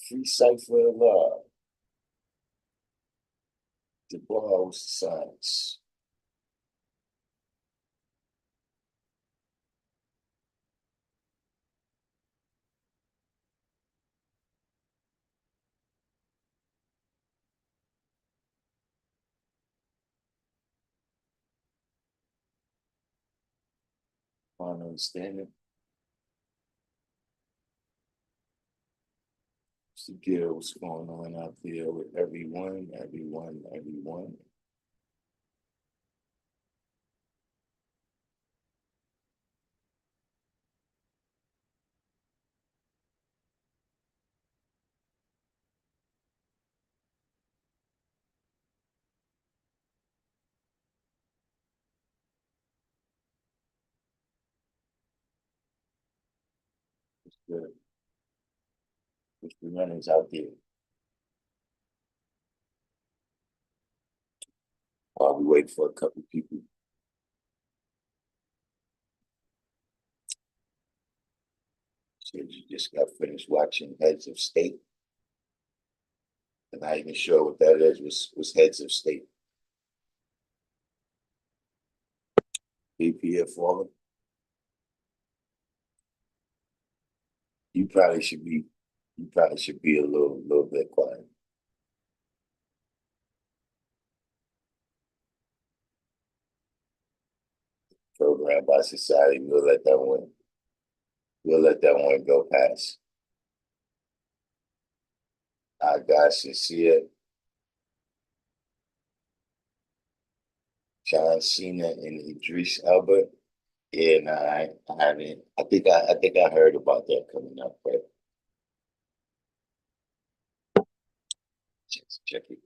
Free cipher of love. The blows science. On understanding. What's the deal? What's going on out there with everyone? Good. What's the runnings out there? While we wait for a couple people. So you just got finished watching Heads of State. And not even sure what that is. Was Heads of State. BPF falling. You probably should be a little bit quiet. Programmed by society, we'll let that one go past. I got sincere. John Cena and Idris Elba. Yeah, no, I haven't. I think I heard about that coming up, but check it.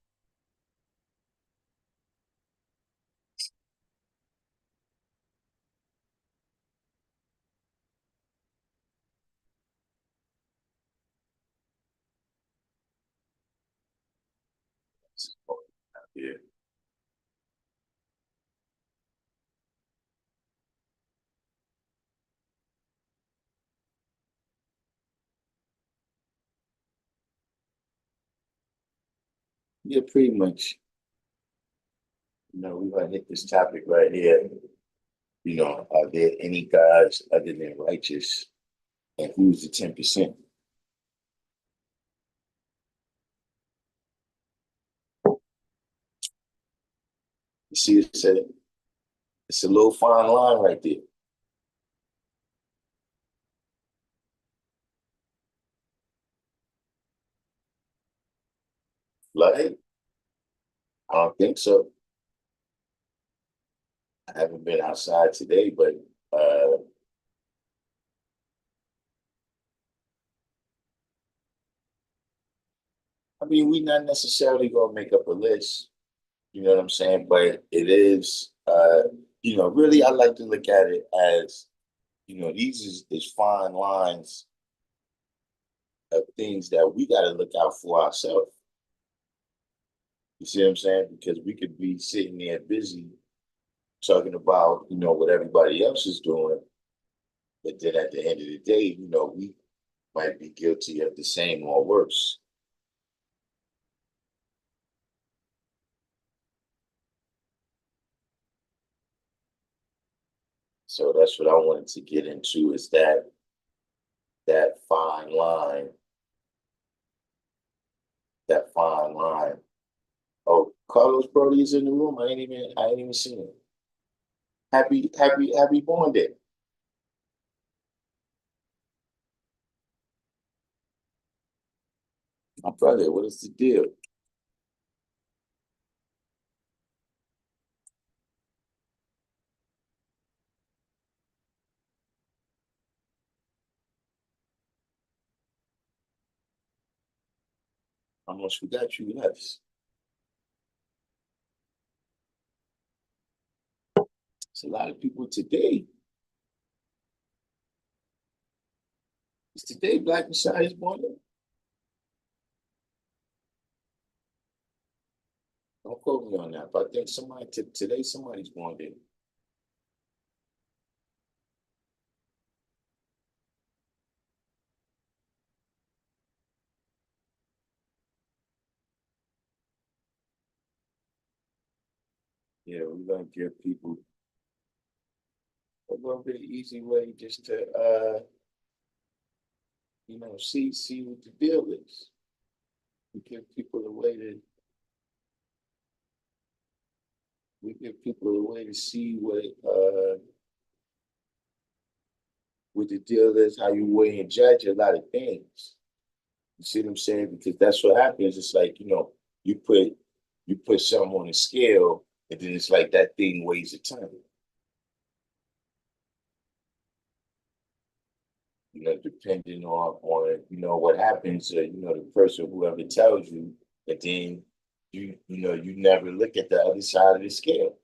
Yeah. Yeah, pretty much. We're gonna hit this topic right here. Are there any gods other than righteous? And who's the 10%? You see, it's a little fine line right there. Like, I don't think so. I haven't been outside today, but I mean, we're not necessarily gonna make up a list. You know what I'm saying? But it is, really, I like to look at it as, these is fine lines of things that we got to look out for ourselves. You see what I'm saying? Because we could be sitting there busy talking about, what everybody else is doing, but then at the end of the day, we might be guilty of the same or worse. So that's what I wanted to get into is that fine line, that fine line. Oh, Carlos Brody is in the room. I ain't even seen him. Happy born day. My brother, what is the deal? I almost forgot you left. It's a lot of people today. Is today Black Messiah's born day? Don't quote me on that, but I think today somebody's born day. Yeah, we're gonna give people a little bit of easy way just to see what the deal is. We give people a way to see what the deal is, how you weigh and judge a lot of things. You see what I'm saying? Because that's what happens. It's like, you put something on a scale, and then it's like that thing weighs a ton. Depending on what happens, the person, whoever tells you, and then you never look at the other side of the scale.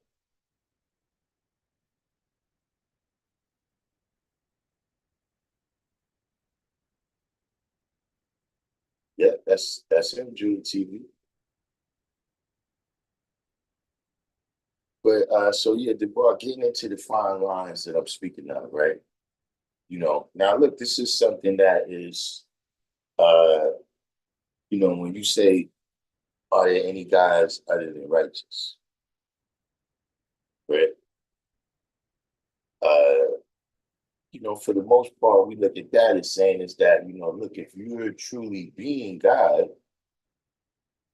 Yeah, that's him, Julie TV. But so yeah, DeBar, getting into the fine lines that I'm speaking of, right? Now look, this is something that is uh, when you say, are there any guys other than righteous? Right? Uh, for the most part, we look at that as saying is that, look, if you're truly being God,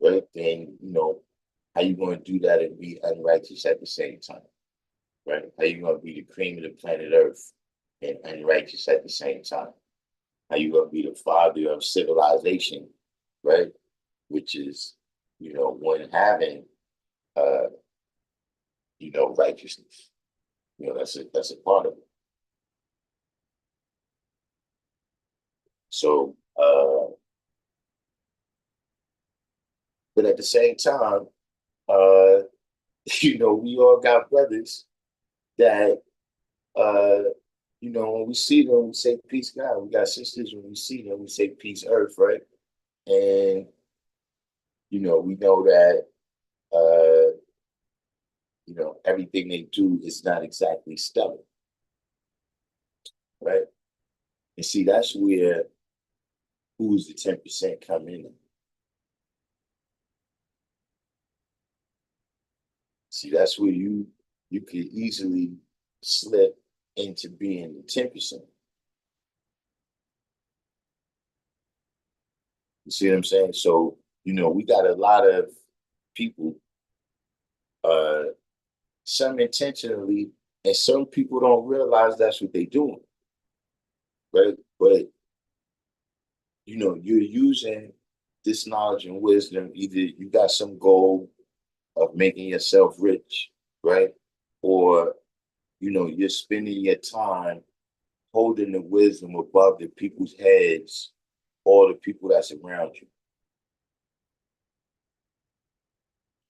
right, then how you going to do that and be unrighteous at the same time? Right? How you going to be the cream of the planet Earth and unrighteous at the same time? How you going to be the father of civilization, right? Which is, one having, uh, righteousness. That's a part of it. So, but at the same time, uh, we all got brothers that, uh, when we see them, we say peace, God. We got sisters when we see them, we say peace, earth, right? And we know that, everything they do is not exactly stellar, right? And see, that's where who's the 10% come in. See, that's where you could easily slip into being the 10%. You see what I'm saying? So, we got a lot of people, uh, some intentionally, and some people don't realize that's what they're doing, right? But you're using this knowledge and wisdom. Either you got some goal of making yourself rich, right? Or you're spending your time holding the wisdom above the people's heads, or the people that's around you.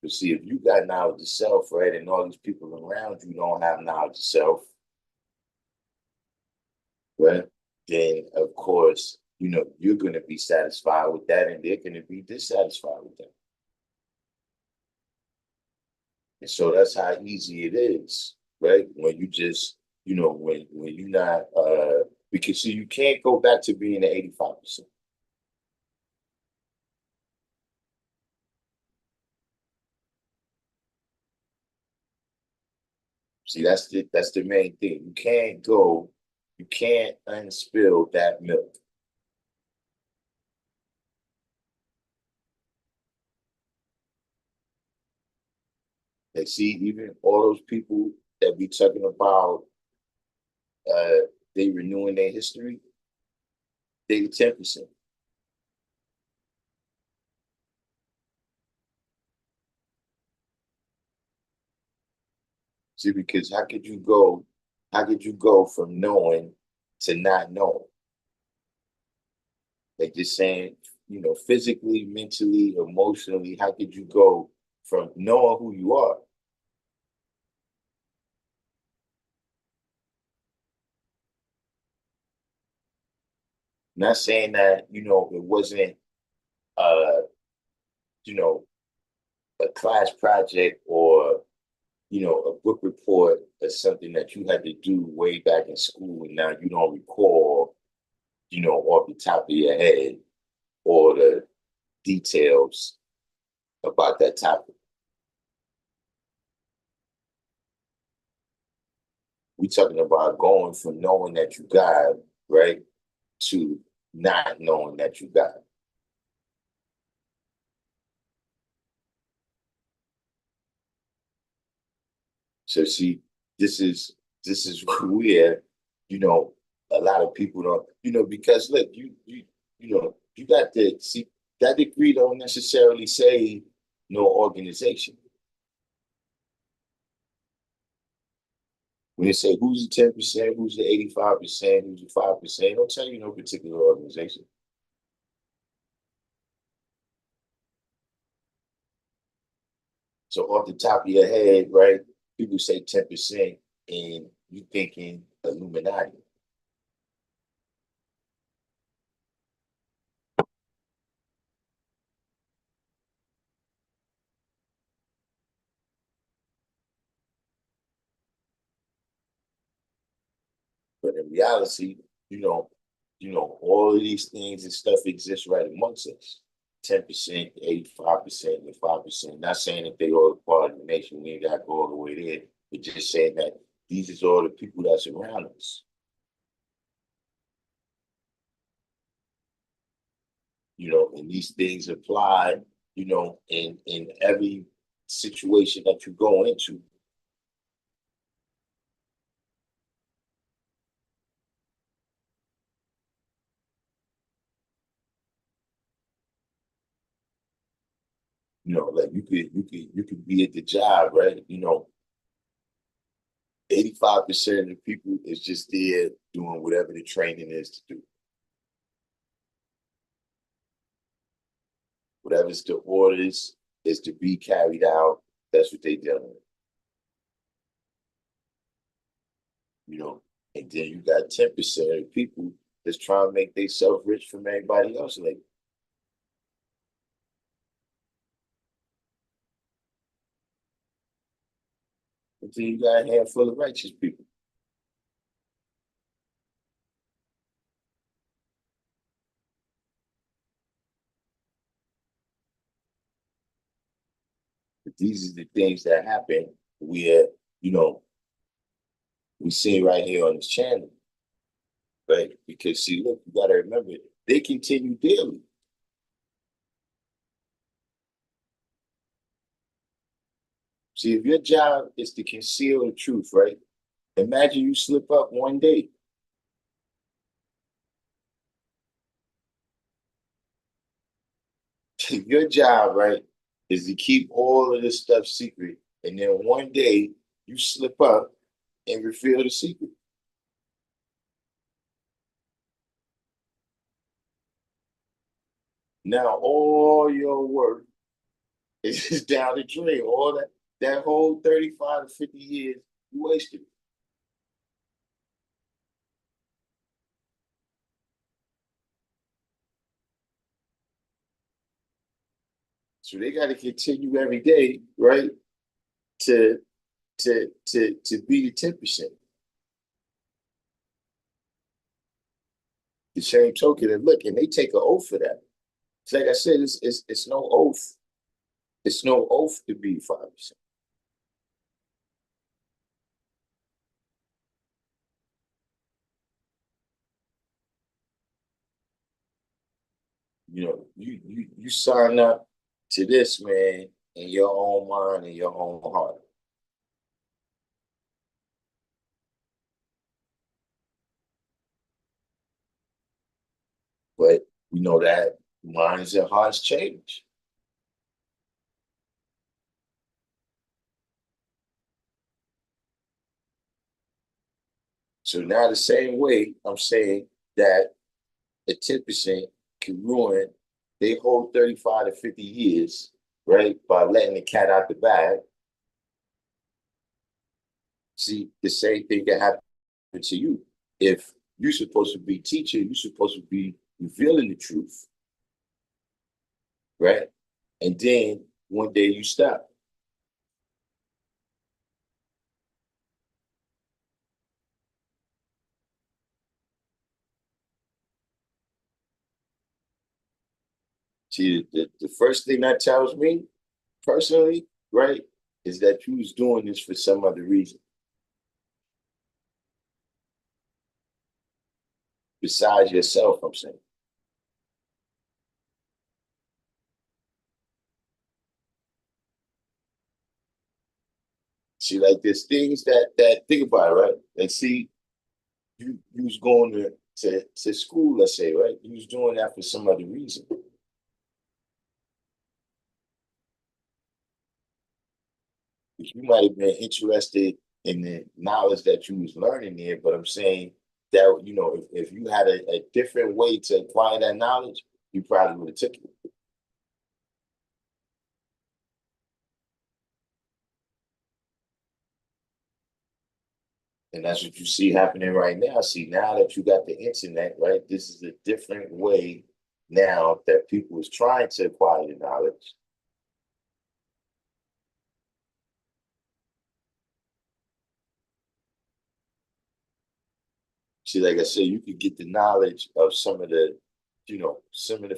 You see, if you got knowledge of self, right, and all these people around you don't have knowledge of self, right, then of course, you're going to be satisfied with that, and they're going to be dissatisfied with that. And so that's how easy it is, right? When you just, when you're not, because see, you can't go back to being the 85%. See, that's the main thing. You can't unspill that milk. And see, even all those people that be talking about, uh, they renewing their history, they 10%. See, because how could you go from knowing to not knowing? Like just saying, physically, mentally, emotionally, how could you go from knowing who you are? Not saying that, it wasn't, uh, you know, a class project, or, a book report, or something that you had to do way back in school, and now you don't recall, off the top of your head, or the details about that topic. we're talking about going from knowing that you got, right, to not knowing that you got. So see, this is where, you know, a lot of people don't, because look, you got to see that degree don't necessarily say no organization. When they say who's the 10%, who's the 85%, who's the 5%, don't tell you no particular organization. So off the top of your head, right, people say 10% and you thinking Illuminati. But in reality, you know, all of these things and stuff exist right amongst us. 10%, 85%, and 5%. Not saying that they all part of the nation, we ain't got to go all the way there, but just saying that these is all the people that's around us. And these things apply, in every situation that you go into. Like you could be at the job, right? 85% of the people is just there doing whatever the training is to do. Whatever's the orders is to be carried out, that's what they dealing with. And then you got 10% of the people that's trying to make themselves rich from everybody else. Like, and then you got a handful of righteous people. But these are the things that happen where, we see right here on this channel, right? Because see, look, you gotta remember, they continue daily. See, if your job is to conceal the truth, right? Imagine you slip up one day. If your job, right, is to keep all of this stuff secret, and then one day you slip up and reveal the secret. Now all your work is just down the drain. All that whole 35 to 50 years, you wasted it. So they got to continue every day, right? To to be the 10%. The same token, and look, and they take an oath for that. It's like I said, it's no oath. It's no oath to be 5%. You sign up to this, man, in your own mind and your own heart. But we know that minds and hearts change. So now the same way I'm saying that the 10% can ruin they hold 35 to 50 years, right? By letting the cat out the bag. See, the same thing can happen to you. If you're supposed to be teaching, you're supposed to be revealing the truth, right? And then one day you stop. See, the first thing that tells me personally, right, is that you was doing this for some other reason. besides yourself, I'm saying. See, like there's things that think about it, right? And see, you was going to school, let's say, right? You was doing that for some other reason. You might have been interested in the knowledge that you was learning there, but I'm saying that, if you had a different way to acquire that knowledge, you probably would have took it. And that's what you see happening right now. See, now that you got the internet, right, this is a different way now that people is trying to acquire the knowledge. See, like I said, you could get the knowledge of some of the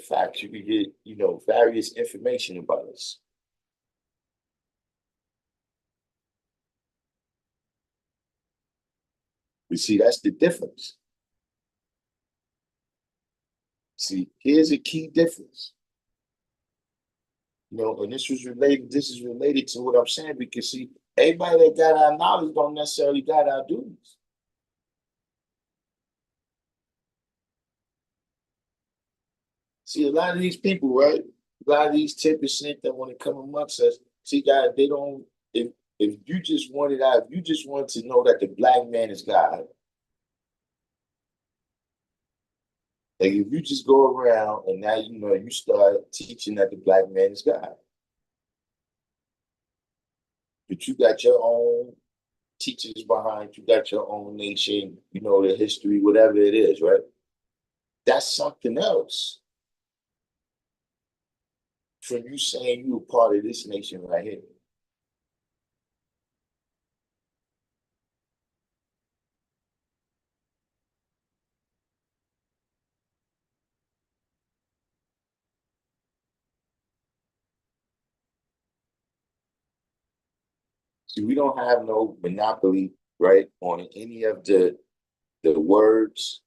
facts. You could get, various information about us. You see, that's the difference. See, here's a key difference. And this is related to what I'm saying, because see, everybody that got our knowledge don't necessarily got our duties. See, a lot of these people, right? A lot of these 10% that want to come amongst us, see, guys, they don't. If you just wanted out, if you just want to know that the black man is God, like if you just go around and now you start teaching that the black man is God, but you got your own teachers behind, you got your own nation, the history, whatever it is, right? That's something else from you saying you a part of this nation right here. See, we don't have no monopoly, right, on any of the words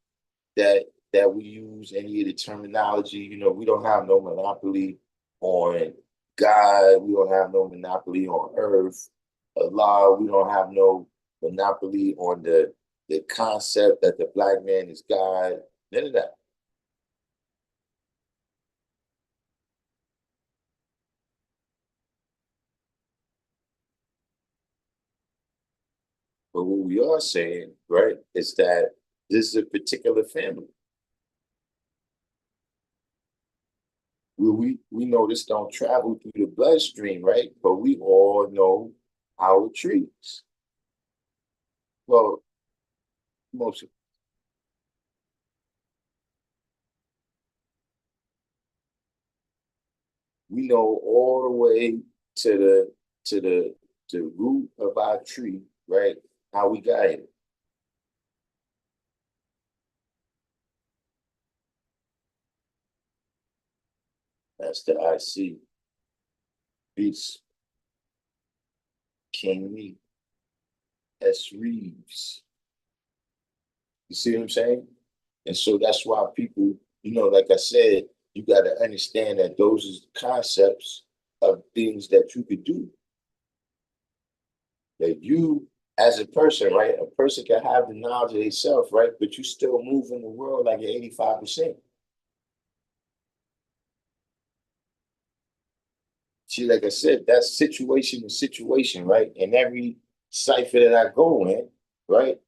that we use, any of the terminology. We don't have no monopoly on God. We don't have no monopoly on earth, Allah. We don't have no monopoly on the concept that the black man is God. None of that. But what we are saying, right, is that this is a particular family. We know this don't travel through the bloodstream, right? But we all know our trees. Well, most we know all the way to the root of our tree, right? How we got it. That's the IC. Peace. King Me. S. Reeves. You see what I'm saying? And so that's why people, like I said, you got to understand that those are concepts of things that you could do. That you, as a person, right? A person can have the knowledge of themselves, right? But you still move in the world like you're 85%. See, like I said, that's situation to situation, right? And every cipher that I go in, right?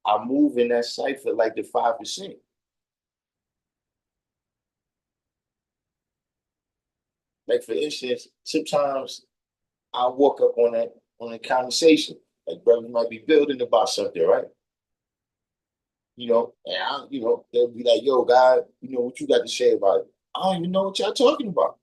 I move in that cipher like the 5%. Like for instance, sometimes I walk up on a conversation. Like brothers might be building about something, right? They'll be like, yo, God, what you got to say about it? I don't even know what y'all talking about.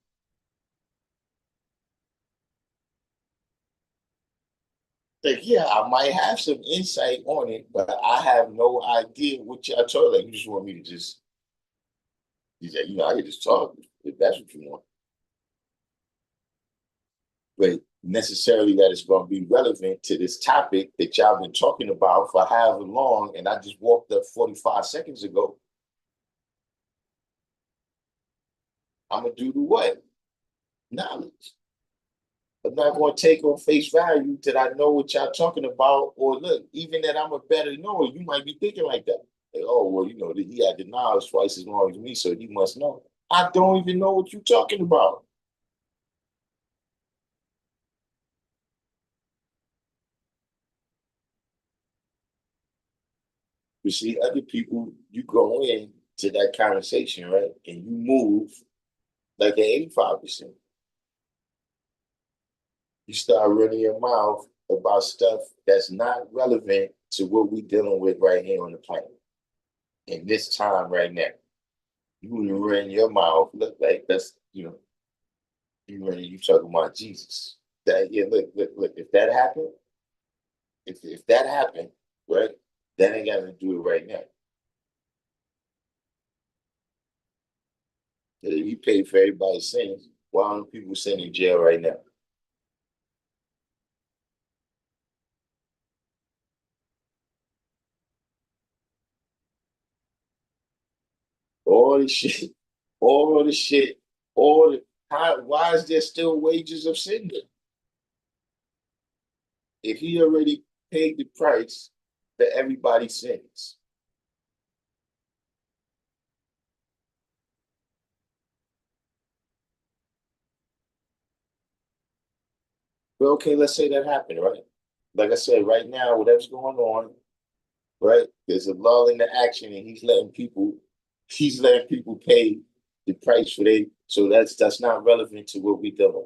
Like, yeah, I might have some insight on it, but I have no idea what y'all talking. Like, you just want me to just, you say, I can just talk if that's what you want. But necessarily that it's going to be relevant to this topic that y'all been talking about for however long, and I just walked up 45 seconds ago. I'm gonna do the what? Knowledge. I'm not going to take on face value that I know what y'all talking about, or look, even that I'm a better knower. You might be thinking like that. Like, oh, well, he had the knowledge twice as long as me, so he must know. I don't even know what you're talking about. You see, other people, you go in to that conversation, right? And you move like an 85%. You start running your mouth about stuff that's not relevant to what we're dealing with right here on the planet. In this time right now. You run your mouth, look like that's, you talking about Jesus. That, yeah, look, if that happened, if that happened, right, that ain't got to do it right now. If he paid for everybody's sins, why aren't people sitting in jail right now? All the shit, all the shit, all the why is there still wages of sin there? If he already paid the price for everybody's sins. But okay, let's say that happened, right? Like I said, right now, whatever's going on, right? There's a lull in the action, and he's letting people pay the price for they. So that's not relevant to what we doing,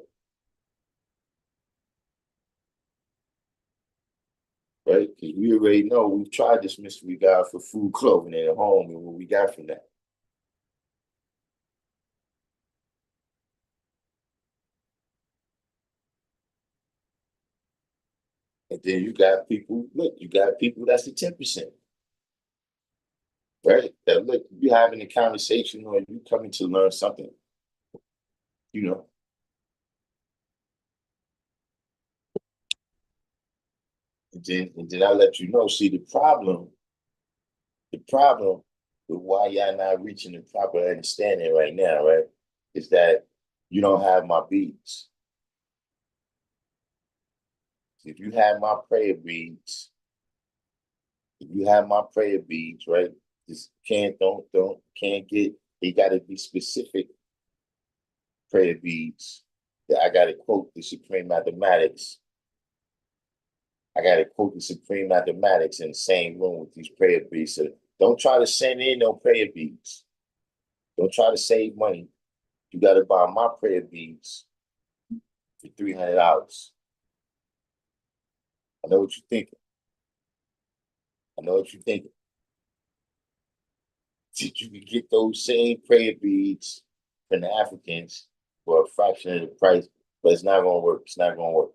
right? Because we already know we've tried this mystery God for food, clothing, and a home, and what we got from that. And then you got people. Look, you got people that's the 10%, right? That look, you having a conversation or you coming to learn something, you know. And then I let you know. See, the problem with why y'all not reaching the proper understanding right now, right, is that you don't have my beads. If you have my prayer beads, if you have my prayer beads, right, just can't get. They got to be specific prayer beads. That I got to quote the supreme mathematics. I got to quote the supreme mathematics in the same room with these prayer beads. So don't try to send in no prayer beads. Don't try to save money. You got to buy my prayer beads for $300. I know what you're thinking. I know what you're thinking. You can get those same prayer beads from the Africans for a fraction of the price, but it's not gonna work. It's not gonna work.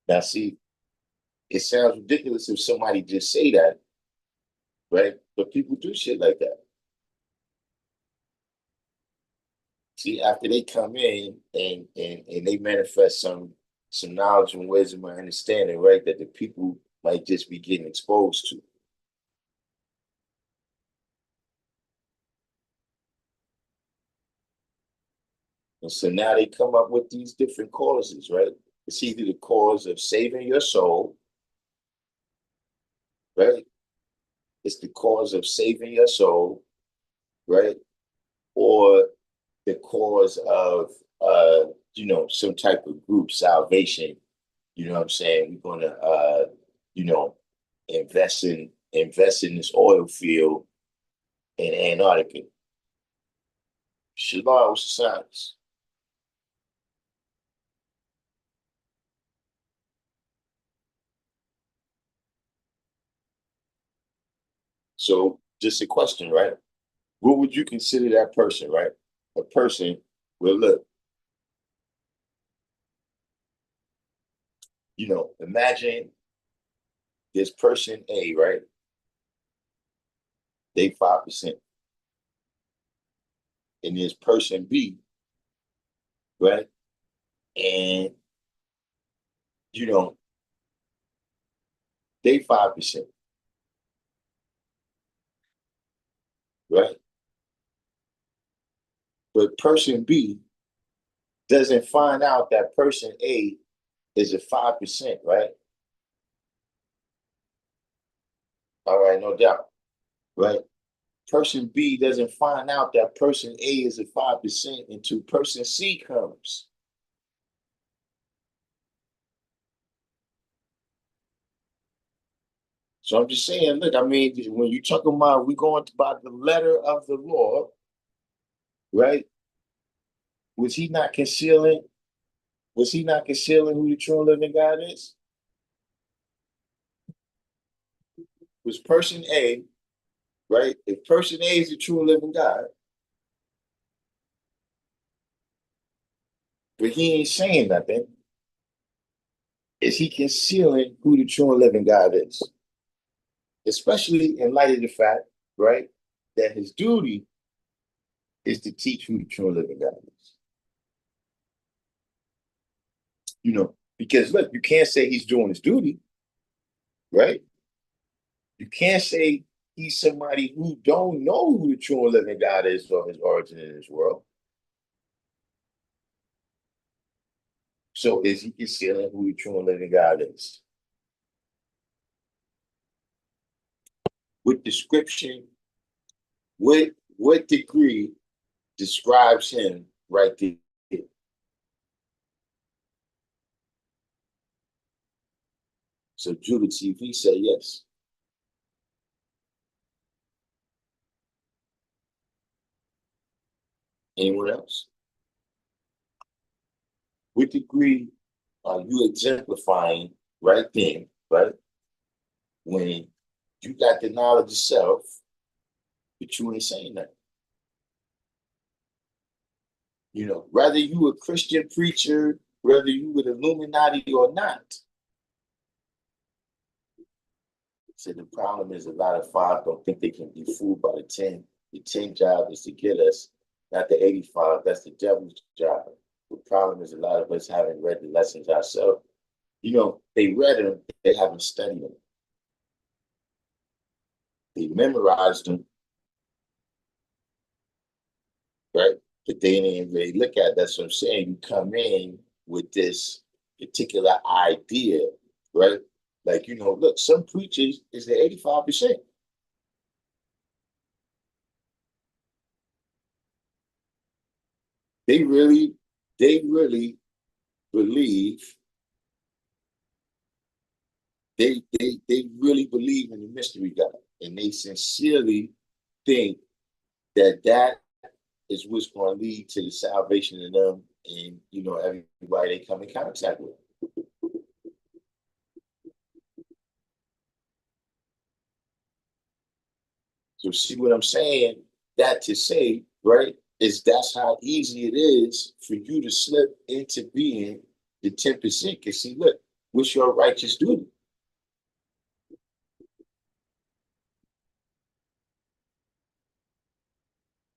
Now, see, it sounds ridiculous if somebody just say that, right? But people do shit like that. See, after they come in and they manifest some knowledge and wisdom and understanding, right, that the people might just be getting exposed to. And so now they come up with these different causes, right? It's either the cause of saving your soul, right? It's the cause of saving your soul, right? Or the cause of some type of group salvation. You know what I'm saying? We're gonna you know, invest in this oil field in Antarctica. Shalom science. So just a question, right? What would you consider that person, right? A person, well, look, imagine this person A, right? They 5%. and there's person B, right? And you know, they 5%, right? But person B doesn't find out that person A is a 5%, right? All right, no doubt, right? Person B doesn't find out that person A is a 5% until person C comes. So I'm just saying, look, I mean, when you talk about, we going about the letter of the law, right? Was he not concealing? Was he not concealing who the true and living God is? Was person A, right? If person A is the true and living God, but he ain't saying nothing, is he concealing who the true and living God is? Especially in light of the fact, right, that his duty is to teach who the true and living God is. Because look, you can't say he's doing his duty, right? You can't say he's somebody who don't know who the true and living God is or his origin in this world. So is he concealing who the true and living God is? What description, what degree describes him right there? So Judah TV said yes. Anyone else? What degree are you exemplifying right then, right? When you got the knowledge of self, but you ain't saying that. Whether you a Christian preacher, whether you with Illuminati or not. So the problem is a lot of five don't think they can be fooled by the 10. The 10 job is to get us, not the 85. That's the devil's job. The problem is a lot of us haven't read the lessons ourselves. They read them, they haven't studied them. They memorized them, right? But they didn't really look at it. That's what I'm saying. You come in with this particular idea, right? Like, look, some preachers is the 85%. They really, they really believe, they really believe in the mystery God. And they sincerely think that that is what's going to lead to the salvation of them and, everybody they come in contact with. So see what I'm saying? That to say, right, is that's how easy it is for you to slip into being the 10%. Because see, look, what's your righteous duty?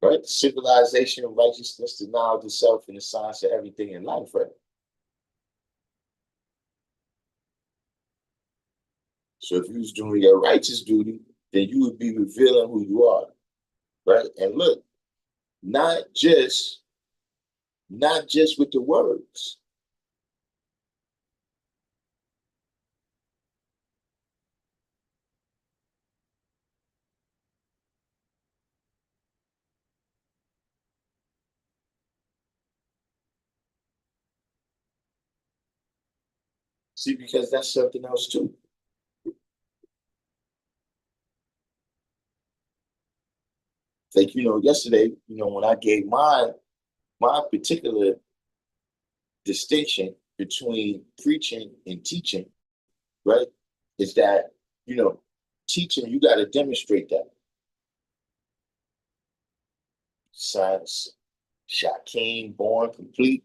Right? The civilization of righteousness, the knowledge of self, and the science of everything in life, right? So if you was doing your righteous duty, then you would be revealing who you are, right? And look, not just with the words. See, because that's something else too. Like, yesterday, when I gave my particular distinction between preaching and teaching, right, is that, teaching, you got to demonstrate that. Science, Shaquem, born complete,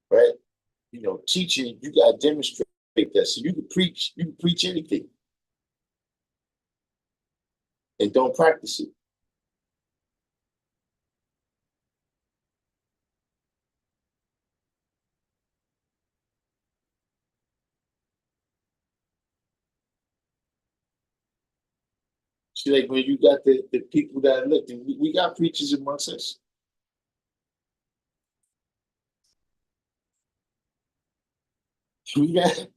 right? Teaching, you got to demonstrate that. So you can preach anything and don't practice it. See, like when you got the people that look, we got preachers amongst us. We got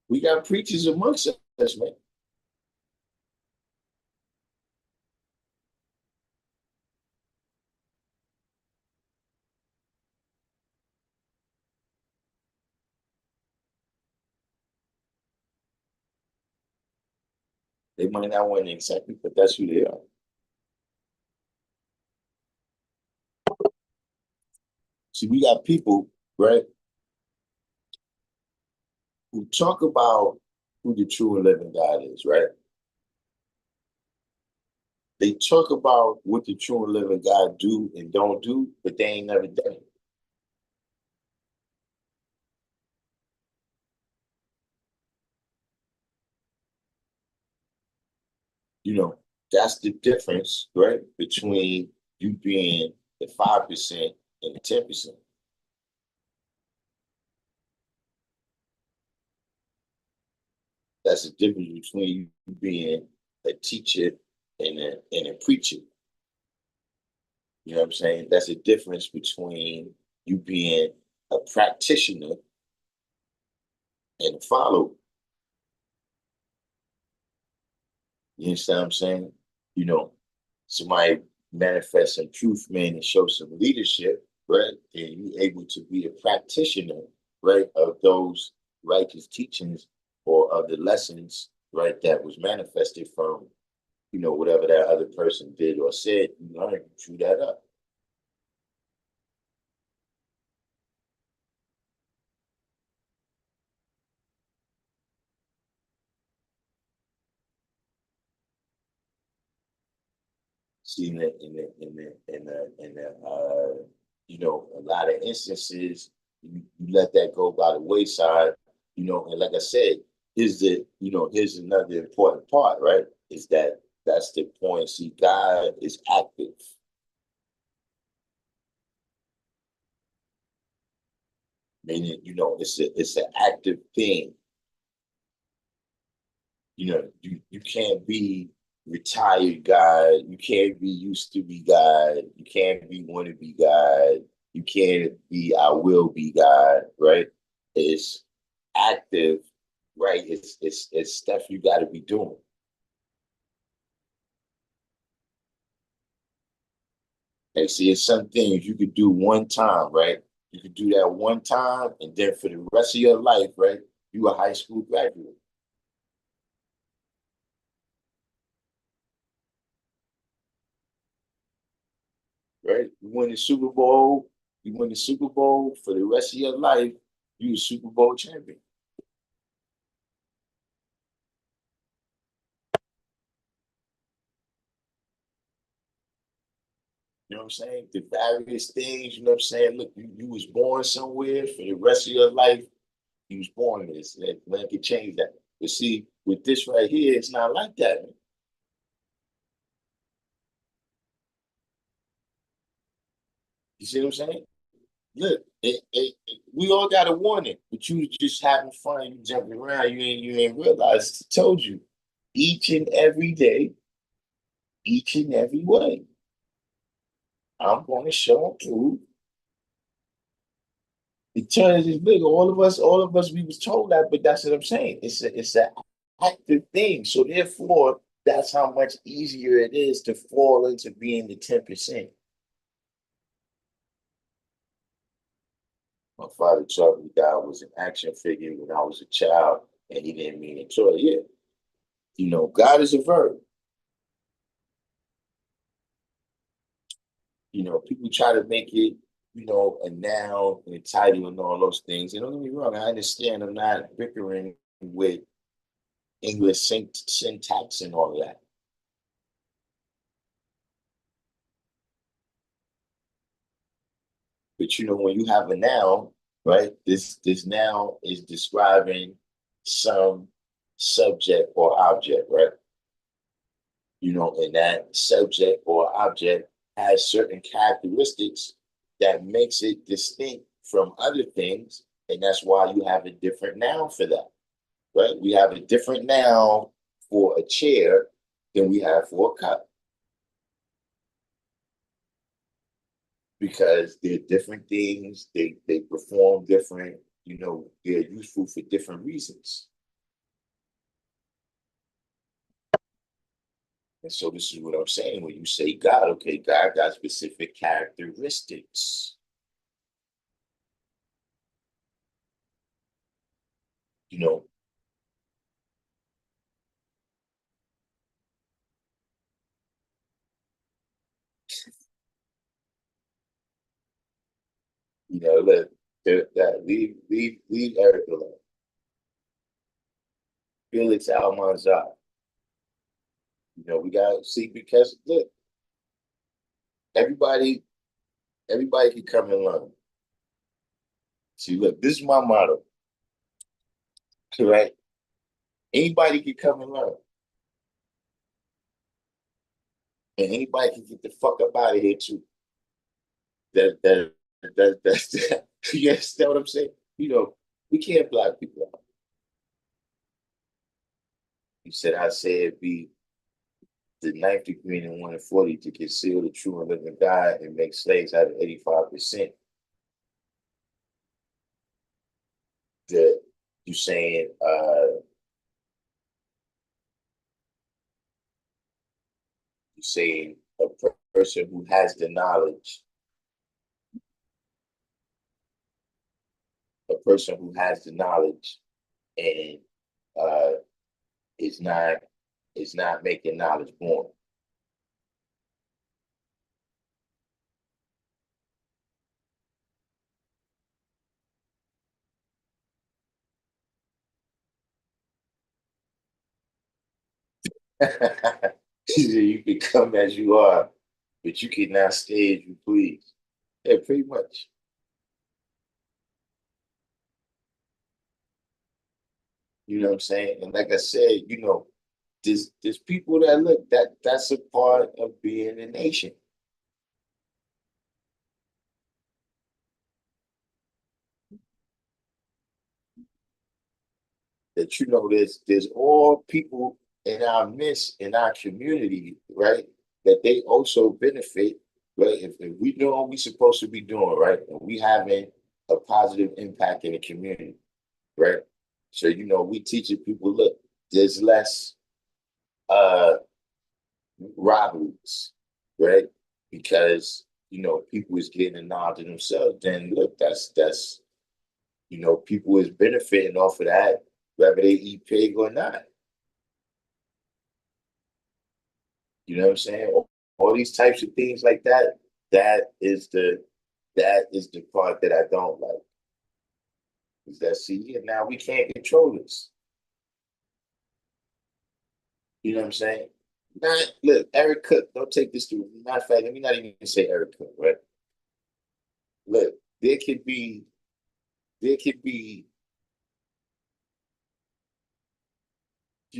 we got preachers amongst us, man. They might not want to accept it, but that's who they are. See, we got people, right, who talk about who the true and living God is, right? They talk about what the true and living God do and don't do, but they ain't never done it. You know, that's the difference, right, between you being the 5% and the 10%. That's the difference between you being a teacher and a preacher. You know what I'm saying? That's the difference between you being a practitioner and a follower. You understand what I'm saying? You know, somebody manifest some truth, man, and show some leadership, right? And you able to be a practitioner, right, of those righteous teachings or of the lessons, right, that was manifested from, whatever that other person did or said, you learn, you chew that up. See, a lot of instances, you let that go by the wayside, and like I said, here's another important part, right? Is that that's the point. See, God is active, meaning, it's an active thing. You can't be retired God. You can't be used to be God. You can't be want to be God. You can't be I will be God, right? It's active, right? It's stuff you got to be doing. Like, see, it's some things you could do one time, right? You could do that one time, and then for the rest of your life, right? You a high school graduate, right? You win the Super Bowl. You win the Super Bowl for the rest of your life. You a Super Bowl champion. You know what I'm saying? The various things, you know what I'm saying? Look, you was born somewhere for the rest of your life. You was born in this. Man can change that. But see, with this right here, it's not like that. Man. You see what I'm saying? Look, we all got a warning, but you just having fun, you jumping around, you ain't realized. Told you, each and every day, each and every way, I'm going to show and prove eternity is big. All of us, we was told that, but that's what I'm saying. It's an active thing. So therefore, that's how much easier it is to fall into being the 10%. My father taught me that I was an action figure when I was a child, and he didn't mean it. So yeah, God is a verb. People try to make it, a noun and a title and all those things. And don't get me wrong, I understand. I'm not bickering with English syntax and all of that. But when you have a noun, right? This noun is describing some subject or object, right? And that subject or object has certain characteristics that makes it distinct from other things, and that's why you have a different noun for that, right? We have a different noun for a chair than we have for a cop, because they're different things. They perform different. They're useful for different reasons. And so this is what I'm saying. When you say God, okay, God got specific characteristics. You know, look, leave Eric alone. Felix Almanzar. We gotta see, because look, everybody, everybody can come and learn. See, look, this is my motto, right? Anybody can come and learn, and anybody can get the fuck up out of here too. That's that. You understand what I'm saying? We can't block people out. You said I say it be the ninth degree in 140 to conceal the true and living God and make slaves out of 85%. That you saying a person who has the knowledge, and uh, is not making knowledge born. You can come as you are, but you cannot stay as you please. Yeah, pretty much. You know what I'm saying? And like I said, there's people that look, that's a part of being a nation. That there's all people in our midst, in our community, right? That they also benefit, right? If we doing what we supposed to be doing, right? And we having a positive impact in the community, right? So we teaching people, look, there's less uh robberies, right? Because people is getting the knowledge of themselves. Then look, that's people is benefiting off of that, whether they eat pig or not. You know what I'm saying? All these types of things like that. That is the part that I don't like. Is that, see, and now we can't control this. You know what I'm saying? Not look, Eric Cook. Don't take this to. Matter of fact, let me not even say Eric Cook. Right? Look, there could be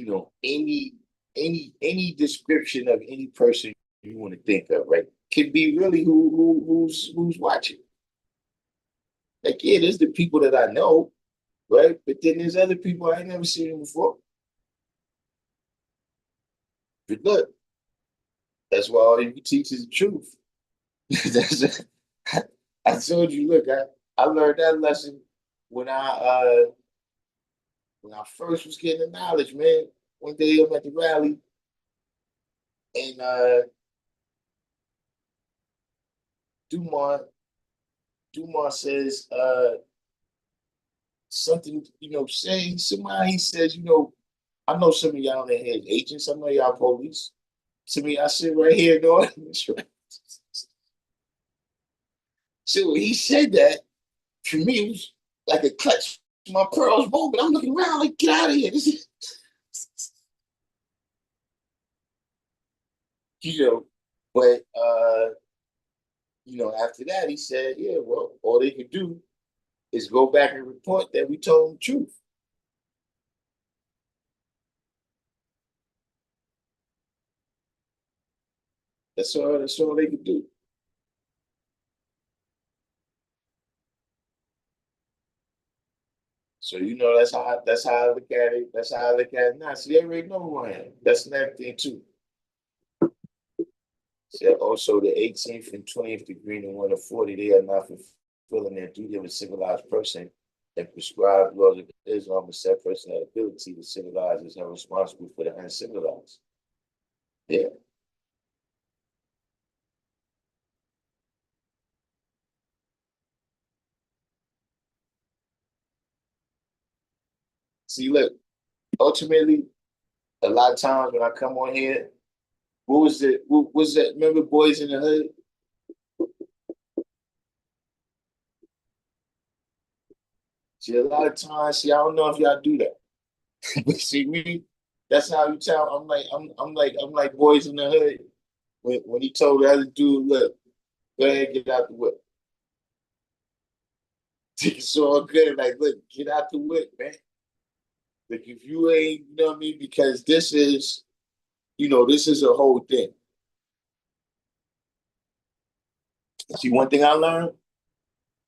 any description of any person you want to think of, right? Could be really who's watching. Like, yeah, there's the people that I know, right? But then there's other people I ain't never seen before. But look, that's why all you teach is the truth. That's, I told you, look, I learned that lesson when I first was getting the knowledge, man. One day I'm at the rally, and Dumont Dumont says something, saying somebody, he says, I know some of y'all in here agents, some of y'all police. To me, I sit right here doing this, right? So when he said that, for me, it was like a clutch to my pearls moment. I'm looking around like, get out of here. This is, you know, but after that, he said, yeah, well, all they could do is go back and report that we told them the truth. That's all they could do. So that's how I look at it. That's how I look at it now. See, they already know who I am. That's another thing too. said also the 18th and 20th degree and one of 40, they are not fulfilling their duty of a civilized person and prescribed laws of Islam. A said person had ability to civilize is not responsible for the uncivilized. Yeah. See, look, ultimately, a lot of times when I come on here, what was it? What was that? Remember Boys in the Hood? See, a lot of times, see, I don't know if y'all do that. But see, me, that's how you tell. I'm like Boys in the Hood. When he told the other dude, look, go ahead, get out the whip. It's all good. Like, look, get out the whip, man. Like, if you ain't, you know what I mean? Because this is, this is a whole thing. See, one thing I learned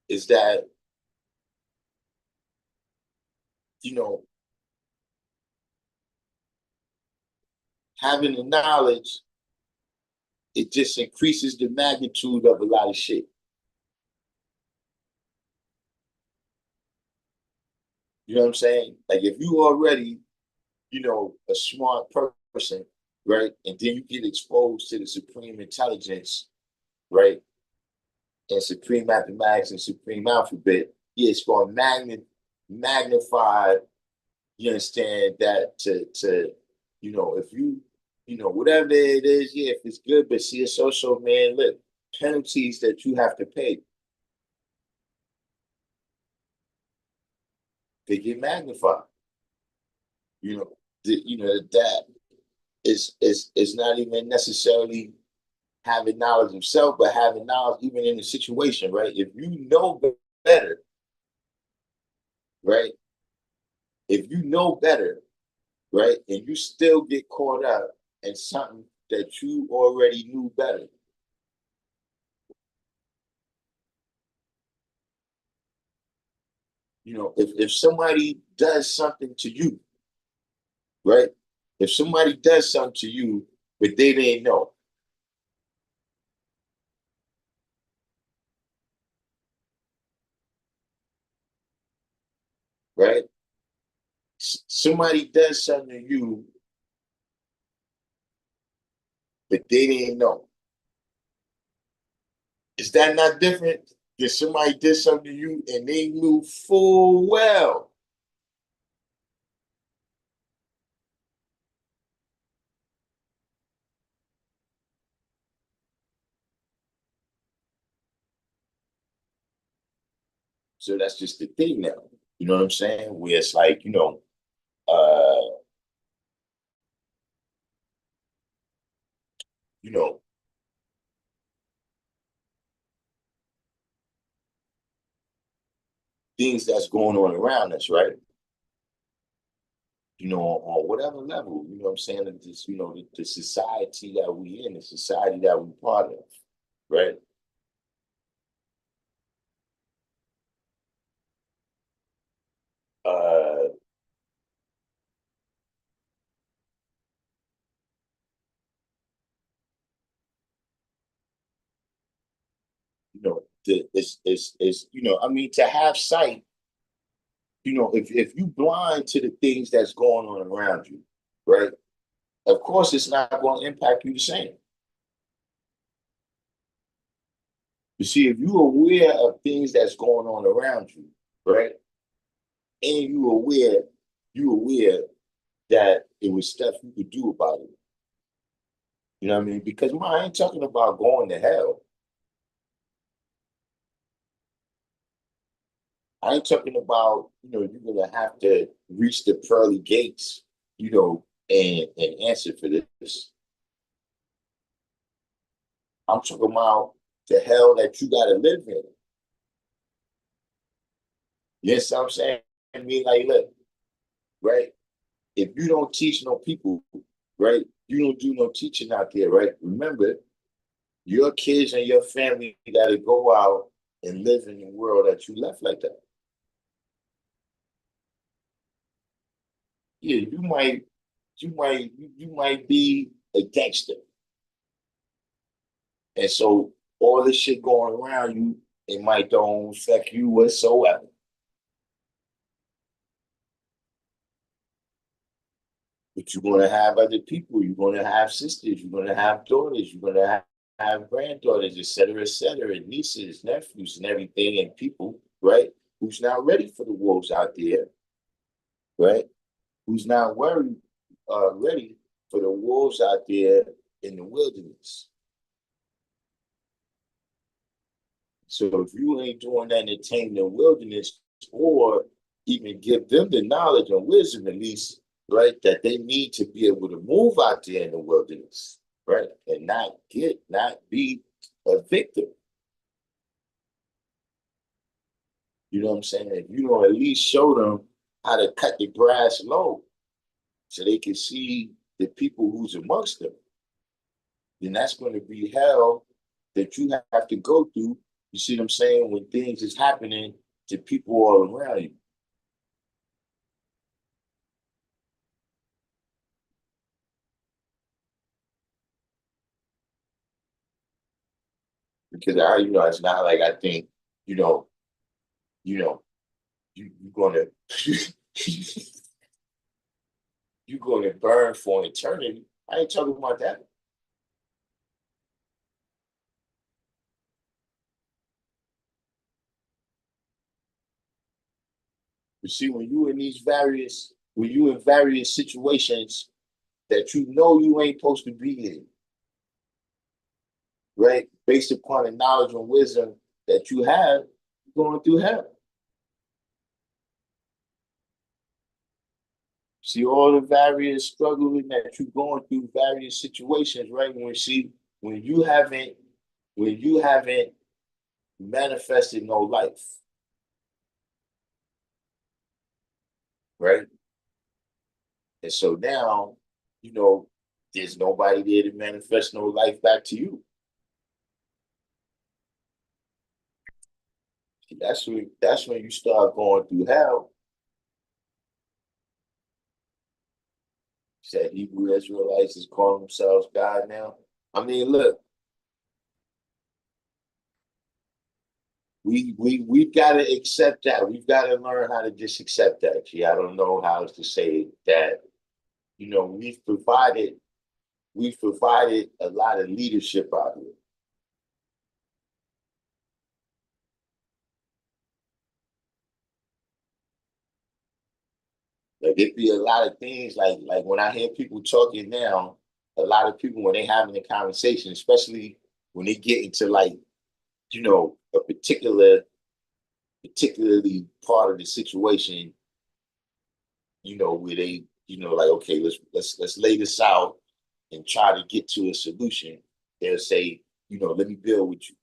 is that, you know, having the knowledge, it just increases the magnitude of a lot of shit. You know what I'm saying? Like, if you already, a smart person, right? And then you get exposed to the supreme intelligence, right? And supreme mathematics and supreme alphabet, yeah, it's going to magnify, you understand, that to if you, whatever it is, yeah, if it's good, but see, it's also, man, look, penalties that you have to pay, they get magnified. That is not even necessarily having knowledge of self, but having knowledge even in the situation, right? If you know better, right? If you know better, right, and you still get caught up in something that you already knew better, if somebody does something to you, right? If somebody does something to you, but they didn't know, right? Somebody does something to you, but they didn't know. Is that not different than somebody did something to you and they knew full well? So that's just the thing now. You know what I'm saying? Where it's like, uh, you know, things that's going on around us, right? On whatever level, you know what I'm saying? This, the society that we in, the society that we part of, right? Uh, it's I mean, to have sight, if you blind to the things that's going on around you, right? Of course, it's not going to impact you the same. You see, if you're aware of things that's going on around you, right, and you aware that it was stuff you could do about it. You know what I mean? Because I ain't talking about going to hell. I ain't talking about, you're gonna have to reach the pearly gates, and answer for this. I'm talking about the hell that you gotta live in. Yes, I'm saying. I mean, like, look, right? If you don't teach no people, right? You don't do no teaching out there, right? Remember, your kids and your family gotta go out and live in the world that you left like that. Yeah, you might be a gangster. And so all this shit going around you, it might don't affect you whatsoever. But you're gonna have other people, you're gonna have sisters, you're gonna have daughters, you're gonna have granddaughters, et cetera, and nieces, nephews, and everything, and people, right? Who's not ready for the wolves out there, right? Who's not worried, ready for the wolves out there in the wilderness. So if you ain't doing that to tame the wilderness or even give them the knowledge and wisdom, at least, right, that they need to be able to move out there in the wilderness, right, and not be a victim. You know what I'm saying? If you don't at least show them how to cut the grass low so they can see the people who's amongst them, then that's going to be hell that you have to go through. You see what I'm saying? When things is happening to people all around you. Because it's not like I think, you know, you know, you're gonna you're gonna burn for eternity. I ain't talking about that. You see, when you in various situations that you know you ain't supposed to be in, right? Based upon the knowledge and wisdom that you have, going through hell. See all the various struggling that you're going through, various situations, right? When you haven't when you haven't manifested no life, right? And so now, you know, there's nobody there to manifest no life back to you. That's when you start going through hell. Said Hebrew Israelites is calling themselves God now. I mean, look, we've got to accept that. We've got to learn how to just accept that. Gee, I don't know how to say that. We've provided a lot of leadership out here. Like it be a lot of things like when I hear people talking now, a lot of people when they having a conversation, especially when they get into like, a particularly part of the situation, where they, like, okay, let's lay this out and try to get to a solution. They'll say, let me build with you.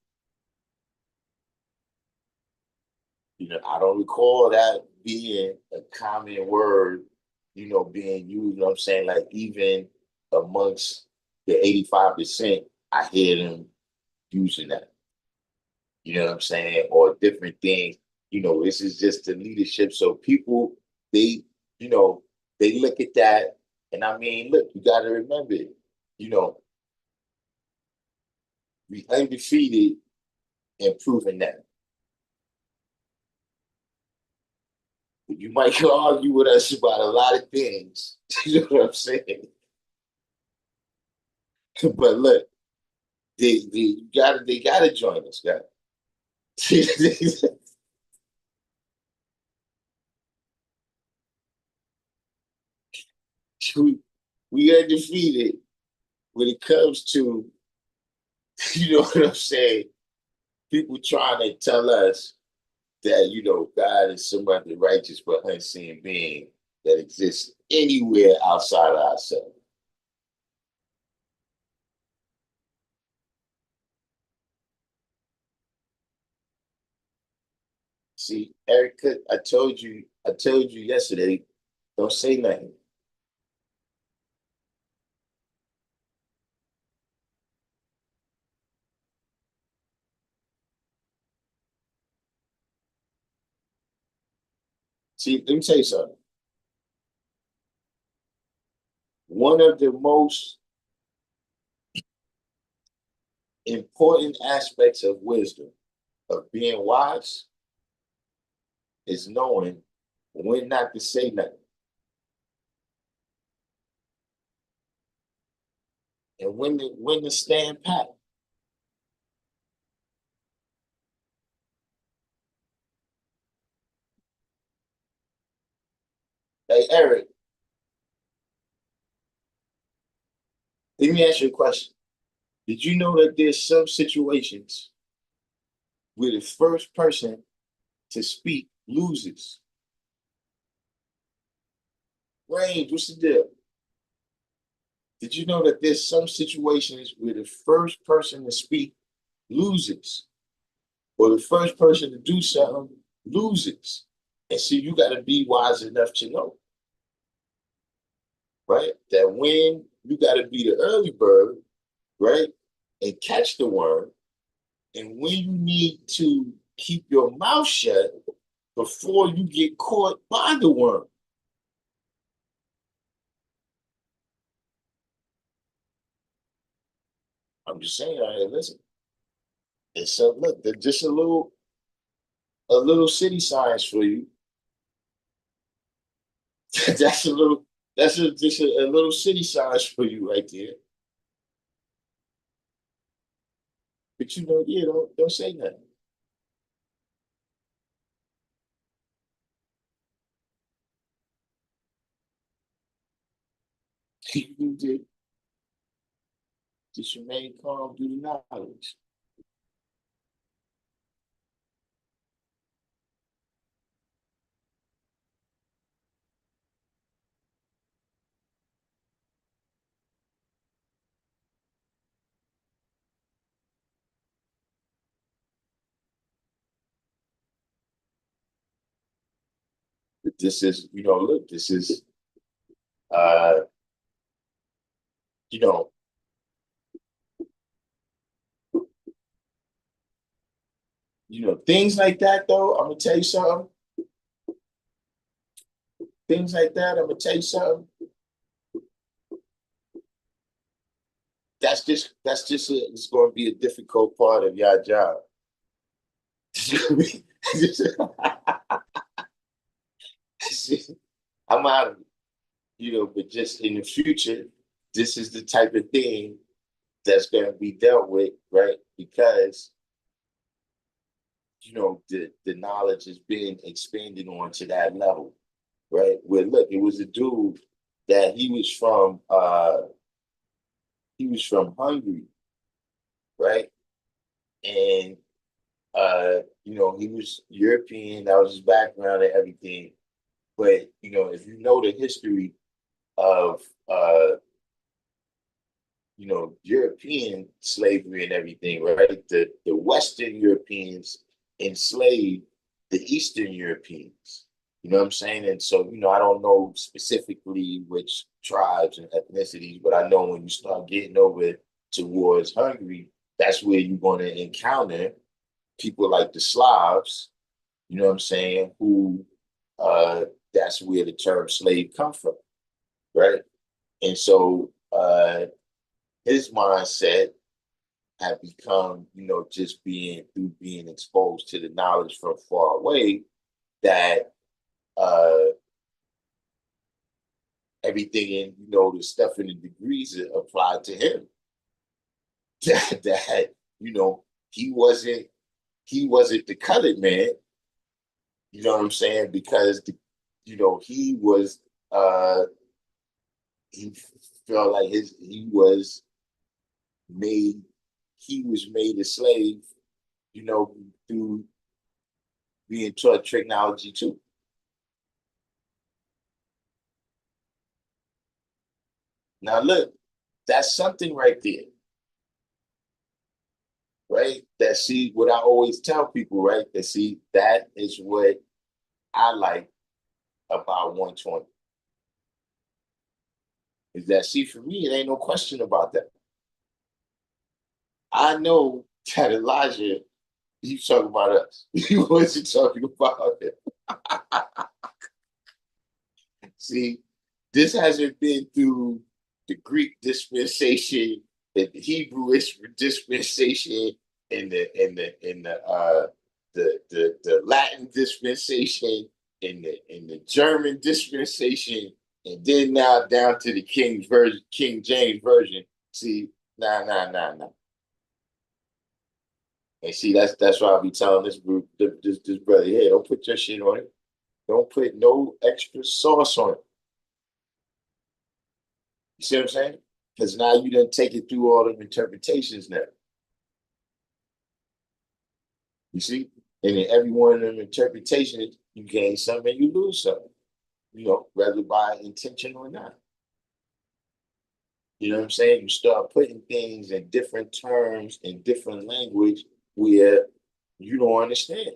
I don't recall that being a common word, being used, you know what I'm saying? Like even amongst the 85%, I hear them using that. You know what I'm saying? Or different things. This is just the leadership. So people, they, you know, they look at that. And I mean, look, you gotta remember, you know, we undefeated in proving that. You might argue with us about a lot of things. You know what I'm saying? But look, they gotta join us, guys. we, we are defeated when it comes to, you know what I'm saying, people trying to tell us that, God is somebody righteous but unseen being that exists anywhere outside of ourselves. See, Erica, I told you yesterday, don't say nothing. See, let me tell you something. One of the most important aspects of wisdom, of being wise, is knowing when not to say nothing. And when to stand pat. Hey, Eric, let me ask you a question. Did you know that there's some situations where the first person to speak loses? Range, what's the deal? Did you know that there's some situations where the first person to speak loses? Or the first person to do something loses? And so you got to be wise enough to know, right? That when you got to be the early bird, right? And catch the worm. And when you need to keep your mouth shut before you get caught by the worm. I'm just saying, hey, listen. It's a look, just a little city science for you. that's a little just a little city science for you right there. But you know, yeah, don't say nothing. You just remain calm, do the knowledge. But this is, look, this is uh, you know, things like that though, I'm gonna tell you something. Things like that, I'm gonna tell you something. It's gonna be a difficult part of your job. I'm out of it, but just in the future, this is the type of thing that's gonna be dealt with, right? Because the knowledge is being expanded on to that level, right? Where look, it was a dude that he was from Hungary, right? And he was European, that was his background and everything. But if you know the history of European slavery and everything, right? The Western Europeans enslaved the Eastern Europeans. You know what I'm saying? And so, I don't know specifically which tribes and ethnicities, but I know when you start getting over towards Hungary, that's where you're going to encounter people like the Slavs, you know what I'm saying, who that's where the term slave come from, right? And so his mindset had become, just through being exposed to the knowledge from far away, that uh, everything in, the stuff in the degrees applied to him. that he wasn't the colored man, you know what I'm saying? Because he was he felt like made he was made a slave, through being taught technology too. Now look, that's something right there, right? That see what I always tell people, right? That see that is what I like about 120. Is that see for me, it ain't no question about that. I know that Elijah, he's talking about us. He wasn't talking about it. See, this hasn't been through the Greek dispensation the Hebrew dispensation, in the Latin dispensation, in the German dispensation, and then now down to the King James version. See, nah. And see, that's why I be telling this group, this brother here, don't put your shit on it. Don't put no extra sauce on it. You see what I'm saying? Because now you done take it through all the interpretations now. You see? And in every one of them interpretations, you gain something and you lose something. Whether by intention or not. You know what I'm saying? You start putting things in different terms, in different language where you don't understand.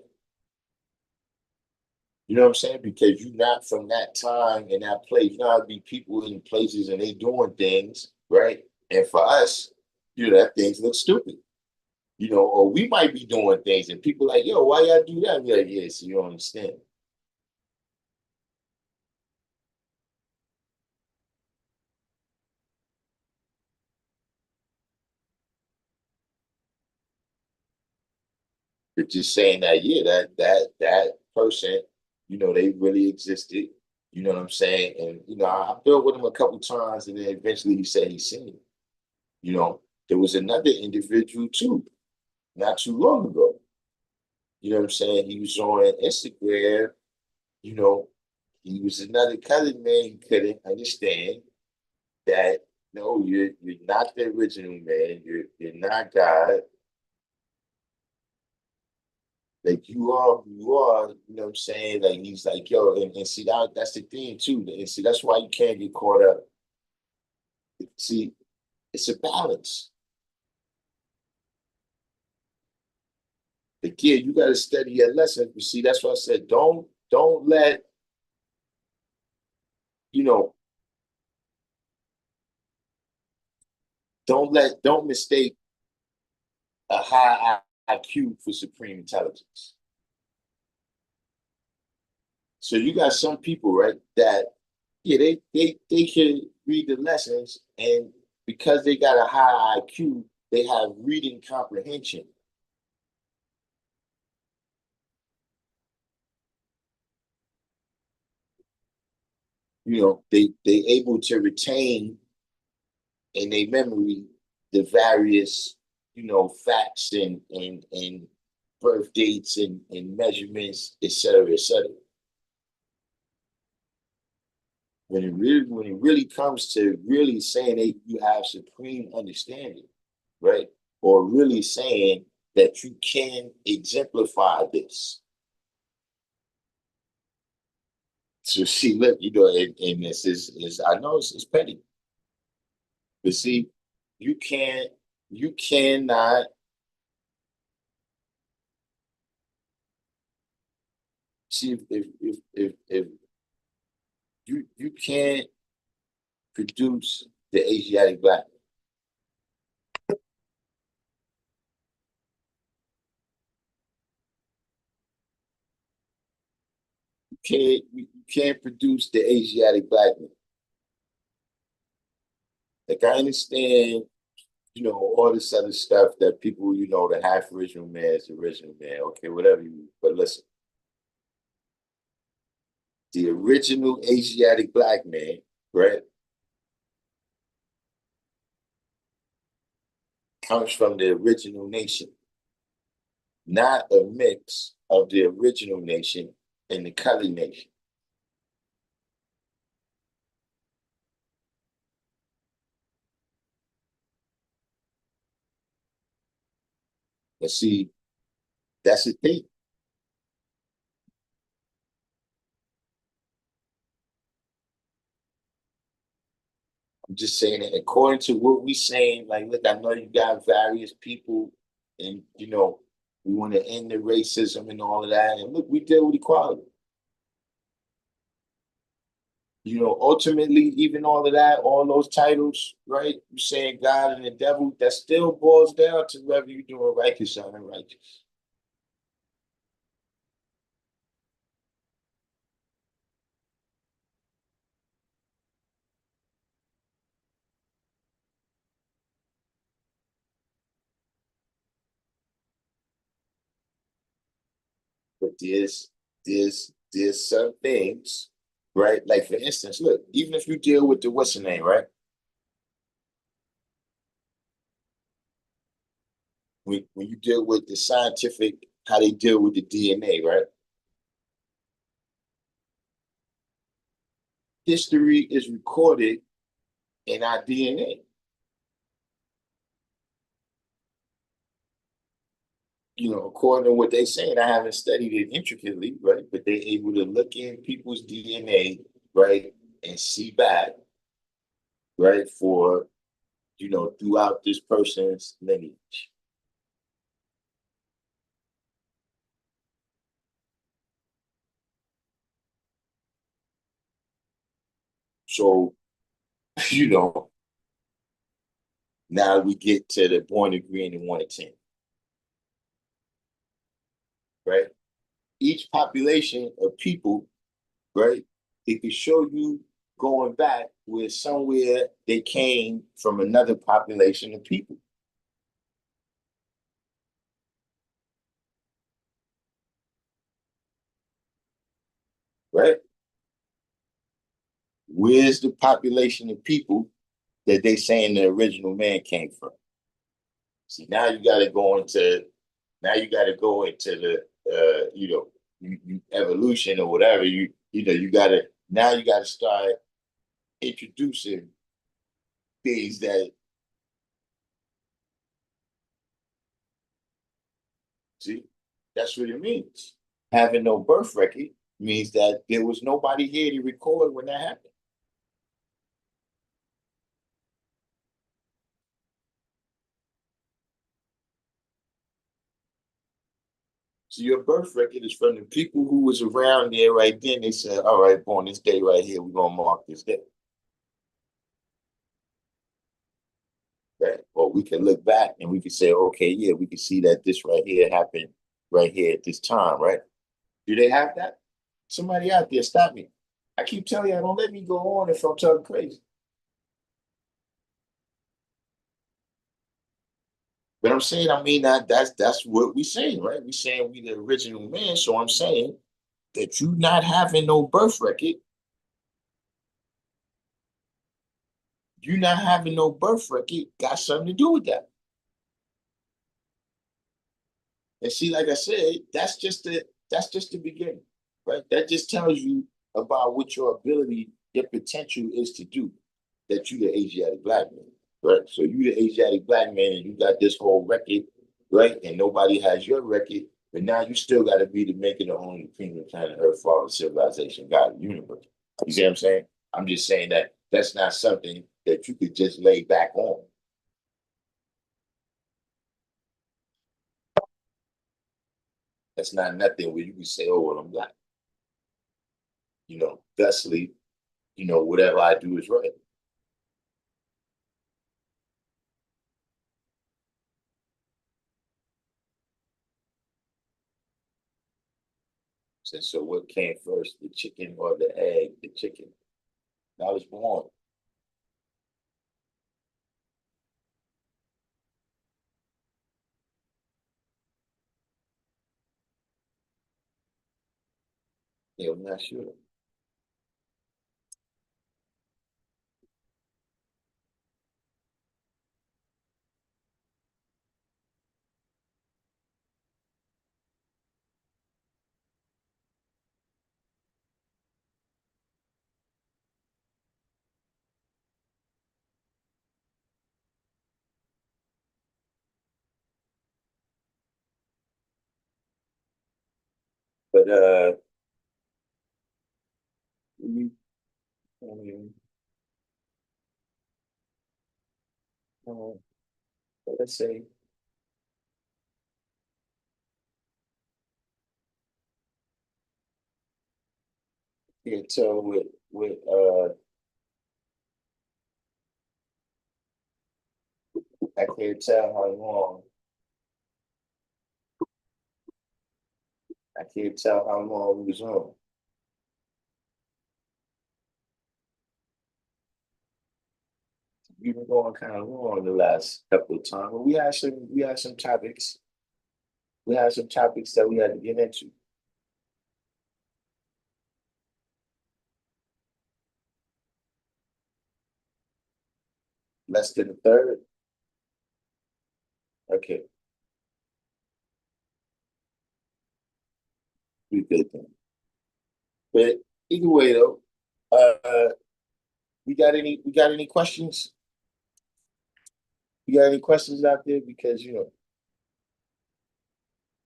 You know what I'm saying? Because you're not from that time and that place. You know, be people in places and they doing things, right? And for us, that things look stupid. Or we might be doing things and people like, yo, why y'all do that? We're like, yeah, so you don't understand. But just saying that, yeah, that person, they really existed. You know what I'm saying? And I built with him a couple times, and then eventually he said he seen it. There was another individual too, not too long ago. You know what I'm saying? He was on Instagram. You know, he was another colored man. He couldn't understand that. No, you're not the original man. You're not God. Like you are who you are, you know what I'm saying? Like he's like, yo, and see that's the thing too. And see, that's why you can't get caught up. See, it's a balance. Again, you gotta study your lesson. You see, that's why I said don't let, you know, don't mistake a high IQ for supreme intelligence. So you got some people, right, that yeah, they can read the lessons, and because they got a high IQ, they have reading comprehension. They able to retain in their memory the various, facts and birth dates and measurements, et cetera, et cetera. When it really comes to really saying that you have supreme understanding, right? Or really saying that you can exemplify this. So see, look, and this is I know it's petty, but see, you can't, you cannot see if you can't produce the Asiatic black. You can't produce the Asiatic black man. Like I understand, all this other stuff that people, the half original man is the original man. Okay, whatever you, but listen, the original Asiatic black man, right, comes from the original nation, not a mix of the original nation and the colored nation. And see, that's the thing. I'm just saying that according to what we saying, like, look, I know you got various people, and we want to end the racism and all of that. And look, we deal with equality. Ultimately, even all of that, all those titles, right? You saying God and the devil, that still boils down to whether you're doing righteous or unrighteous. But there's some things, right? Like for instance, look, even if you deal with the what's the name, right? When you deal with the scientific, how they deal with the DNA, right? History is recorded in our DNA. According to what they saying, I haven't studied it intricately, right? But they're able to look in people's DNA, right, and see back, right, for throughout this person's lineage. So, you know, now we get to the born agreeing and 1 to 10, right? Each population of people, right, it can show you going back where somewhere they came from another population of people, right? Where's the population of people that they saying the original man came from? See, now you got to go into the evolution or whatever. You got to now you got to start introducing things that see. That's what it means. Having no birth record means that there was nobody here to record when that happened. So your birth record is from the people who was around there right then. They said, "All right, on this day right here, we're gonna mark this day." Right? Or we can look back and we can say, "Okay, yeah, we can see that this right here happened right here at this time." Right? Do they have that? Somebody out there, stop me. I keep telling you, don't let me go on if I'm talking crazy. But I'm saying, I mean that's what we saying, right? We saying we the original man. So I'm saying that you not having no birth record, you not having no birth record got something to do with that. And see, like I said, that's just the beginning, right? That just tells you about what your ability, your potential is to do. That you the Asiatic black man, right? So you the Asiatic black man, and you got this whole record, right? And nobody has your record, but now you still got to be the maker the only kingdom, planet Earth, father, civilization, God, universe. You see what I'm saying? I'm just saying that that's not something that you could just lay back on. That's not nothing where you can say, "Oh, well, I'm black." Thusly, whatever I do is right. So what came first, the chicken or the egg? The chicken. I was born. Yeah, I'm not sure. But we, I mean, uh, let's say you can tell with I can't tell how long I can't tell how long we was on. We've been going kind of long the last couple of times, but we had some topics. We had some topics that we had to get into. Less than a third? Okay, we good then. But either way though, we got any questions? You got any questions out there? Because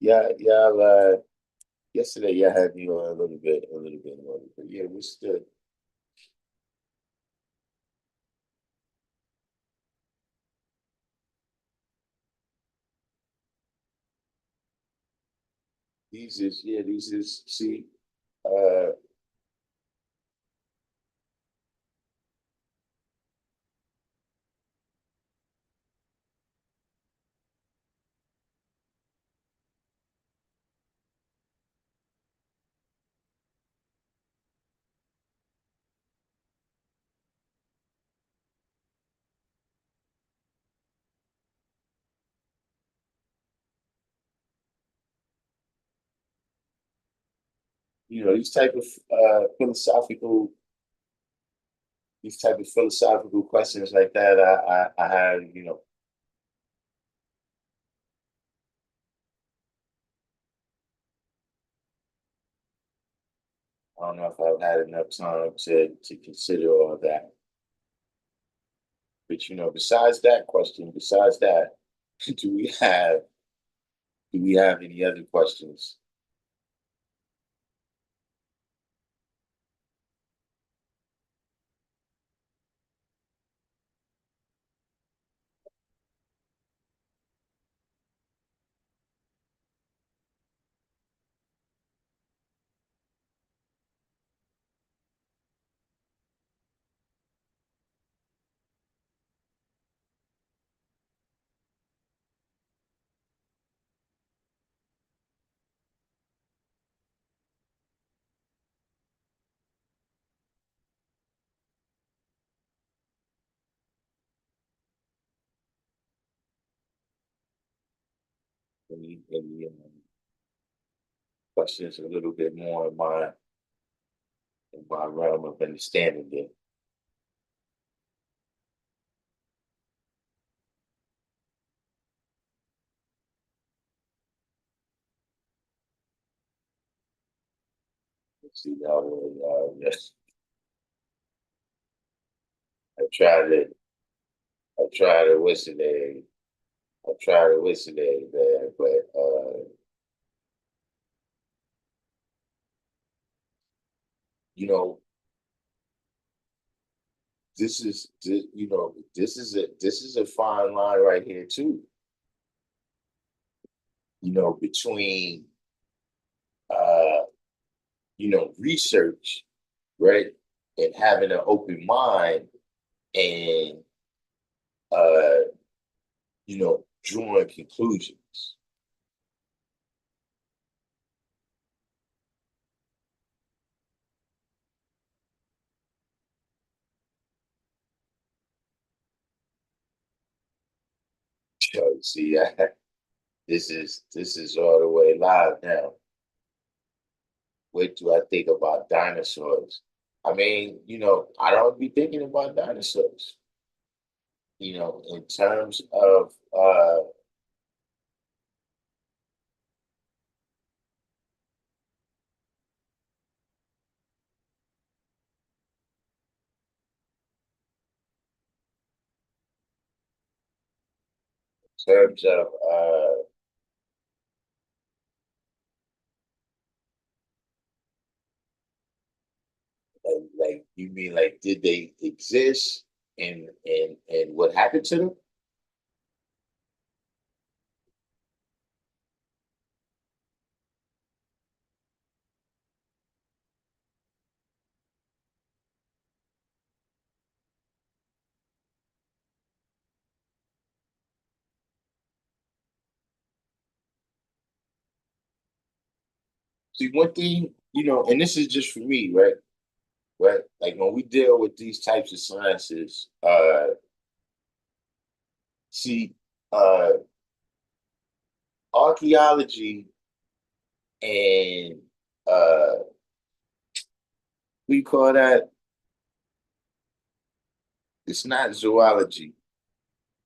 y'all yesterday y'all had me on a little bit more. But yeah, we stood. These is see, uh these type of philosophical questions like that, I had, I don't know if I've had enough time to consider all of that. But besides that question, besides that, do we have do we have any other questions? Any questions a little bit more in my realm of understanding there? Let's see how yes. I try to I try to whistle it. I try to whistle it there, but you know, this is a fine line right here too. Between uh, research, right, and having an open mind and uh, drawing conclusions. So see, this is all the way live now. What do I think about dinosaurs? I mean, I don't be thinking about dinosaurs. In terms of like you mean like did they exist and what happened to them? See, one thing, and this is just for me, right? Right? Like when we deal with these types of sciences, see, uh, archaeology and we call that it's not zoology.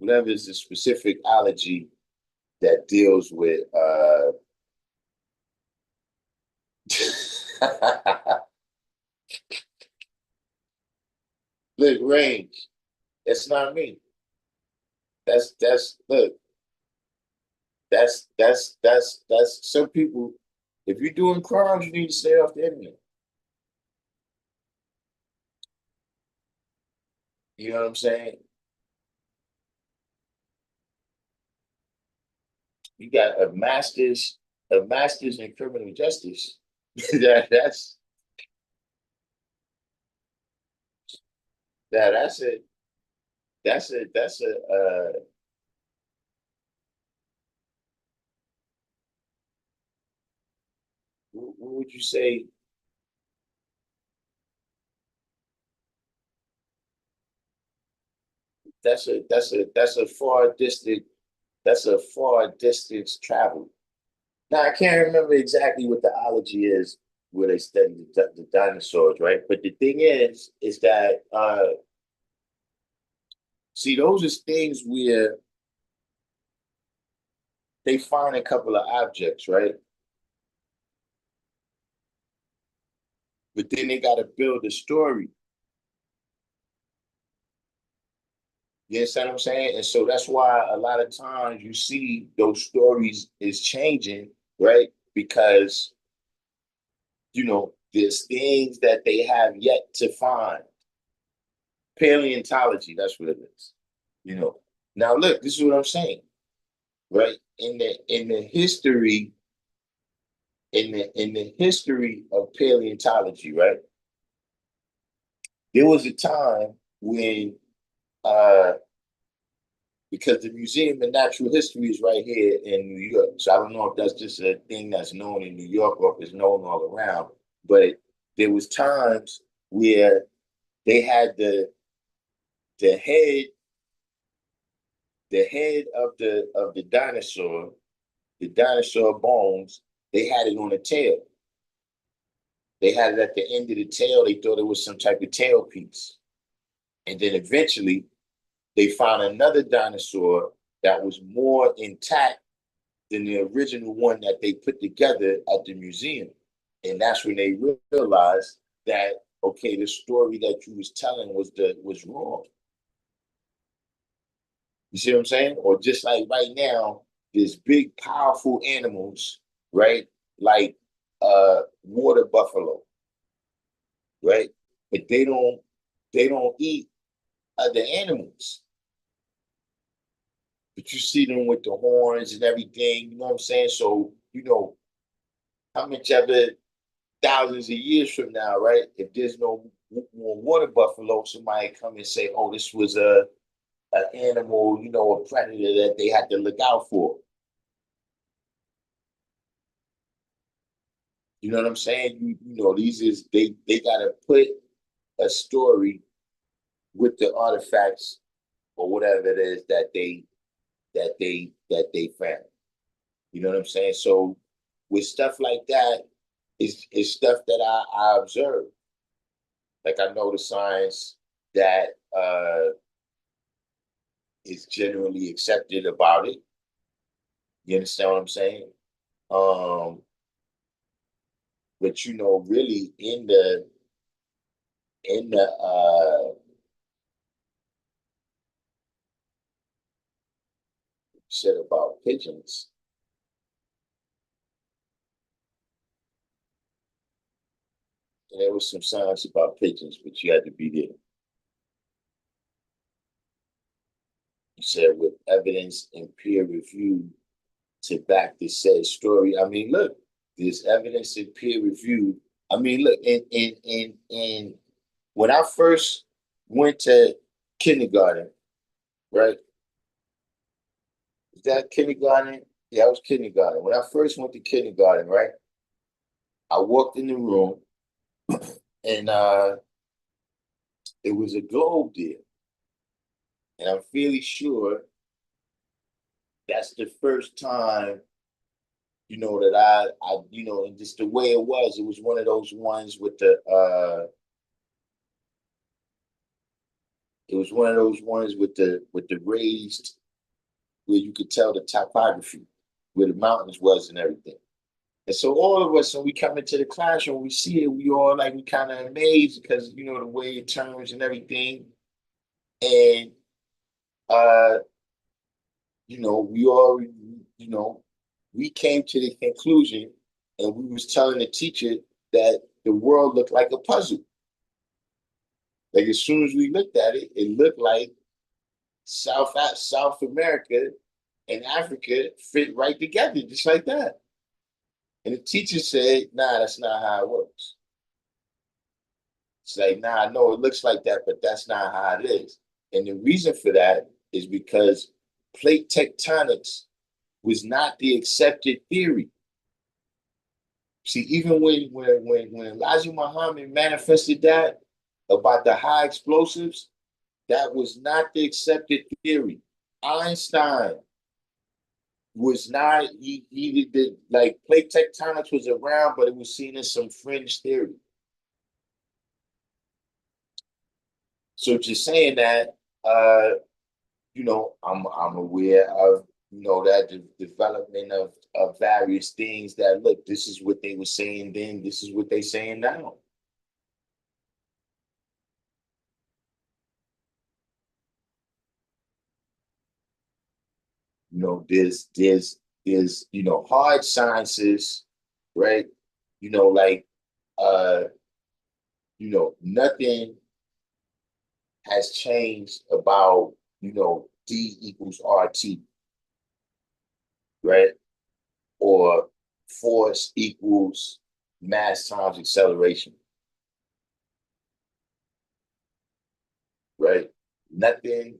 whatever is the specific ology that deals with look, range. That's not me. That's look, that's some people. If you're doing crimes, you need to stay off the internet. You know what I'm saying? You got a master's in criminal justice. That's that's a that's a what would you say? That's a far distance travel. Now I can't remember exactly what the ology is where they study the dinosaurs, right? But the thing is that see, those are things where they find a couple of objects, right? But then they got to build a story. You understand what I'm saying? And so that's why a lot of times you see those stories is changing, right? Because, there's things that they have yet to find. Paleontology, that's what it is. You know. Now look, this is what I'm saying, right? In the history of paleontology, right? There was a time when uh because the Museum of Natural History is right here in New York. So I don't know if that's just a thing that's known in New York or if it's known all around. But there was times where they had the head the head of the dinosaur bones. They had it on a tail. They had it at the end of the tail. They thought it was some type of tail piece. And then eventually they found another dinosaur that was more intact than the original one that they put together at the museum. And that's when they realized that, okay, the story that you was telling was wrong. You see what I'm saying? Or just like right now, there's big, powerful animals, right? Like water buffalo, right? But they don't eat other animals. But you see them with the horns and everything, you know what I'm saying? So, how much ever thousands of years from now, right? If there's no more water buffalo, somebody come and say, "Oh, this was a an animal, a predator that they had to look out for." You know what I'm saying? These is they gotta put a story with the artifacts or whatever it is that they found. You know what I'm saying? So with stuff like that, it's stuff that I observe. Like I know the science that is generally accepted about it. You understand what I'm saying? Um, but really in the said about pigeons, and there was some science about pigeons, but you had to be there. You said with evidence and peer review to back this said story. I mean, look, there's evidence and peer review. I mean, look, in when I first went to kindergarten, right? Is that kindergarten? Yeah, I was kindergarten. When I first went to kindergarten, right? I walked in the room and it was a globe there. And I'm fairly sure that's the first time, that and just the way it was one of those ones with It was one of those ones with the raised, where you could tell the topography, where the mountains was and everything. And so all of us, when we come into the classroom, we see it, we all like, we kind of amazed because, you know, the way it turns and everything. And, uh, you know, we all, you know, we came to the conclusion and we was telling the teacher that the world looked like a puzzle. Like as soon as we looked at it, it looked like South America and Africa fit right together, just like that. And the teacher said, nah, that's not how it works. It's like, nah, no, it looks like that, but that's not how it is. And the reason for that is because plate tectonics was not the accepted theory. See, even when Elijah Muhammad manifested that about the high explosives, that was not the accepted theory. Einstein was not, he did, like plate tectonics was around, but it was seen as some fringe theory. So just saying that, you know, I'm aware of, you know, that the development of various things that, look, this is what they were saying then, this is what they saying now. You know, there's you know, hard sciences, right? You know, like uh, you know, nothing has changed about, you know, D equals RT, right? Or force equals mass times acceleration, right? Nothing,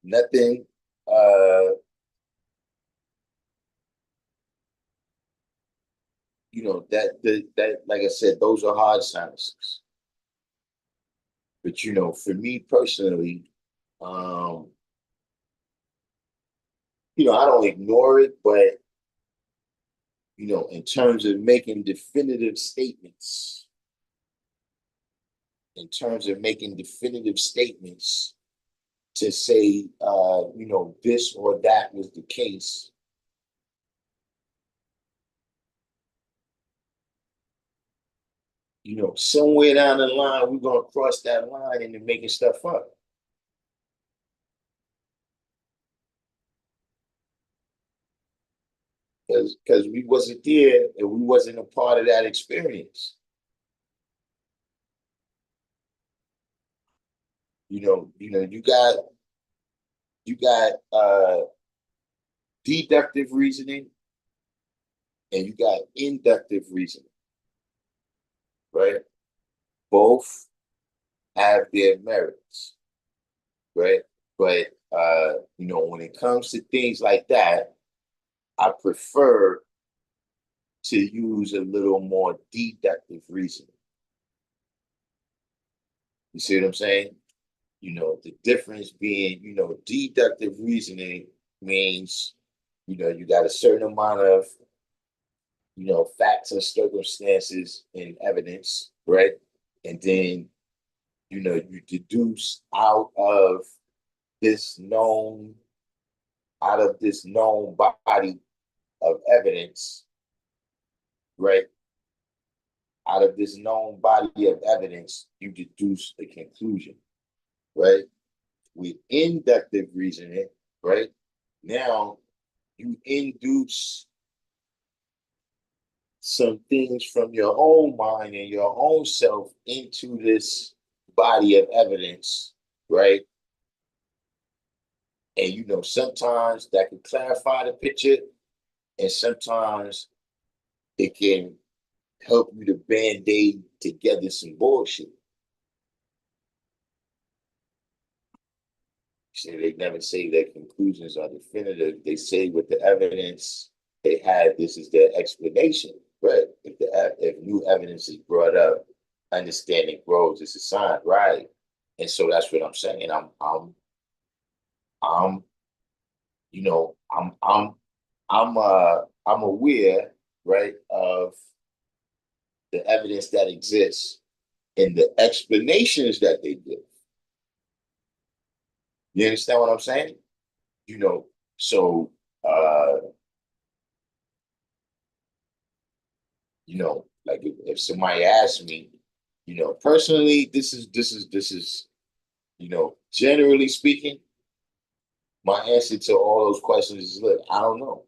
nothing, uh, you know, that like I said, those are hard sciences. But you know, for me personally, um, you know, I don't ignore it, but you know, in terms of making definitive statements, in terms of making definitive statements to say, you know, this or that was the case, you know, somewhere down the line, we're gonna cross that line into making stuff up. Because we wasn't there and we wasn't a part of that experience. You got deductive reasoning and you got inductive reasoning, right? Both have their merits, right? But you know, when it comes to things like that, I prefer to use a little more deductive reasoning. You see what I'm saying? You know, the difference being, you know, deductive reasoning means, you know, you got a certain amount of, you know, facts and circumstances and evidence, right? And then, you know, you deduce this known, out of this known body of evidence, right? Out of this known body of evidence, you deduce a conclusion, right? With inductive reasoning, right? Now you induce some things from your own mind and your own self into this body of evidence, right? And you know, sometimes that can clarify the picture, and sometimes it can help you to band-aid together some bullshit. See, they never say their conclusions are definitive. They say with the evidence they had, this is their explanation. Right. If new evidence is brought up, understanding grows. It's a sign, right? And so that's what I'm saying. I'm, you know, I'm aware, right, of the evidence that exists and the explanations that they give. You understand what I'm saying? You know, so uh, like if somebody asks me, personally, this is, generally speaking, my answer to all those questions is look, I don't know.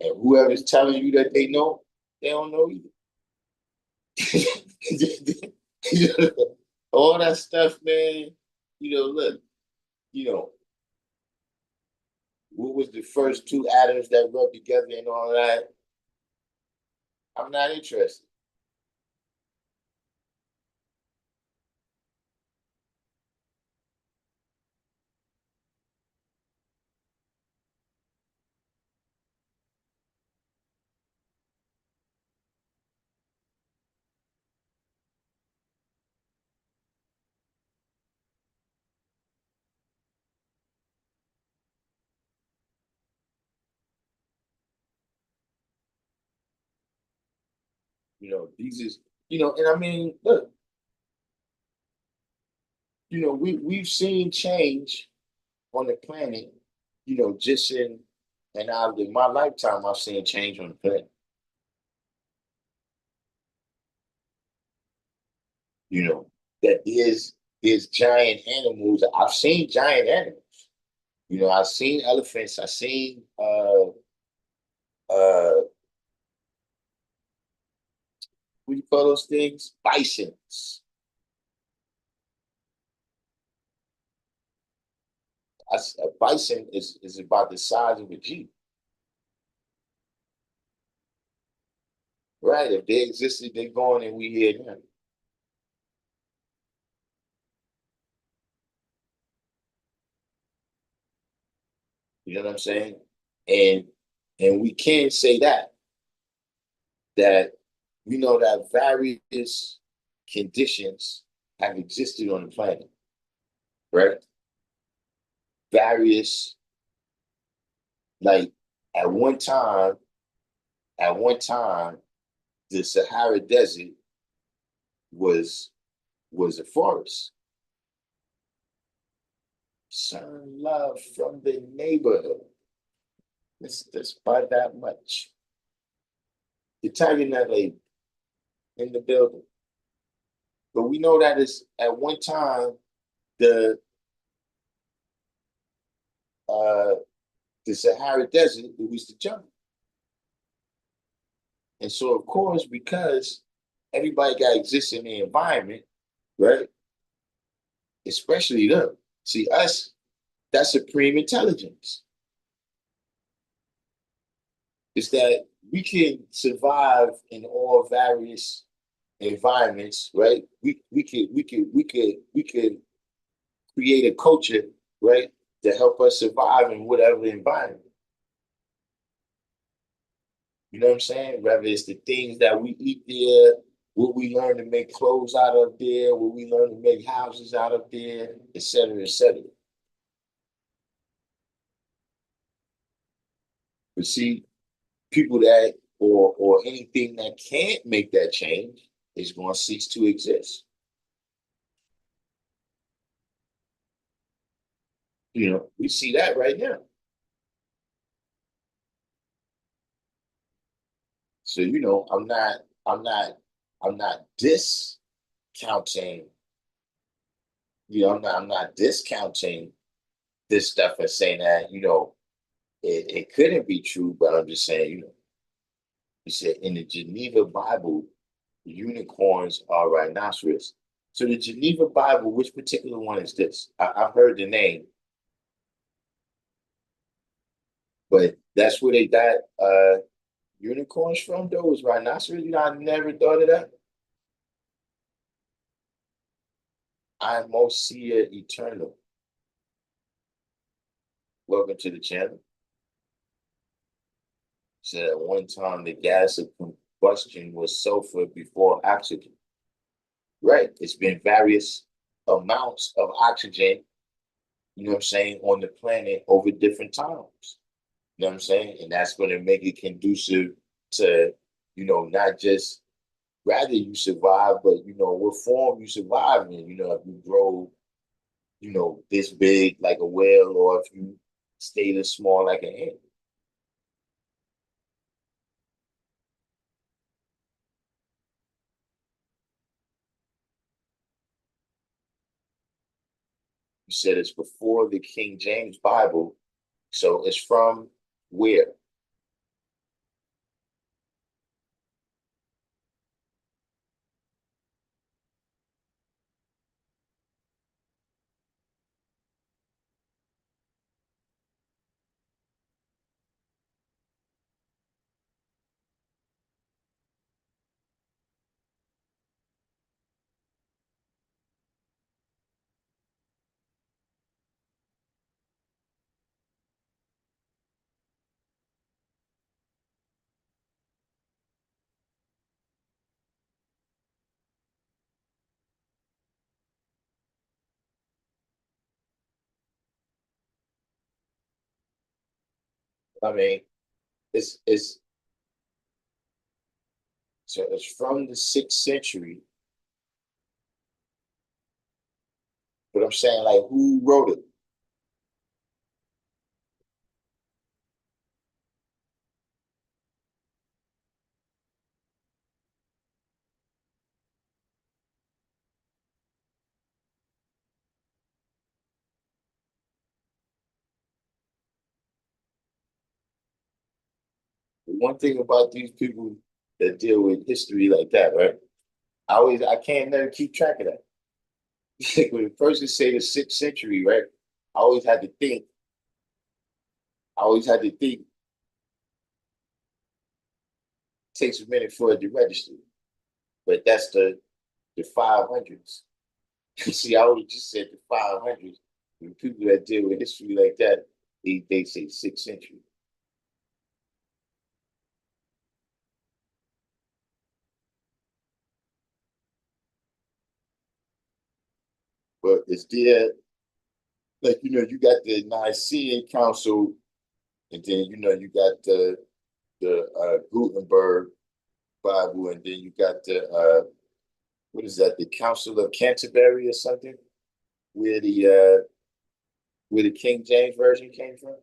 And whoever's telling you that they know, they don't know either. All that stuff, man. Look, you know, what was the first two atoms that rubbed together and all that? I'm not interested. These is, and I mean, look, we've seen change on the planet, just in my lifetime, I've seen change on the planet. You know, that there's giant animals. I've seen giant animals. I've seen elephants. I've seen what do you call those things? Bisons. A bison is about the size of a Jeep, right? If they existed, they're gone and we here now. You know what I'm saying? And and we can say that we know that various conditions have existed on the planet, right? Various, like at one time, at one time, the Sahara Desert was was a forest. Certain love from the neighborhood. It's by that much. Italian that lady in the building. But we know that it's at one time the uh the Sahara Desert, it was the jungle. And so of course, because everybody got exists in the environment, right? Especially them. See, us, that's supreme intelligence. Is that we can survive in all various environments, right? We could create a culture, right, to help us survive in whatever environment. You know what I'm saying? Whether it's the things that we eat there, what we learn to make clothes out of there, what we learn to make houses out of there, et cetera, et cetera. But see, people that or anything that can't make that change is going to cease to exist. We see that right now. So I'm not discounting. I'm not discounting this stuff and saying that it couldn't be true, but I'm just saying you said in the Geneva Bible, unicorns are rhinoceros. So the Geneva Bible, which particular one is this? I've heard the name, but that's where they got unicorns from, though, was rhinoceros. I never thought of that. I'm Mosia Eternal. Welcome to the channel. Said at one time the gas of combustion was sulfur before oxygen. Right. It's been various amounts of oxygen, what I'm saying, on the planet over different times. You know what I'm saying? And that's going to make it conducive to, not just rather you survive, but what form you survive in. If you grow, this big like a whale, or if you stay this small like an ant. You said it's before the King James Bible, so it's from where? I mean, it's so it's from the 6th century, but I'm saying like who wrote it? The one thing about these people that deal with history like that, right? I can't never keep track of that. When the person say the 6th century, right? I always had to think. I always had to think. It takes a minute for it to register, but that's the 500s. See, I would just said the 500s. The people that deal with history like that, they say 6th century. But it's there, like you got the Nicene Council, and then you got the Gutenberg Bible, and then you got the what is that? The Council of Canterbury or something, where the King James version came from.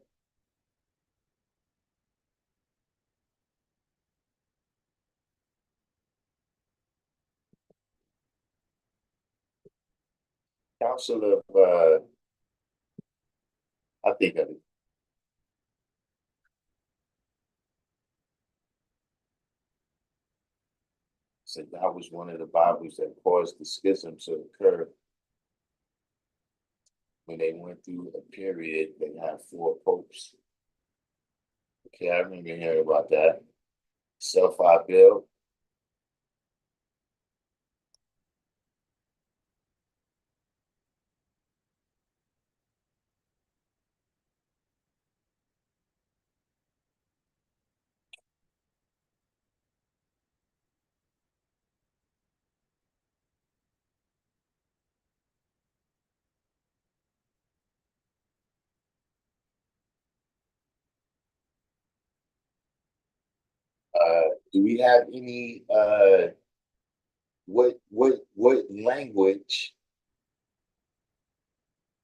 Council of I think of it. So that was one of the Bibles that caused the schism to occur when they went through a period. They had four popes. Okay, I remember hearing about that. Self-I built. Do we have any what language,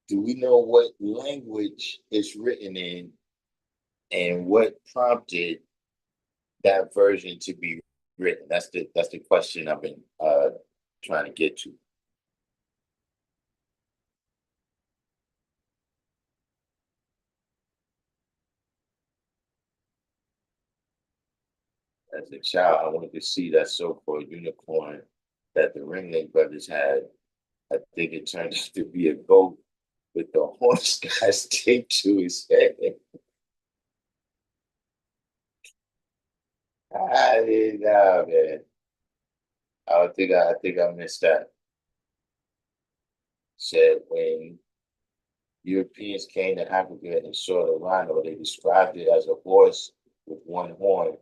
do we know what language it's written in, and what prompted that version to be written? That's the question I've been trying to get to. As a child, I wanted to see that so-called unicorn that the Ringling brothers had. I think it turned out to be a goat with the horse guys taped to his head. I didn't know, man. I think I missed that. Said when Europeans came to Africa and saw the rhino, they described it as a horse with one horn.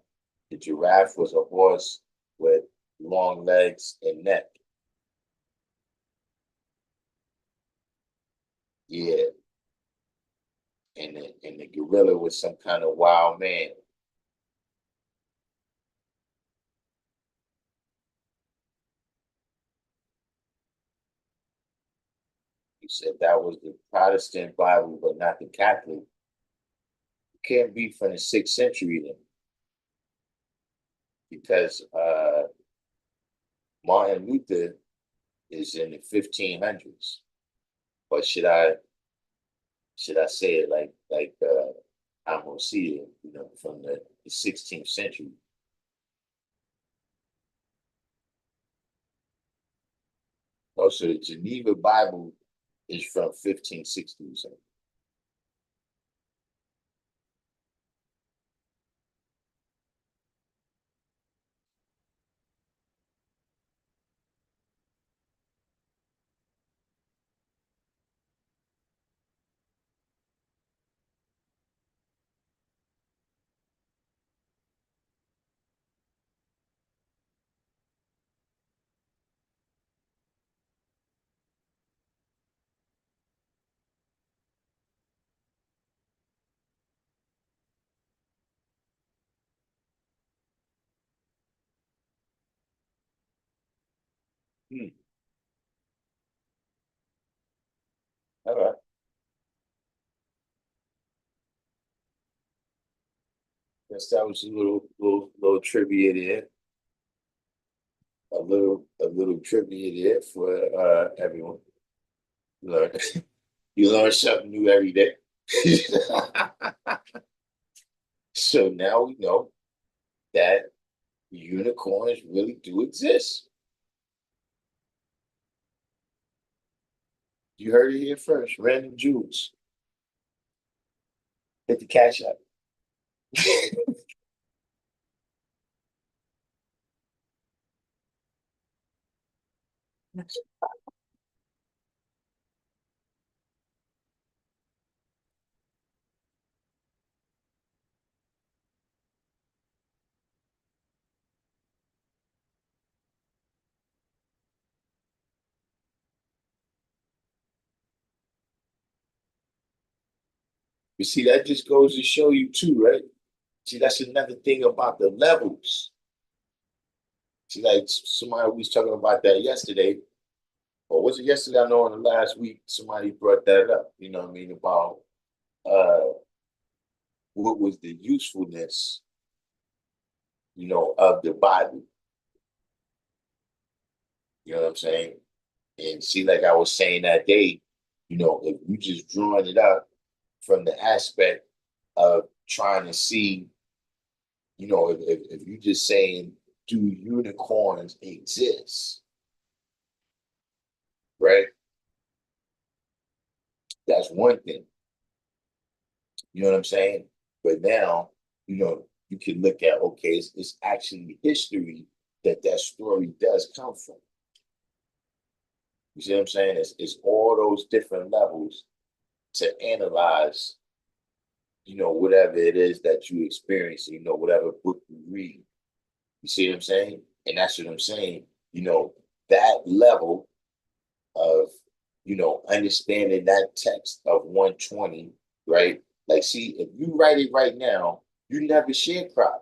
The giraffe was a horse with long legs and neck. Yeah, and the gorilla was some kind of wild man. He said that was the Protestant Bible, but not the Catholic. It can't be from the 6th century then, because Martin Luther is in the 1500s. But should I say it like I'm gonna see it, from the 16th century? Also, the Geneva Bible is from 1560. Hmm. All right. Guess that was a little trivia there. A little trivia there for everyone. You learn you learn something new every day. So now we know that unicorns really do exist. You heard it here first. Random Jews. Hit the cash up. You see, that just goes to show you too, right? See, that's another thing about the levels. See, like somebody was talking about that yesterday, or was it yesterday? I know in the last week somebody brought that up. You know what I mean, about uh what was the usefulness, of the Bible. You know what I'm saying? And see, like I was saying that day, if you just drawing it up from the aspect of trying to see, if you just saying, do unicorns exist? Right? That's one thing. You know what I'm saying? But now, you can look at, okay, it's actually history that story does come from. You see what I'm saying? It's all those different levels to analyze, whatever it is that you experience, whatever book you read. You see what I'm saying? And that's what I'm saying. That level of, understanding that text of 120, right? Like, see, if you write it right now, you never sharecrop.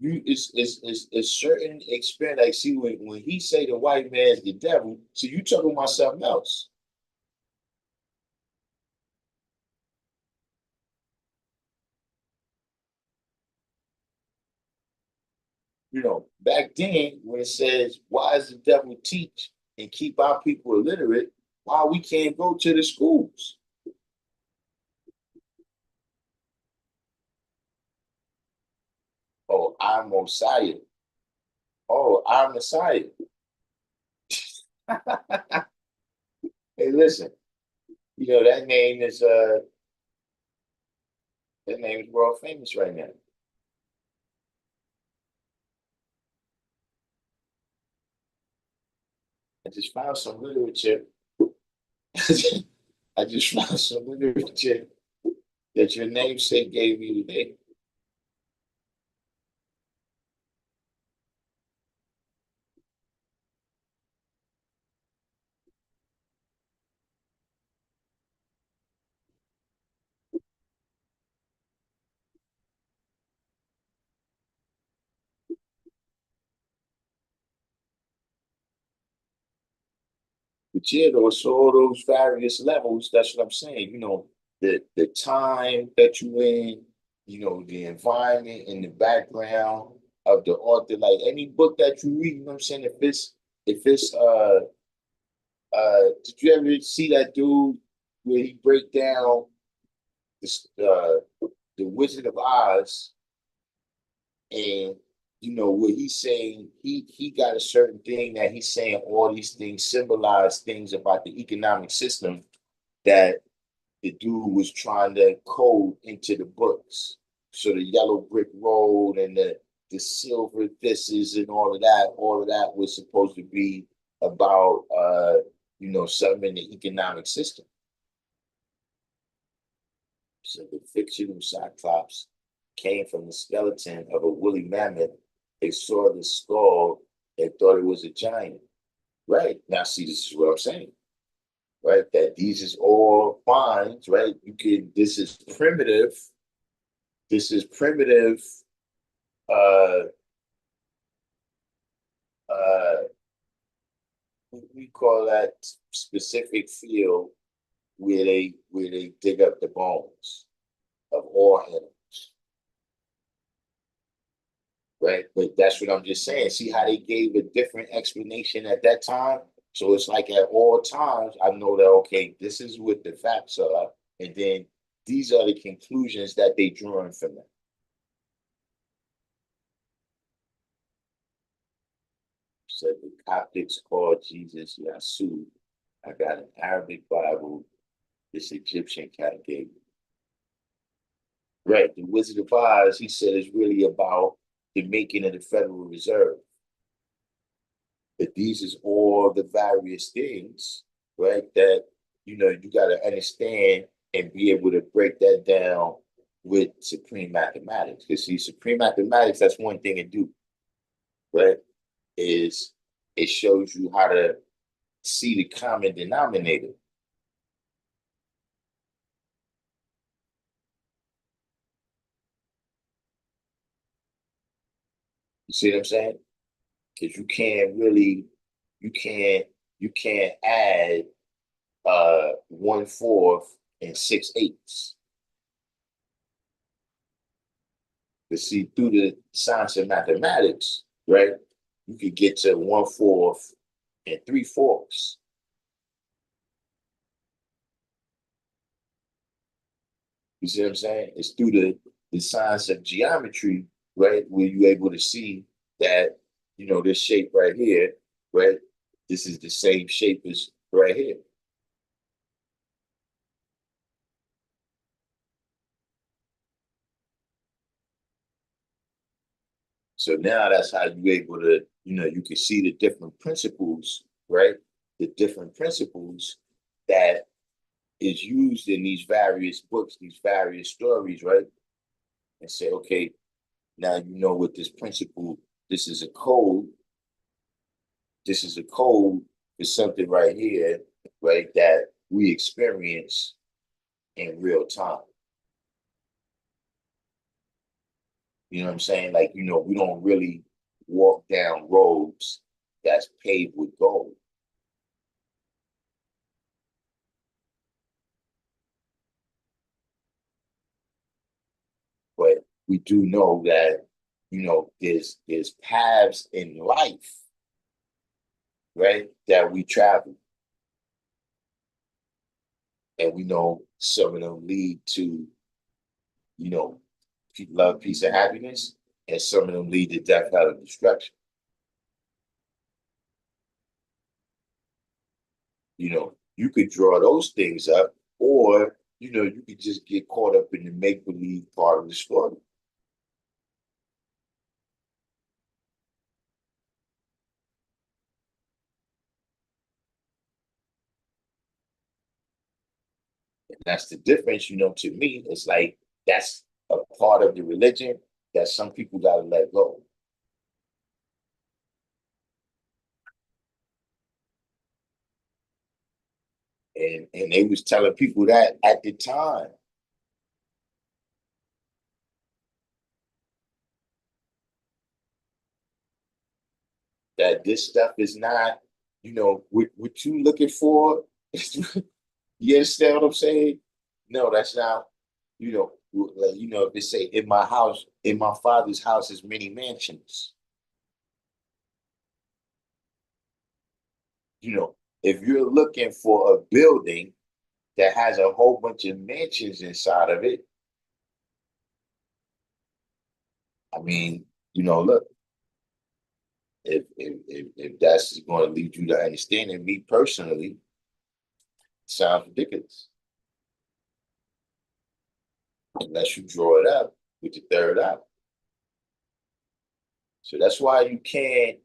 It's certain experience. Like, see, when he say the white man's the devil, so you talking about something else. Back then when it says, why does the devil teach and keep our people illiterate? Why we can't go to the schools? Oh, I'm Messiah. Oh, I'm Messiah. Hey, listen, that name is world famous right now. I just found some literature. I just found some literature that your namesake gave me today. yeah, though, it's all those various levels. That's what I'm saying. The time that you in, the environment and the background of the author. Like any book that you read, you know what I'm saying? Did you ever see that dude where he break down this the Wizard of Oz, and what he's saying, he got a certain thing that he's saying all these things symbolize things about the economic system that the dude was trying to code into the books. So the yellow brick road and the silver thises and all of that was supposed to be about something in the economic system. So the fictional Cyclops came from the skeleton of a woolly mammoth. They saw the skull and thought it was a giant. Right. Now see, this is what I'm saying. Right, that these is all finds, right? This is primitive. This is primitive uh uh we call that specific field where they dig up the bones of all animals, right? But that's what I'm just saying. See how they gave a different explanation at that time? So it's like at all times, I know that, okay, this is what the facts are. And then these are the conclusions that they drawing from them. So the Coptics called Jesus Yasu. I got an Arabic Bible. This Egyptian cat gave me. Right. The Wizard of Oz, he said, is really about the making of the Federal Reserve. But these is all the various things, right, that you got to understand and be able to break that down with supreme mathematics. Because see, supreme mathematics, that's one thing to do, right? Is it shows you how to see the common denominator. You see what I'm saying? Because you can't add 1/4 and 6/8. But see, through the science of mathematics, right, you could get to 1/4 and 3/4. You see what I'm saying? It's through the science of geometry, right, where you're able to see that, this shape right here, right, this is the same shape as right here. So now that's how you're able to, you can see the different principles, right? The different principles that is used in these various books, these various stories, right? And say, okay, now you know what this principle, this is a code. This is a code for something right here, right? That we experience in real time. You know what I'm saying? Like, we don't really walk down roads that's paved with gold. But we do know that, there's paths in life, right, that we travel. And we know some of them lead to, you know, love, peace, and happiness, and some of them lead to death, hell, and destruction. You could draw those things up, or you could just get caught up in the make believe part of the story. And that's the difference, to me. It's like that's a part of the religion that some people got to let go. And they was telling people that at the time, that this stuff is not, what you looking for, you understand what I'm saying? No, that's not, like, if they say in my house, in my father's house is many mansions. If you're looking for a building that has a whole bunch of mansions inside of it, I mean, look, if that's going to lead you to understanding me personally, it sounds ridiculous unless you draw it up with the third eye. So that's why you can't,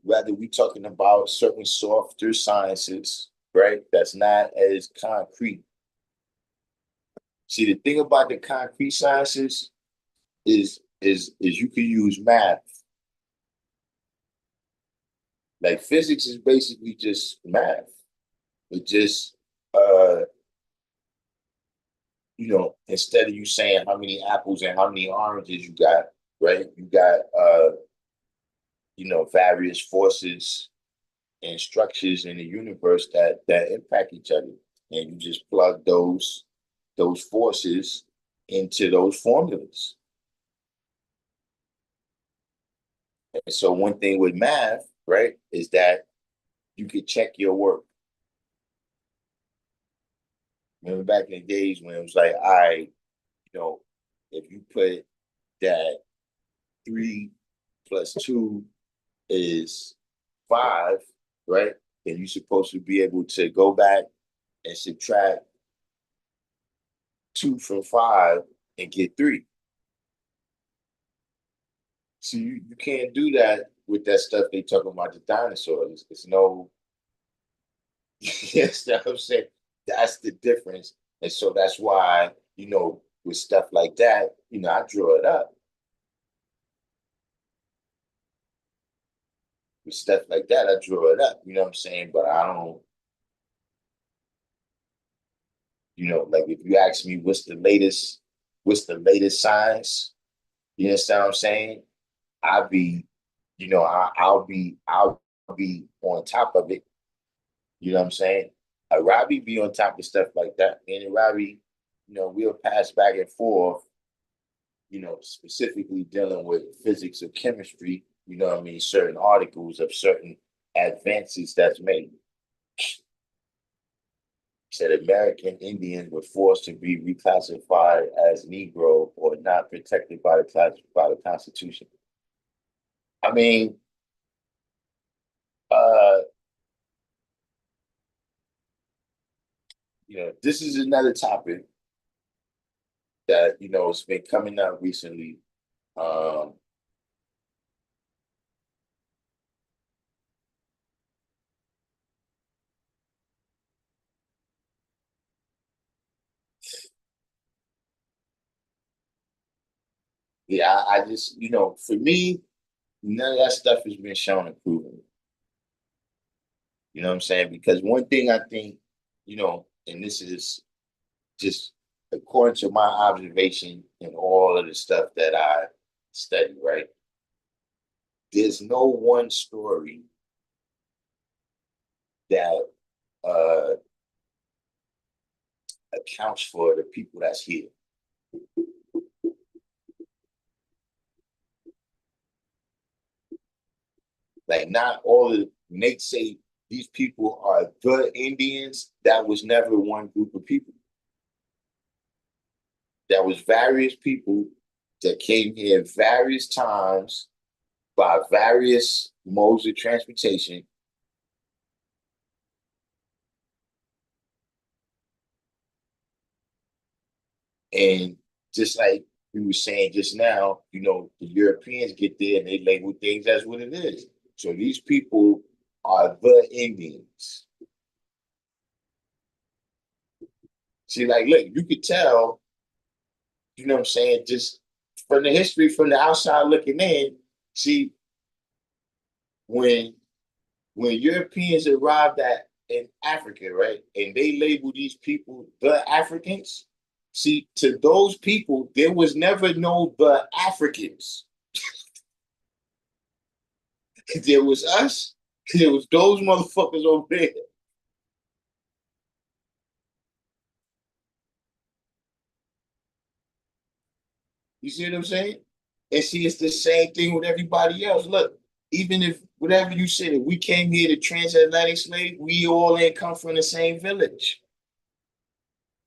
whether we talking about certain softer sciences, right? That's not as concrete. See, the thing about the concrete sciences is you can use math. Like physics is basically just math. It just instead of you saying how many apples and how many oranges you got, right? You got various forces and structures in the universe that impact each other. And you just plug those forces into those formulas. And so one thing with math, right, is that you could check your work. Remember back in the days when it was like, if you put that 3 + 2 is 5, right? Then you're supposed to be able to go back and subtract 2 from 5 and get 3. So you can't do that with that stuff they talking about the dinosaurs. It's no, yes, what I'm saying. That's the difference. And so that's why, with stuff like that, I draw it up. With stuff like that, I draw it up. You know what I'm saying? But I don't, like if you ask me what's the latest science, you understand what I'm saying? I'll be, I'll be on top of it. You know what I'm saying? Robbie be on top of stuff like that. And Robbie, we'll pass back and forth, specifically dealing with physics or chemistry, what I mean, certain articles of certain advances that's made. Said American Indians were forced to be reclassified as Negro or not protected by the Constitution. I mean, uh, this is another topic that it's been coming up recently. Um, yeah, I just for me, none of that stuff has been shown and proven. You know what I'm saying? Because one thing I think, and this is just according to my observation and all of the stuff that I study, right? There's no one story that uh, accounts for the people that's here. Like not all of when they say these people are the Indians, that was never one group of people. There was various people that came here various times by various modes of transportation. And just like we were saying just now, the Europeans get there and they label things as what it is. So these people are the Indians. See, like, look, you could tell, you know what I'm saying, just from the history, from the outside looking in, see, when Europeans arrived in Africa, right, and they labeled these people the Africans, See, to those people, there was never no the Africans. There was us. There was those motherfuckers over there. You see what I'm saying? And see, it's the same thing with everybody else. Look, even if whatever you said, if we came here to transatlantic slave, we all ain't come from the same village.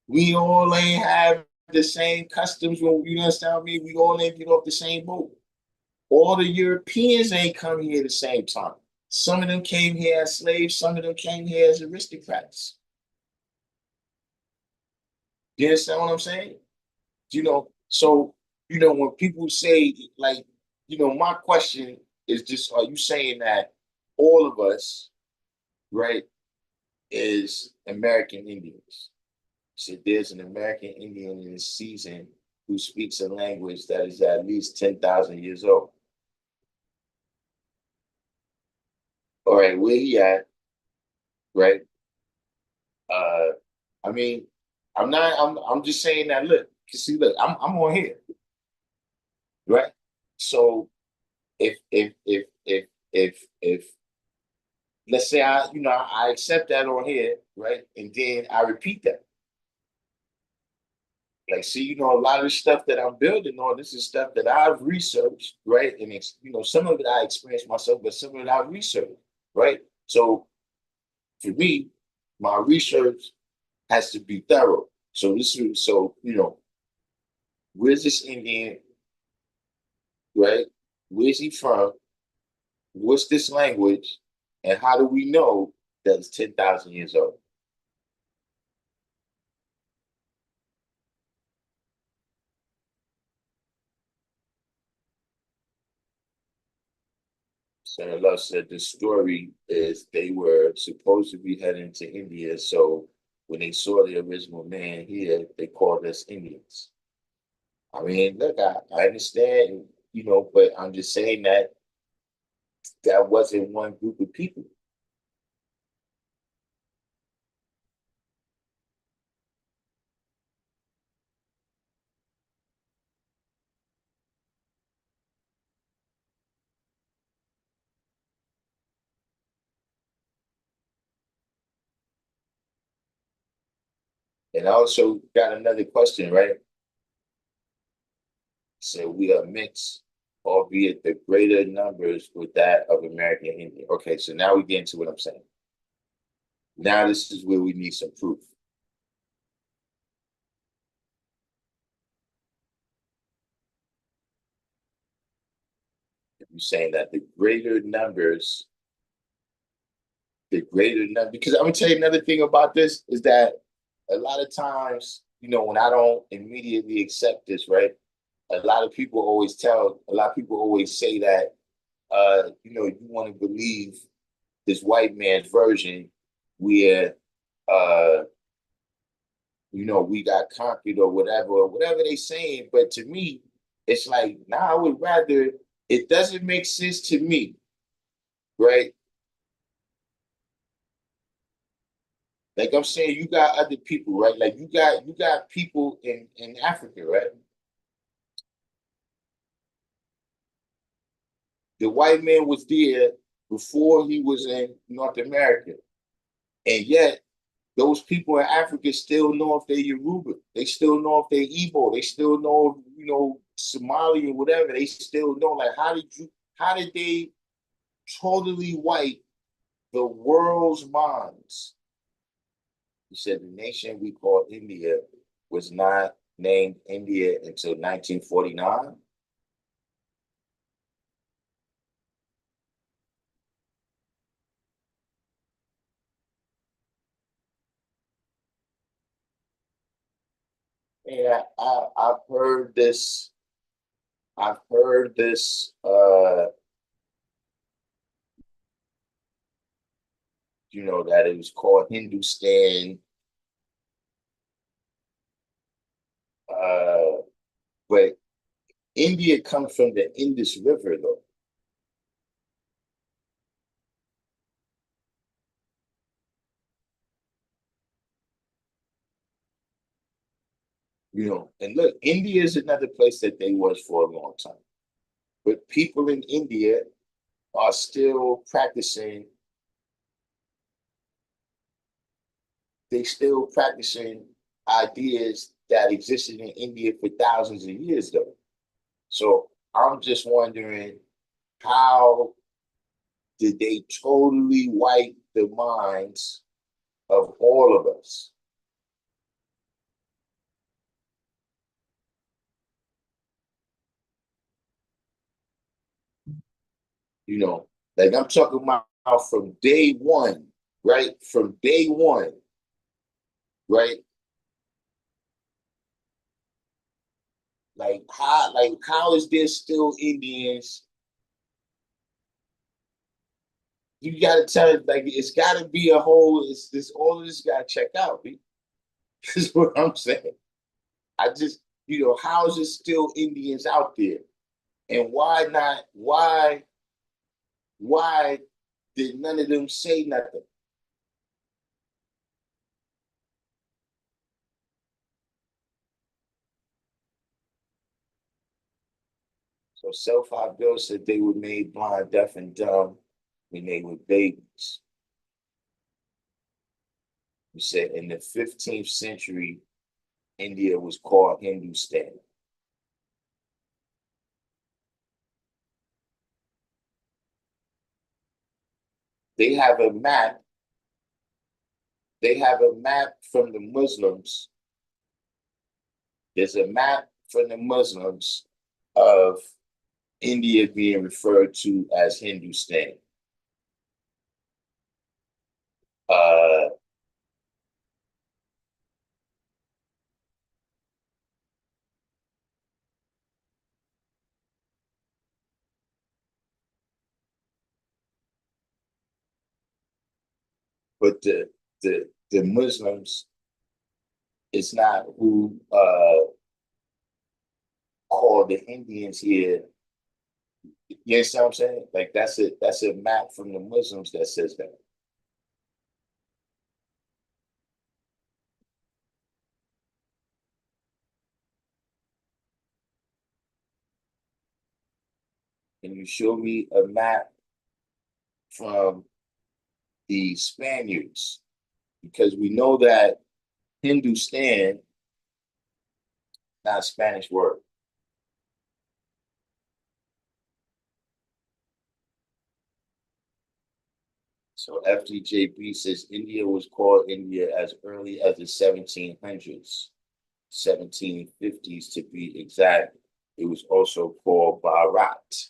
We all ain't have the same customs. When you understand me, we all ain't get off the same boat. All the Europeans ain't come here at the same time. Some of them came here as slaves. Some of them came here as aristocrats. You understand what I'm saying? So when people say like, my question is just, are you saying that all of us, right, is American Indians? So there's an American Indian in this season who speaks a language that is at least 10,000 years old. All right, where he at, right? Uh, I mean, I'm just saying that, look, you see, look, I'm on here, right? So if let's say I accept that on here, right? And then I repeat that. Like, see, a lot of the stuff that I'm building on, this is stuff that I've researched, right? And some of it I experienced myself, but some of it I've researched, right? So for me, my research has to be thorough. So where's this Indian, right? Where's he from? What's this language? And how do we know that it's 10,000 years old? Senator Love said the story is they were supposed to be heading to India. So when they saw the original man here, they called us Indians. I mean, look, I understand, but I'm just saying that that wasn't one group of people. And I also got another question, right? So we are mixed, albeit the greater numbers with that of American Indian. Okay, so now we get into what I'm saying. Now this is where we need some proof. You're saying that the greater number, because I'm gonna tell you another thing about this is that a lot of times, when I don't immediately accept this, right? A lot of people always say that, you want to believe this white man's version where, uh, we got conquered or whatever they saying. But to me, it's like, now I would rather, it doesn't make sense to me, right? Like I'm saying, you got other people, right? Like you got people in Africa, right? The white man was there before he was in North America, and yet those people in Africa still know if they're Yoruba, they still know if they're Igbo, they still know, Somali or whatever. They still know. Like, how did they totally wipe the world's minds? He said the nation we call India was not named India until 1949. Yeah, I've heard this. I've heard this. That it was called Hindustan. Uh, but India comes from the Indus River, though. And look, India is another place that they was for a long time. But people in India are still practicing, they still practicing ideas that existed in India for thousands of years though. So I'm just wondering, how did they totally wipe the minds of all of us? You know, like I'm talking about from day one, right? From day one, right? Like how is there still Indians? You gotta tell it, like it's gotta be a whole, it's this all of this gotta check out, B. This is what I'm saying. I just, how is there still Indians out there? And why not, why did none of them say nothing? So Self-High Bill said they were made blind, deaf, and dumb when they were babies. He said in the 15th century, India was called Hindustan. They have a map. They have a map from the Muslims. There's a map from the Muslims of India being referred to as Hindustan. Uh, but the Muslims is not who called the Indians here. You understand what I'm saying? Like that's a map from the Muslims that says that. Can you show me a map from the Spaniards? Because we know that Hindustan, not a Spanish word. So FDJB says India was called India as early as the 1700s, 1750s to be exact. It was also called Bharat.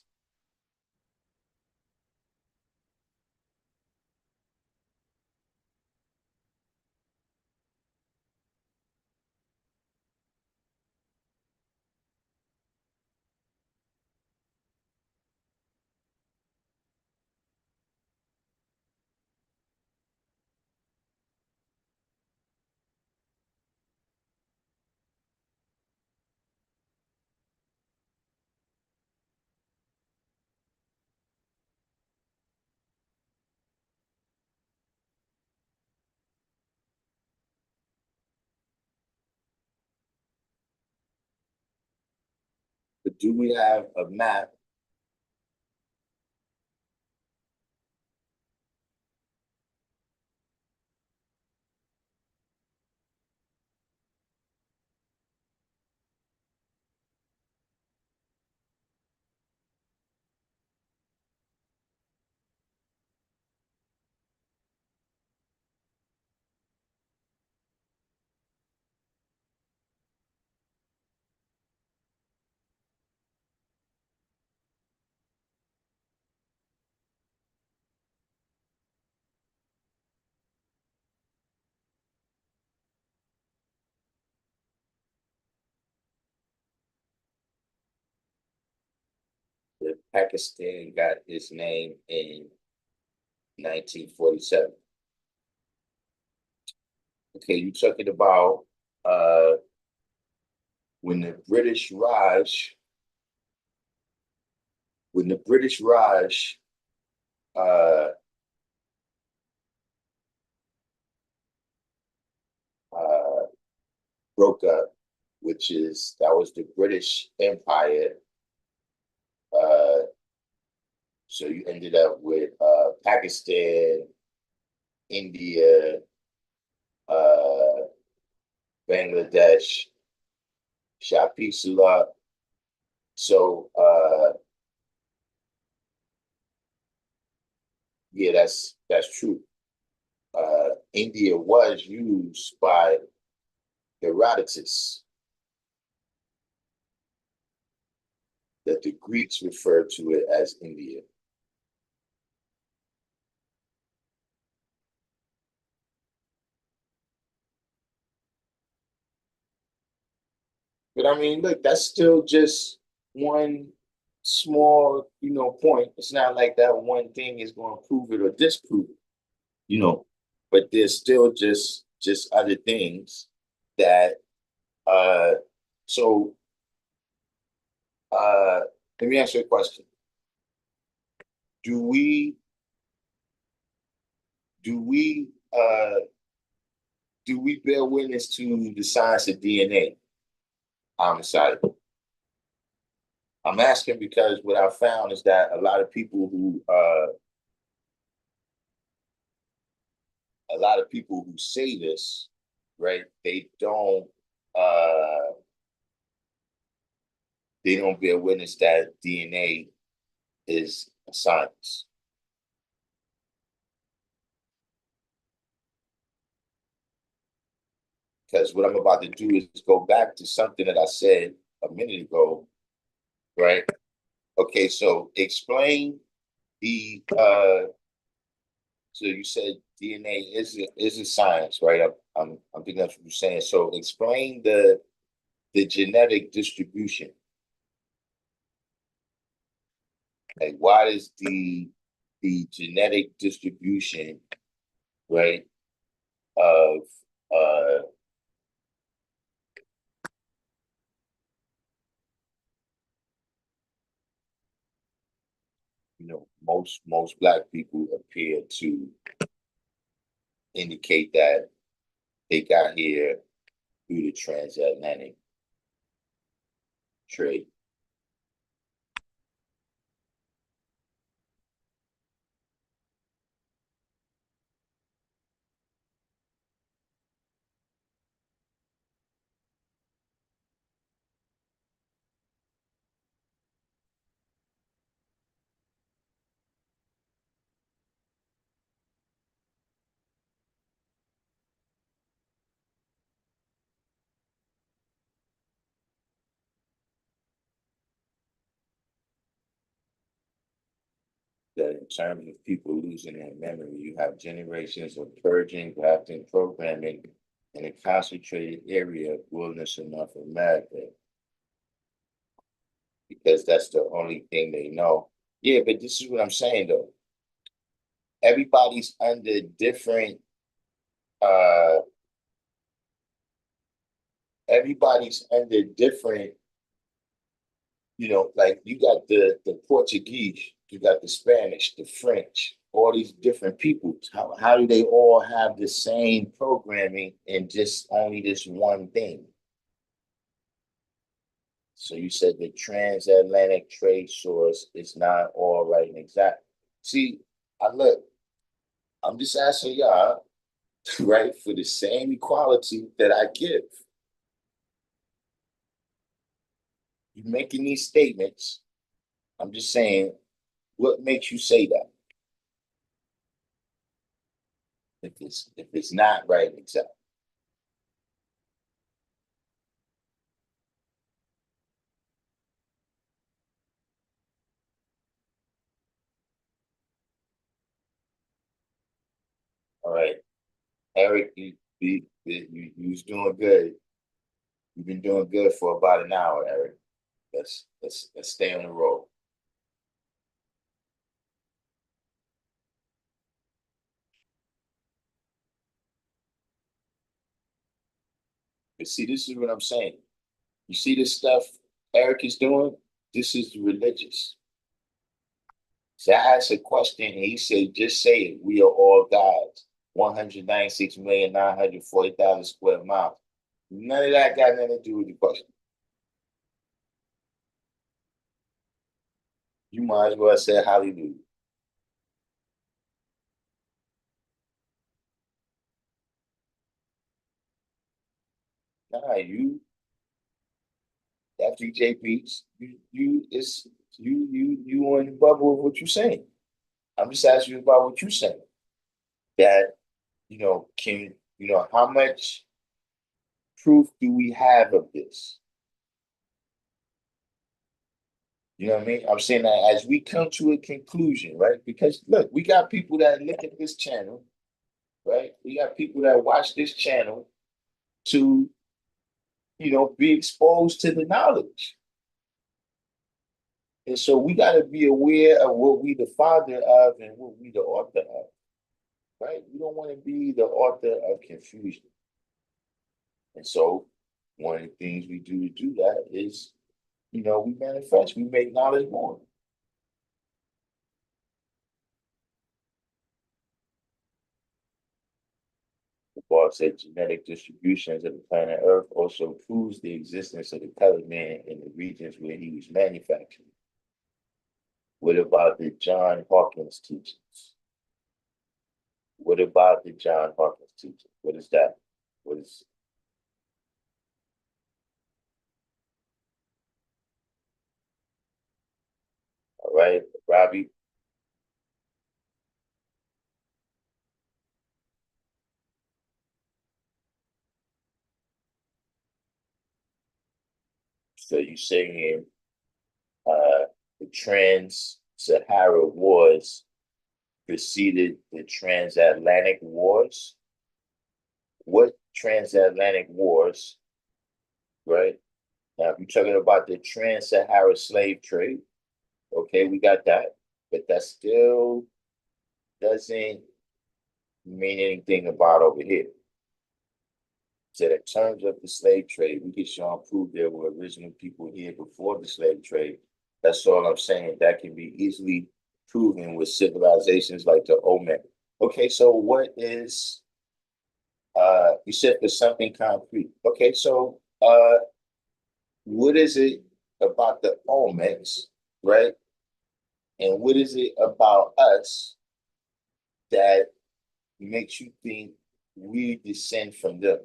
But do we have a map? That Pakistan got its name in 1947. Okay, you talking about uh, when the British Raj, when the British Raj uh, uh, broke up, that was the British Empire. Uh, so you ended up with Pakistan, India, uh, Bangladesh, Shapisula. So yeah, that's true. India was used by Herodotus, that the Greeks referred to it as India. But I mean, look, that's still just one small, point. It's not like that one thing is going to prove it or disprove it, you know. But there's still just other things that uh so uh let me ask you a question. Do we do we uh do we bear witness to the science of DNA homicide? I'm asking because what I found is that a lot of people who say this, right, uh they don't bear witness that DNA is a science. Because what I'm about to do is go back to something that I said a minute ago, right? Okay, so explain the so you said DNA is a science, right? I'm thinking that's what you're saying. So explain the genetic distribution. Like why is the genetic distribution, right, of uh most black people appear to indicate that they got here through the transatlantic trade. That in terms of people losing their memory, you have generations of purging, grafting, programming in a concentrated area of wilderness in North America, because that's the only thing they know. Yeah, but this is what I'm saying though. Everybody's under different uh everybody's under different, like you got the Portuguese, you got the Spanish, the French, all these different people. How do they all have the same programming and just only this one thing? So you said the transatlantic trade source is not all right and exact. See, I'm just asking y'all, right, for the same equality that I give. You're making these statements. I'm just saying, what makes you say that? If it's not right and exact. All right, Eric, you was doing good. You've been doing good for about an hour, Eric. Let's stay on the road. But see, this is what I'm saying. You see this stuff Eric is doing? This is religious. So I asked a question and he said, just say it. We are all gods. 196,940,000 square miles. None of that got nothing to do with the question. You might as well say hallelujah. Nah, you after JP's, you on the bubble of what you're saying. I'm just asking you about what you're saying. That can how much proof do we have of this? You know what I mean? I'm saying that as we come to a conclusion, right? Because look, we got people that look at this channel, right? We got people that watch this channel to, be exposed to the knowledge. And so we got to be aware of what we the father of and what we the author of, right? We don't want to be the author of confusion. And so one of the things we do to do that is, we manifest, we make knowledge more. The boss said genetic distributions of the planet Earth also proves the existence of the colored man in the regions where he was manufactured. What about the John Hawkins teachings? What about the John Hawkins teaching? What is that? What is all right, Robbie? So you saying the trans-Sahara wars preceded the transatlantic wars? What transatlantic wars, right? Now, if you're talking about the trans-Sahara slave trade, okay, we got that, but that still doesn't mean anything about over here. So in terms of the slave trade, we can show and prove there were original people here before the slave trade. That's all I'm saying. That can be easily proven with civilizations like the OLMECS. Okay, so what is you said for something concrete. Okay, so what is it about the OLMECS, right? And what is it about us that makes you think we descend from them?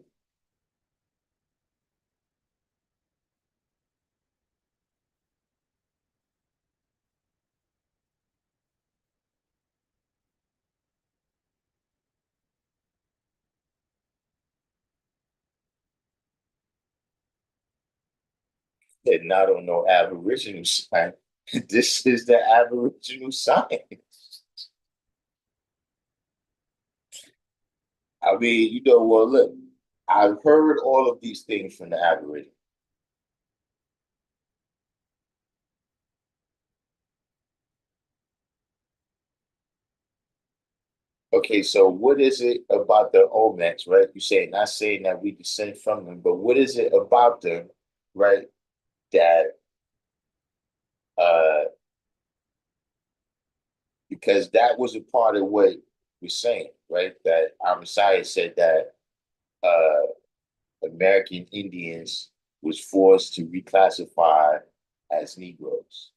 And not on no Aboriginal side. This is the Aboriginal science. I mean, well, look, I've heard all of these things from the Aboriginal. Okay, so what is it about the Olmecs, right? You say not saying that we descend from them, but what is it about them, right? That uh because that was a part of what we're saying, right? That our Messiah said that American Indians was forced to reclassify as Negroes.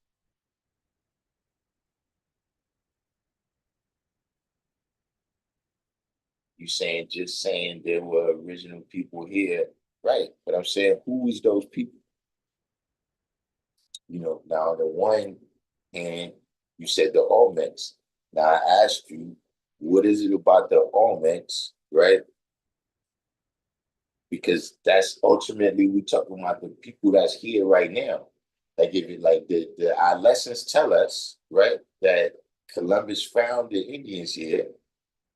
You saying just saying there were original people here, right? But I'm saying who is those people? Now the one hand you said the Olmecs. Now I asked you, what is it about the Olmecs, right? Because that's ultimately we talking about the people that's here right now. Like if it like our lessons tell us, right, that Columbus found the Indians here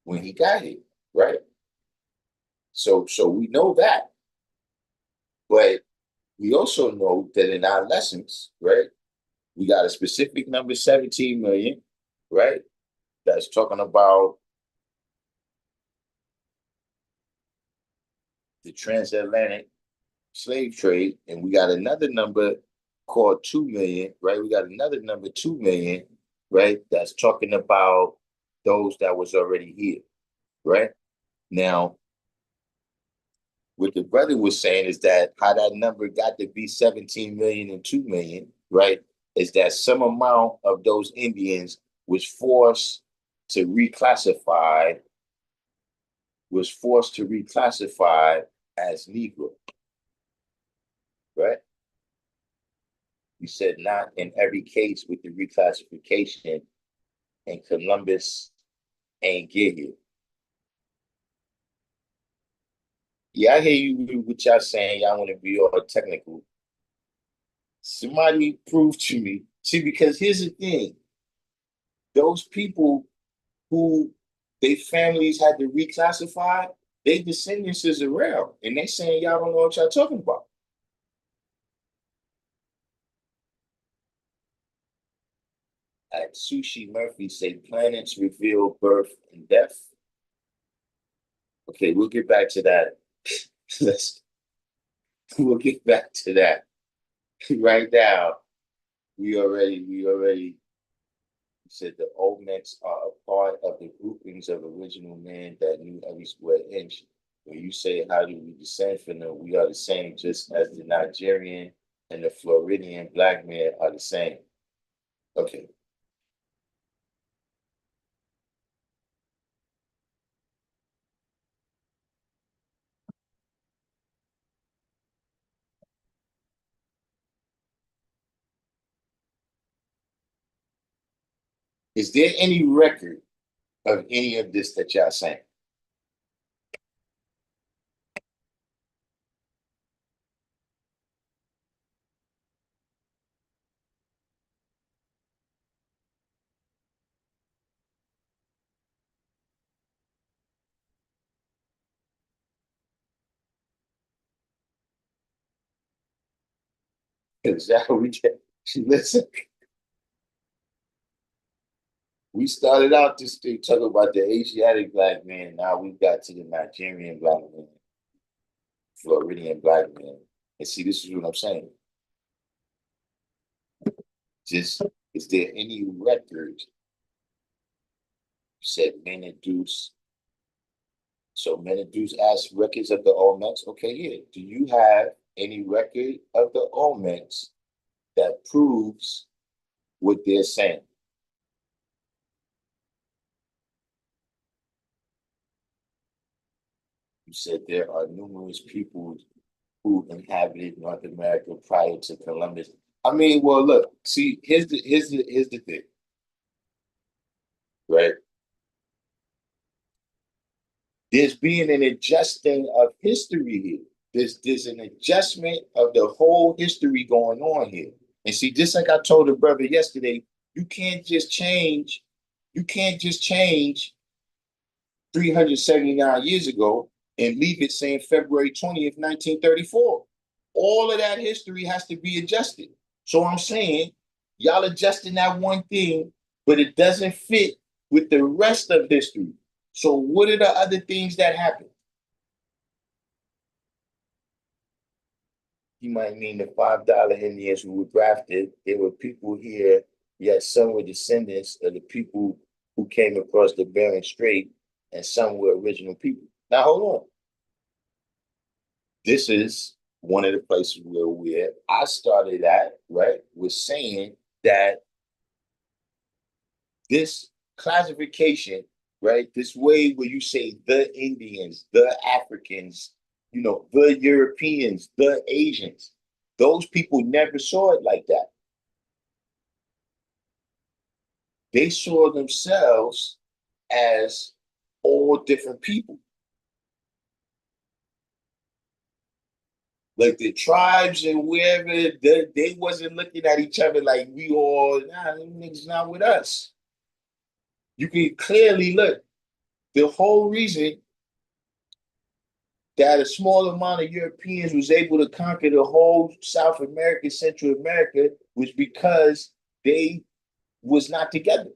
when he got here, right? So we know that, but we also know that in our lessons, right, we got a specific number 17 million, right? That's talking about the transatlantic slave trade, and we got another number called 2 million, right? We got another number 2 million, right? That's talking about those that was already here, right? Now, what the brother was saying is that how that number got to be 17 million and 2 million, right? Is that some amount of those Indians was forced to reclassify, as Negro, right? You said not in every case with the reclassification, and Columbus ain't get here. Yeah, I hear you what y'all saying. Y'all want to be all technical. Somebody prove to me. See, because here's the thing. Those people who their families had to reclassify, their descendants is around. And they saying y'all don't know what y'all talking about. At Sushi Murphy say planets reveal birth and death. Okay, we'll get back to that. Let's we'll get back to that. Right now, we already said the OLMECS are a part of the groupings of original man that knew every square inch. When you say how do we descend from them, we are the same, just as the Nigerian and the Floridian black men are the same. Okay. Is there any record of any of this that y'all saying? Is that what we get? Listen, we started out this thing talking about the Asiatic black man. Now we got to the Nigerian black man, Floridian black man. And see, this is what I'm saying. Just, is there any record? You said Meneduce. So Meneduce asked records of the OLMECS. Okay, yeah. Do you have any record of the OLMECS that proves what they're saying? You said there are numerous people who inhabited North America prior to Columbus. I mean, well, look, see, here's the thing, right? There's being an adjusting of history here. There's an adjustment of the whole history going on here. And see, just like I told the brother yesterday, you can't just change, you can't just change 379 years ago and leave it saying February 20th, 1934. All of that history has to be adjusted. So I'm saying, y'all adjusting that one thing, but it doesn't fit with the rest of history. So what are the other things that happen? You might mean the $5 Indians who were grafted. There were people here, yet some were descendants of the people who came across the Bering Strait, and some were original people. Now hold on. This is one of the places where I started at, right, was saying that this classification, right, this way where you say the Indians, the Africans, the Europeans, the Asians, those people never saw it like that. They saw themselves as all different people. Like the tribes and wherever, they wasn't looking at each other like we all, nah, them niggas not with us. You can clearly look. The whole reason that a small amount of Europeans was able to conquer the whole South America, Central America, was because they was not together.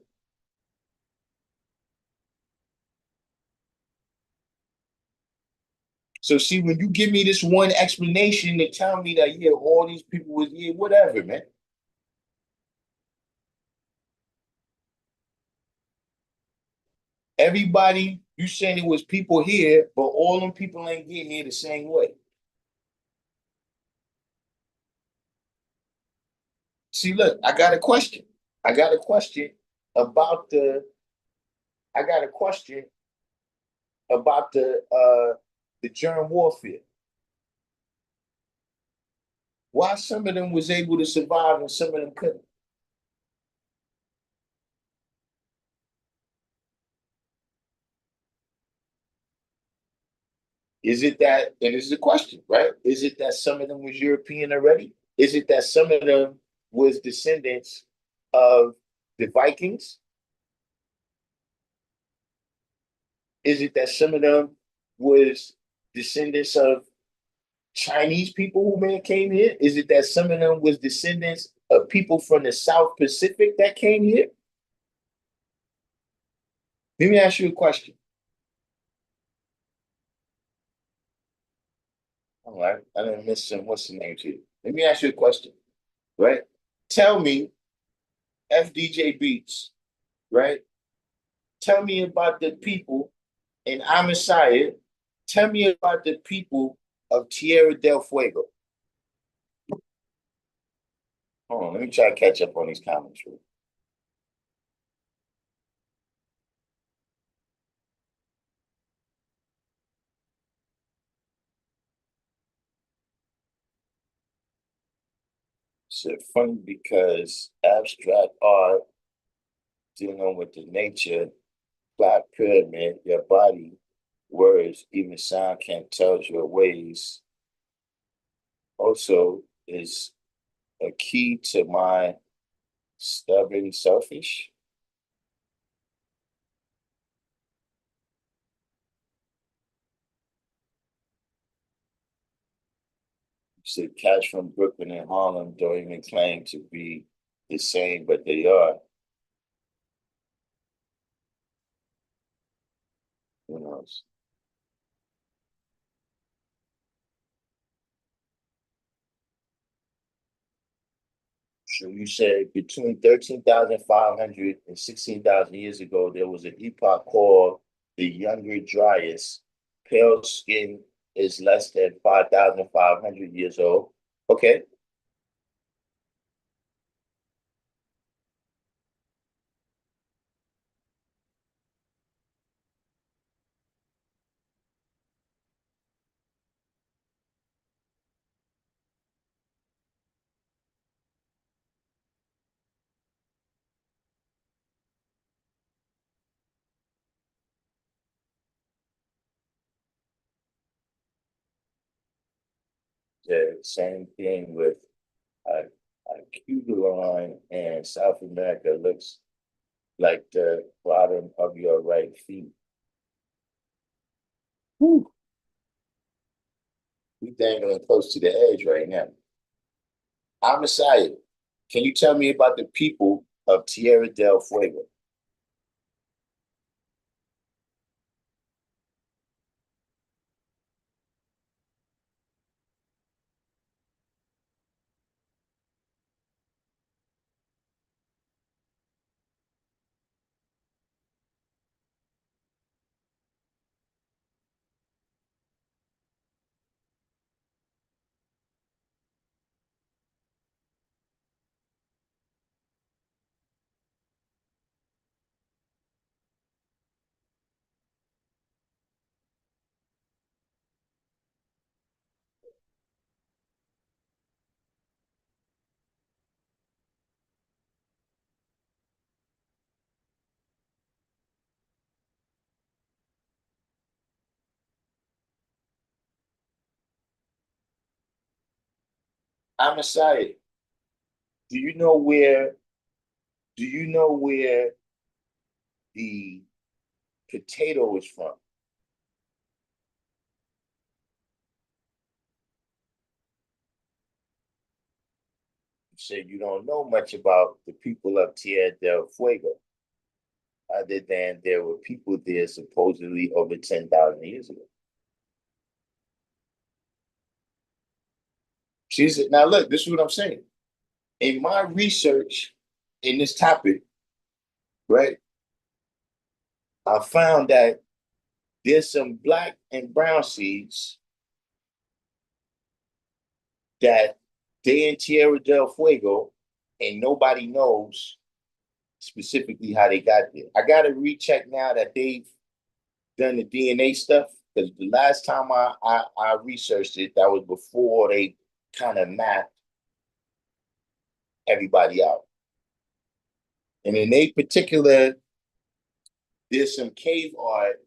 So see, when you give me this one explanation to tell me that, yeah, all these people was, yeah, whatever, man. Everybody, you saying it was people here, but all them people ain't getting here the same way. See, look, I got a question. I got a question about the. I got a question about the germ warfare. Why some of them was able to survive and some of them couldn't? Is it that, and this is a question, right? Is it that some of them was European already? Is it that some of them was descendants of the Vikings? Is it that some of them was descendants of Chinese people who may have came here? Is it that some of them was descendants of people from the South Pacific that came here? Let me ask you a question. All right, I didn't miss some. What's the name to you? Let me ask you a question, right? Tell me, FDJ Beats, right? Tell me about the people in Amasaya. Tell me about the people of Tierra del Fuego. Hold on, let me try to catch up on these comments. So funny because abstract art dealing with the nature, flat pyramid, your body, words, even sound can't tell your ways. Also, is a key to my stubborn selfish. Said cats from Brooklyn and Harlem don't even claim to be the same, but they are. Who knows? So you said between 13,500 and 16,000 years ago, there was an epoch called the Younger Dryas. Pale skin is less than 5,500 years old. Okay. The same thing with uh, Cuban and South America looks like the bottom of your right feet. Whew. We dangling close to the edge right now. I'm Messiah. Can you tell me about the people of Tierra del Fuego? I'm Messiah. Do you know where? Do you know where the potato is from? You said you don't know much about the people of Tierra del Fuego, other than there were people there supposedly over 10,000 years ago. She said, "Now look, this is what I'm saying. In my research in this topic, right? I found that there's some black and brown seeds that they in Tierra del Fuego, and nobody knows specifically how they got there. I gotta recheck now that they've done the DNA stuff, because the last time I researched it, that was before they kind of mapped everybody out. And in a particular, there's some cave art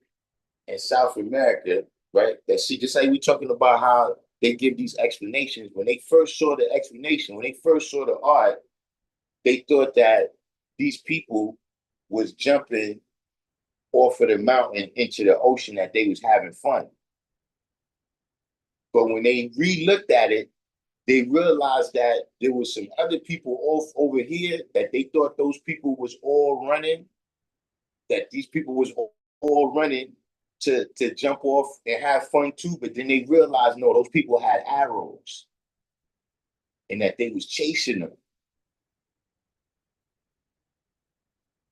in South America, right? That see, just like we talking about how they give these explanations. When they first saw the explanation, when they first saw the art, they thought that these people was jumping off of the mountain into the ocean, that they was having fun. But when they re-looked at it, they realized that there was some other people off over here that they thought those people was all running, that these people was all running to jump off and have fun too. But then they realized, no, those people had arrows and that they was chasing them.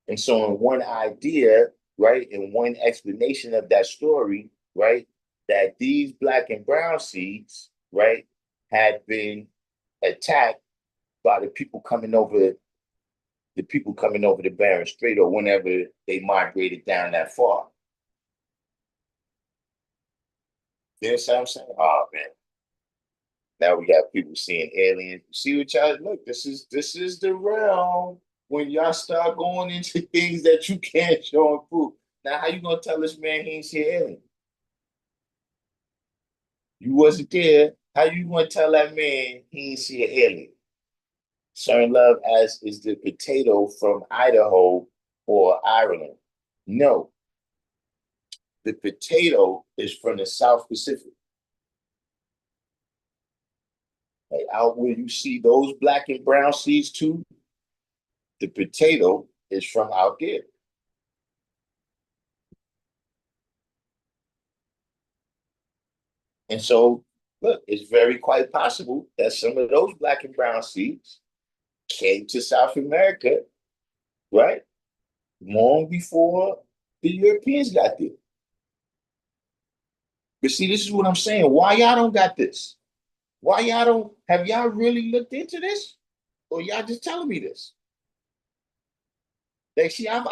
And so in one idea, right, in one explanation of that story, right, that these black and brown seeds, right, had been attacked by the people coming over the Bering Strait, or whenever they migrated down that far. You know what I'm saying? Oh man. Now we got people seeing aliens. See what y'all look, this is the realm when y'all start going into things that you can't show and prove. Now, how you gonna tell this man he ain't see an alien? You wasn't there. How you gonna tell that man he ain't see an alien? CERN Love as is the potato from Idaho or Ireland. No, the potato is from the South Pacific. Like out where you see those black and brown seeds too, the potato is from out there. And so, look, it's very quite possible that some of those black and brown seeds came to South America, right? Long before the Europeans got there. But see, this is what I'm saying. Why y'all don't got this? Why y'all don't, have y'all really looked into this? Or y'all just telling me this? Like, see, I've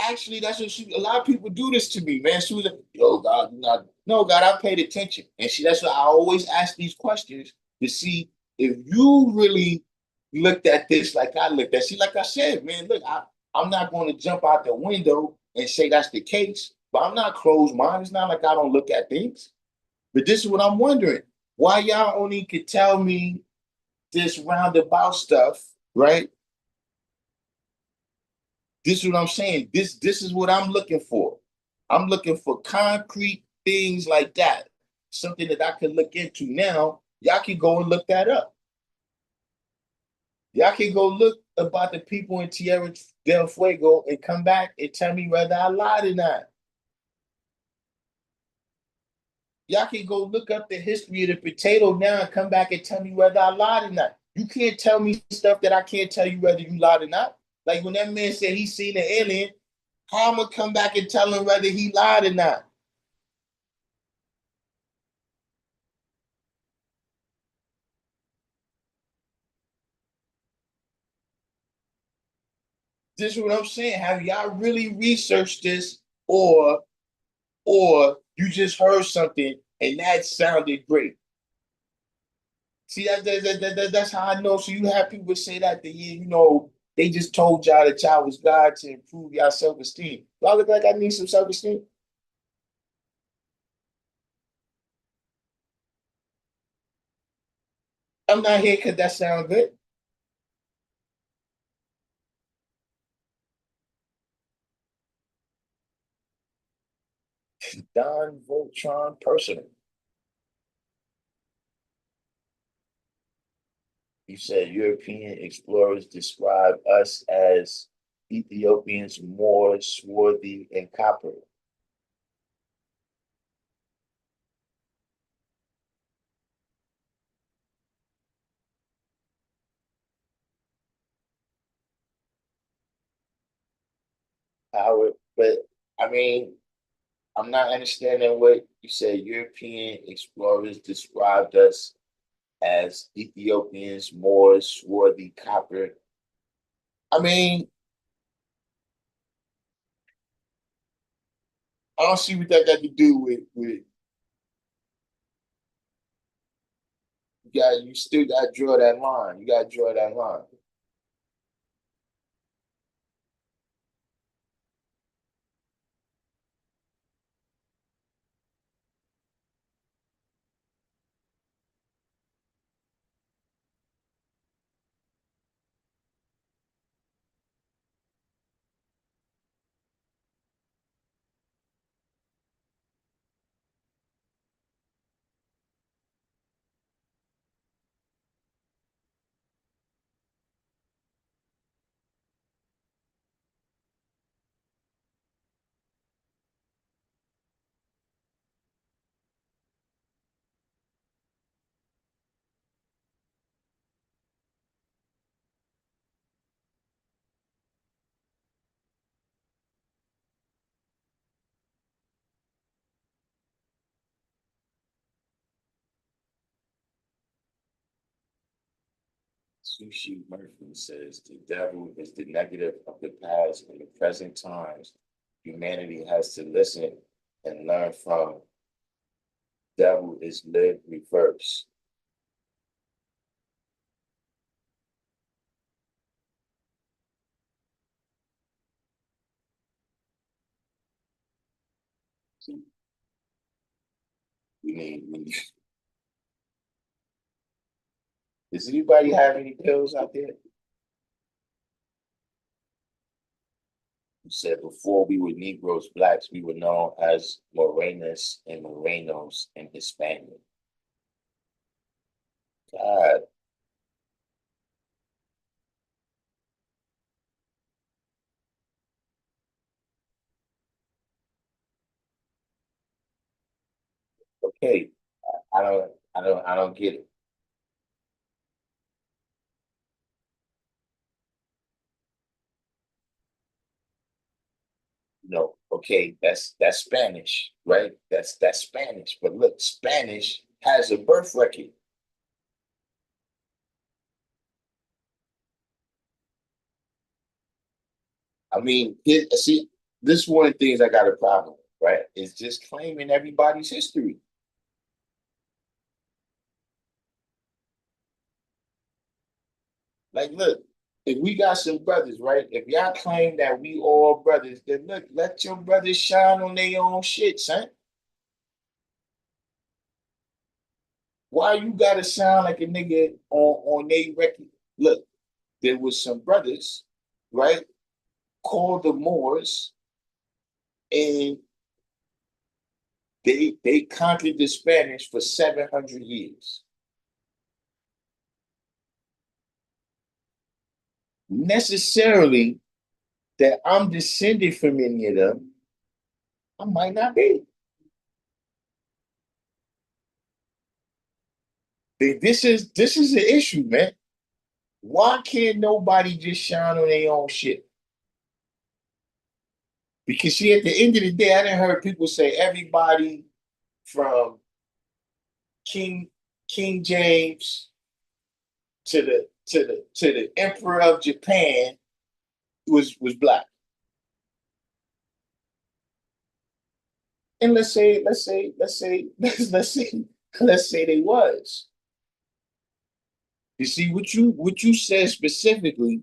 actually, that's what a lot of people do this to me, man. She was like, yo, God, not, no, God, I paid attention. And see, that's why I always ask these questions to see if you really looked at this like I looked at. See, like I said, man, look, I'm not going to jump out the window and say that's the case, but I'm not closed minded. It's not like I don't look at things. But this is what I'm wondering. Why y'all only could tell me this roundabout stuff, right? This is what I'm saying. This is what I'm looking for. I'm looking for concrete things like that. Something that I can look into now. Y'all can go and look that up. Y'all can go look about the people in Tierra del Fuego and come back and tell me whether I lied or not. Y'all can go look up the history of the potato now and come back and tell me whether I lied or not. You can't tell me stuff that I can't tell you whether you lied or not. Like when that man said he seen an alien, how am I come back and tell him whether he lied or not? This is what I'm saying. Have y'all really researched this, or you just heard something and that sounded great? See, that's how I know. So you have people say that they just told y'all that y'all was God to improve y'all self-esteem. Do I look like I need some self-esteem? I'm not here because that sounds good. Don Voltron personal. You said European explorers describe us as Ethiopians more swarthy and copper. Howard, but I mean, I'm not understanding what you said. European explorers described us as Ethiopians, Moors, swarthy, copper. I mean, I don't see what that got to do with you still got to draw that line. You got to draw that line. Sushi Murphy says the devil is the negative of the past and the present times. Humanity has to listen and learn from. Devil is lived reverse. We need. Does anybody have any pills out there? You said before we were Negroes, blacks, we were known as Morenas and Morenos and Hispanic. God, okay. I don't get it. No, okay, that's Spanish, right? That's Spanish. But look, Spanish has a birth record. I mean, see, this is one of the things I got a problem with, right? Is just claiming everybody's history. Like, look, if we got some brothers, right? If y'all claim that we all brothers, then look, let your brothers shine on their own shit, son. Why you gotta sound like a nigga on their record? Look, there was some brothers, right, called the Moors, and they conquered the Spanish for 700 years. Necessarily that I'm descended from any of them, I might not be. This is an issue, man. Why can't nobody just shine on their own shit? Because see, at the end of the day, I didn't heard people say everybody from King King James to the Emperor of Japan was black. And let's say they was. You see, what you said specifically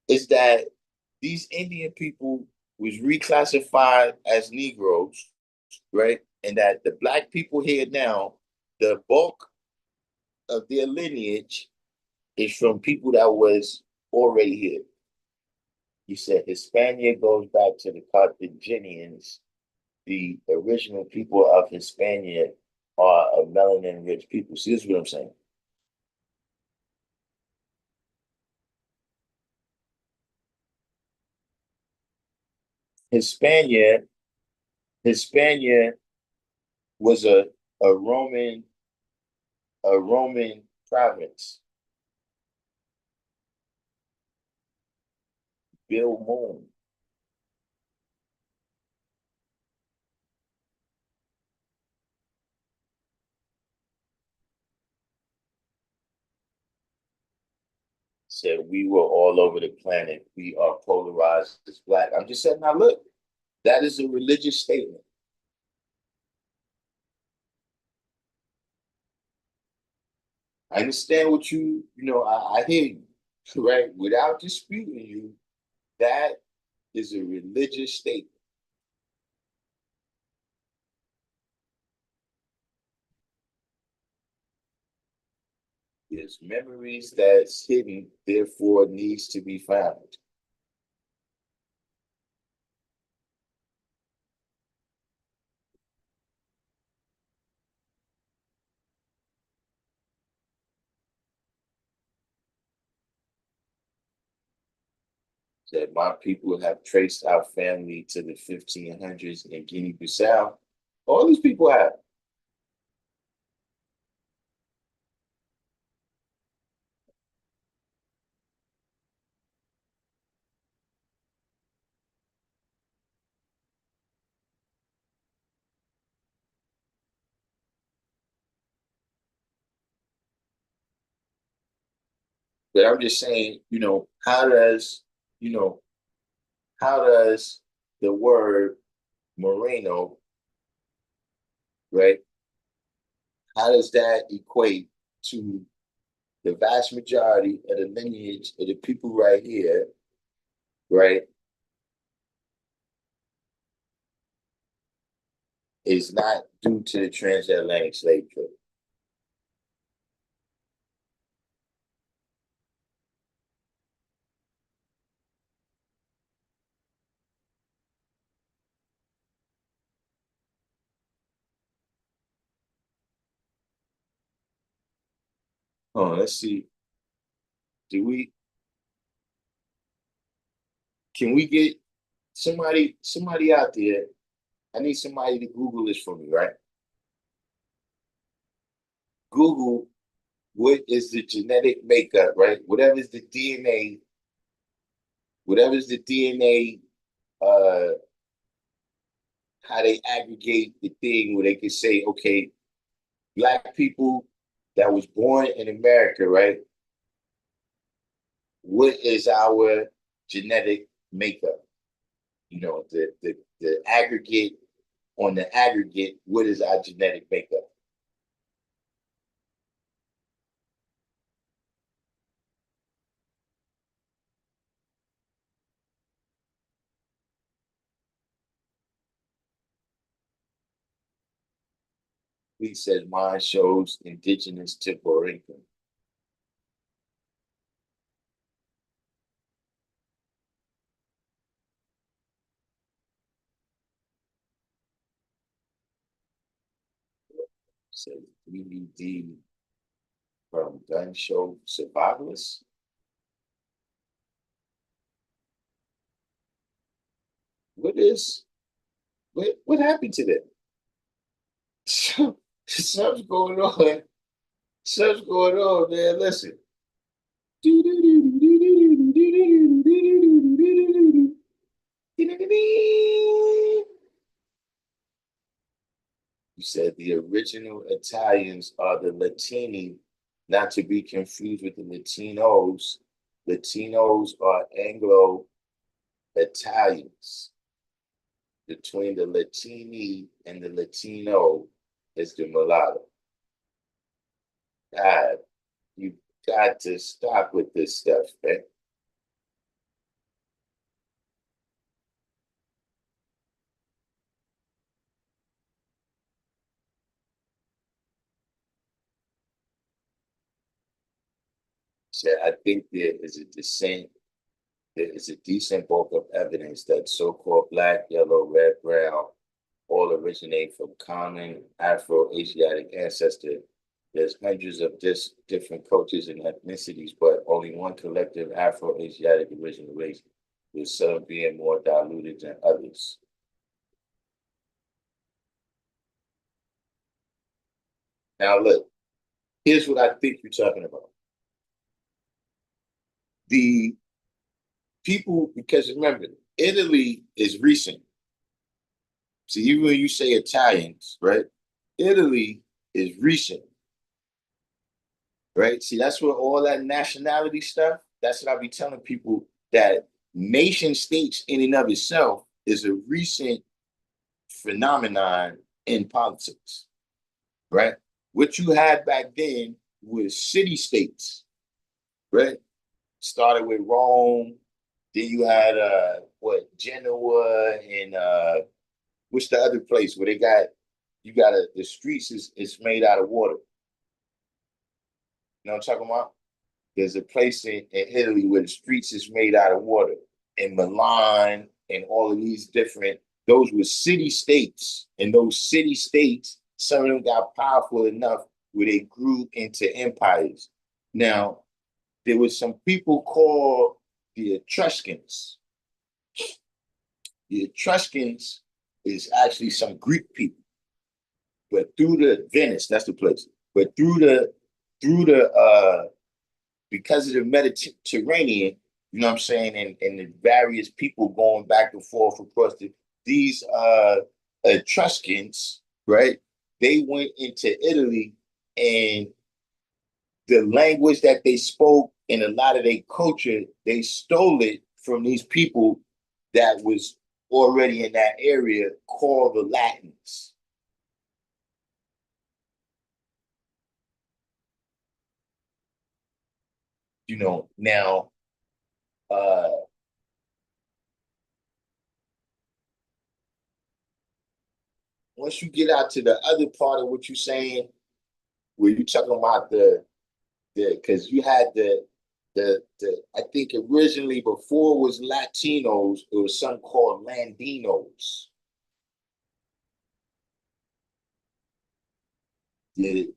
is that these Indian people was reclassified as Negroes, right? And that the black people here now, the bulk of their lineage is from people that was already here. You said Hispania goes back to the Carthaginians. The original people of Hispania are a melanin rich people. See, this is what I'm saying. Hispania, Hispania was a Roman a Roman province. Bill Moon. said we were all over the planet. We are polarized as black. I'm just saying, now look, that is a religious statement. I understand what I hear you, right? Without disputing you, that is a religious statement. There's memories that's hidden, therefore needs to be found. That my people have traced our family to the 1500s in Guinea-Bissau. All these people have. But I'm just saying, you know, how does the word Moreno, right? How does that equate to the vast majority of the lineage of the people right here, right? Is not due to the transatlantic slave trade. Oh, let's see. Do we can we get somebody out there? I need somebody to Google this for me, right? Google what is the genetic makeup, right? Whatever's the DNA, how they aggregate the thing where they can say, okay, black people that was born in America, right? What is our genetic makeup? The aggregate on the aggregate, what is our genetic makeup? He says mine shows indigenous to Puerto Rican. Says 3D from gun show survivalists. What is what happened to them? Something's going on. Something's going on, man. Listen. You said the original Italians are the Latini, not to be confused with the Latinos. Latinos are Anglo Italians. Between the Latini and the Latino is the mulatto. God, you got to stop with this stuff, man. So I think there is a decent bulk of evidence that so-called black, yellow, red, brown all originate from common Afro-Asiatic ancestor. There's hundreds of different cultures and ethnicities, but only one collective Afro-Asiatic original race, with some being more diluted than others. Now, look, here's what I think you're talking about. The people, because remember, Italy is recent. So even when you say Italians, right? Italy is recent, right? See, that's where all that nationality stuff, That's what I be telling people, that nation states in and of itself is a recent phenomenon in politics, right? What you had back then was city states, right? Started with Rome, then you had what, Genoa, and what's the other place where they got, you got the streets is made out of water. You know what I'm talking about? There's a place in Italy where the streets is made out of water. In Milan and all of these different, those were city states. And those city states, some of them got powerful enough where they grew into empires. Now, there was some people called the Etruscans. The Etruscans is actually some Greek people, but through the Venice, that's the place. But through the because of the Mediterranean, you know what I'm saying, and the various people going back and forth across these Etruscans, right? They went into Italy, and the language that they spoke and a lot of their culture, they stole it from these people that was already in that area called the Latins. You know, now uh once you get out to the other part of what you're saying, where you're talking about the because you had the I think originally before it was Latinos, it was something called Landinos. The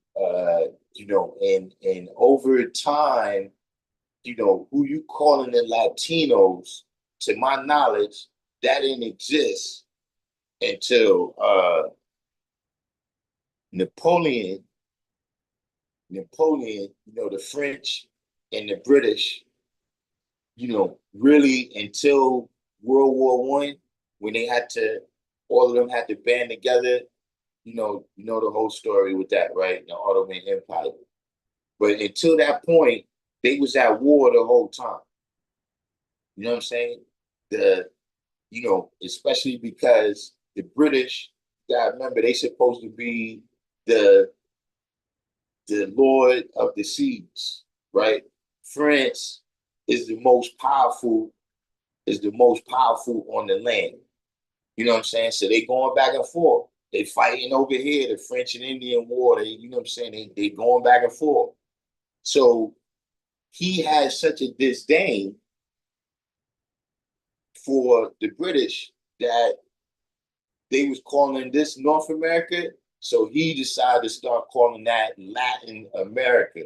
you know, and over time, you know, who you calling the Latinos, to my knowledge, that didn't exist until Napoleon, you know, the French and the British, you know, really until World War One, when they had to, all of them had to band together. You know the whole story with that, right? The Ottoman Empire. But until that point, they was at war the whole time. You know what I'm saying? The You know, especially because the British, you gotta remember, they supposed to be the the lord of the seas, right? France is the most powerful, on the land. You know what I'm saying? So they going back and forth. They fighting over here, the French and Indian War. They, you know what I'm saying? They going back and forth. So he had such a disdain for the British that they was calling this North America. So he decided to start calling that Latin America,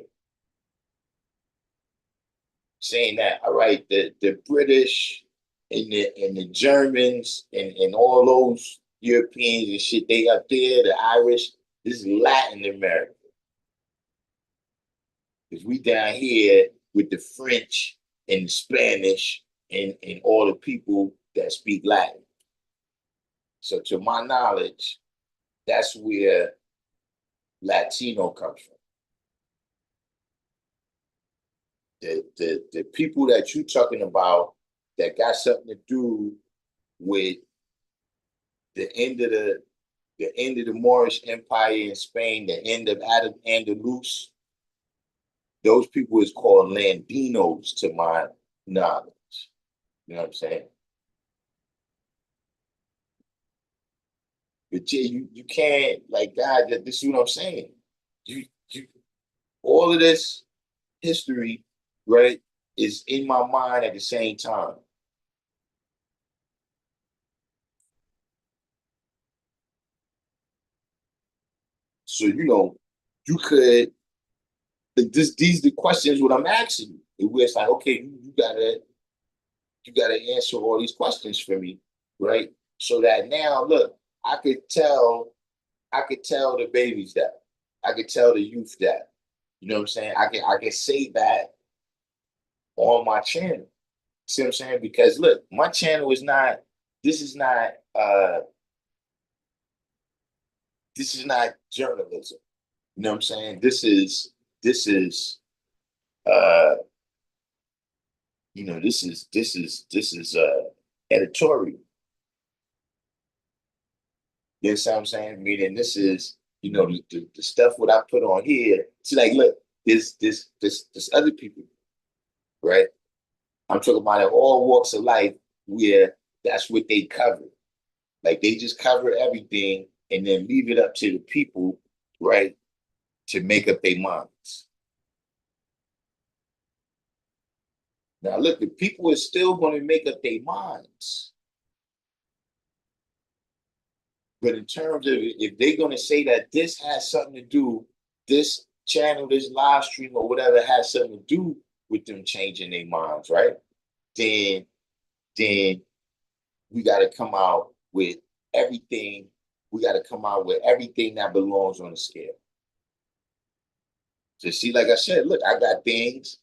saying that, all right, the British and the Germans and all those Europeans and shit, they up there, the Irish, this is Latin America. Because we down here with the French and the Spanish and all the people that speak Latin. So to my knowledge, that's where Latino comes from. The people that you're talking about that got something to do with the end of the Moorish Empire in Spain, the end of Andalus, those people is called Landinos to my knowledge. You know what I'm saying? But yeah, you can't, like, God, this is what I'm saying. You all of this history, right, is in my mind at the same time. So you know, you could, these the questions what I'm asking you. Where it's like, okay, you gotta answer all these questions for me, right? So that now, look, I could tell the babies that, I could tell the youth that, you know what I'm saying? I can say that on my channel. See what I'm saying? Because look, my channel is not. This is not. This is not journalism. You know what I'm saying? This is uh this is editorial. You know what I'm saying? Meaning this is, the stuff what I put on here. See, like, look, this other people, right? I'm talking about in all walks of life where that's what they cover. Like they just cover everything and then leave it up to the people, right, to make up their minds. Now, look, the people are still going to make up their minds. But in terms of if they're going to say that this has something to do, this channel, this live stream or whatever has something to do with them changing their minds, right? Then, then we got to come out with everything. We got to come out with everything that belongs on the scale. So see, like I said, look, I got things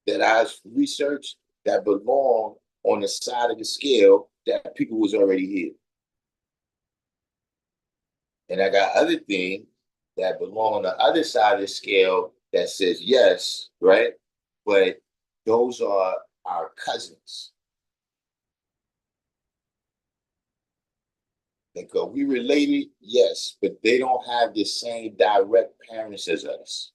that I've researched that belong on the side of the scale that people was already here. And I got other things that belong on the other side of the scale that says yes, right? But those are our cousins. Like, are we related? Yes, but they don't have the same direct parents as us.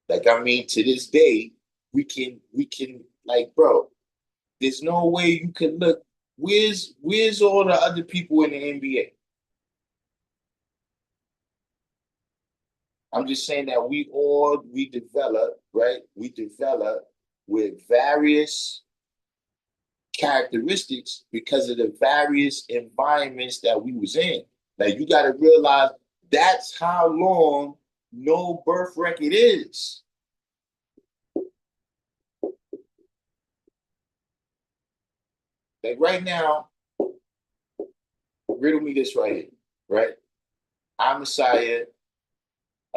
Like, I mean, to this day, we can like, bro, there's no way you can look. Where's all the other people in the NBA? I'm just saying that we develop, right? We develop with various characteristics because of the various environments that we was in. Like you got to realize that's how long no birth record is. Like right now, riddle me this right here, right? I'm Messiah,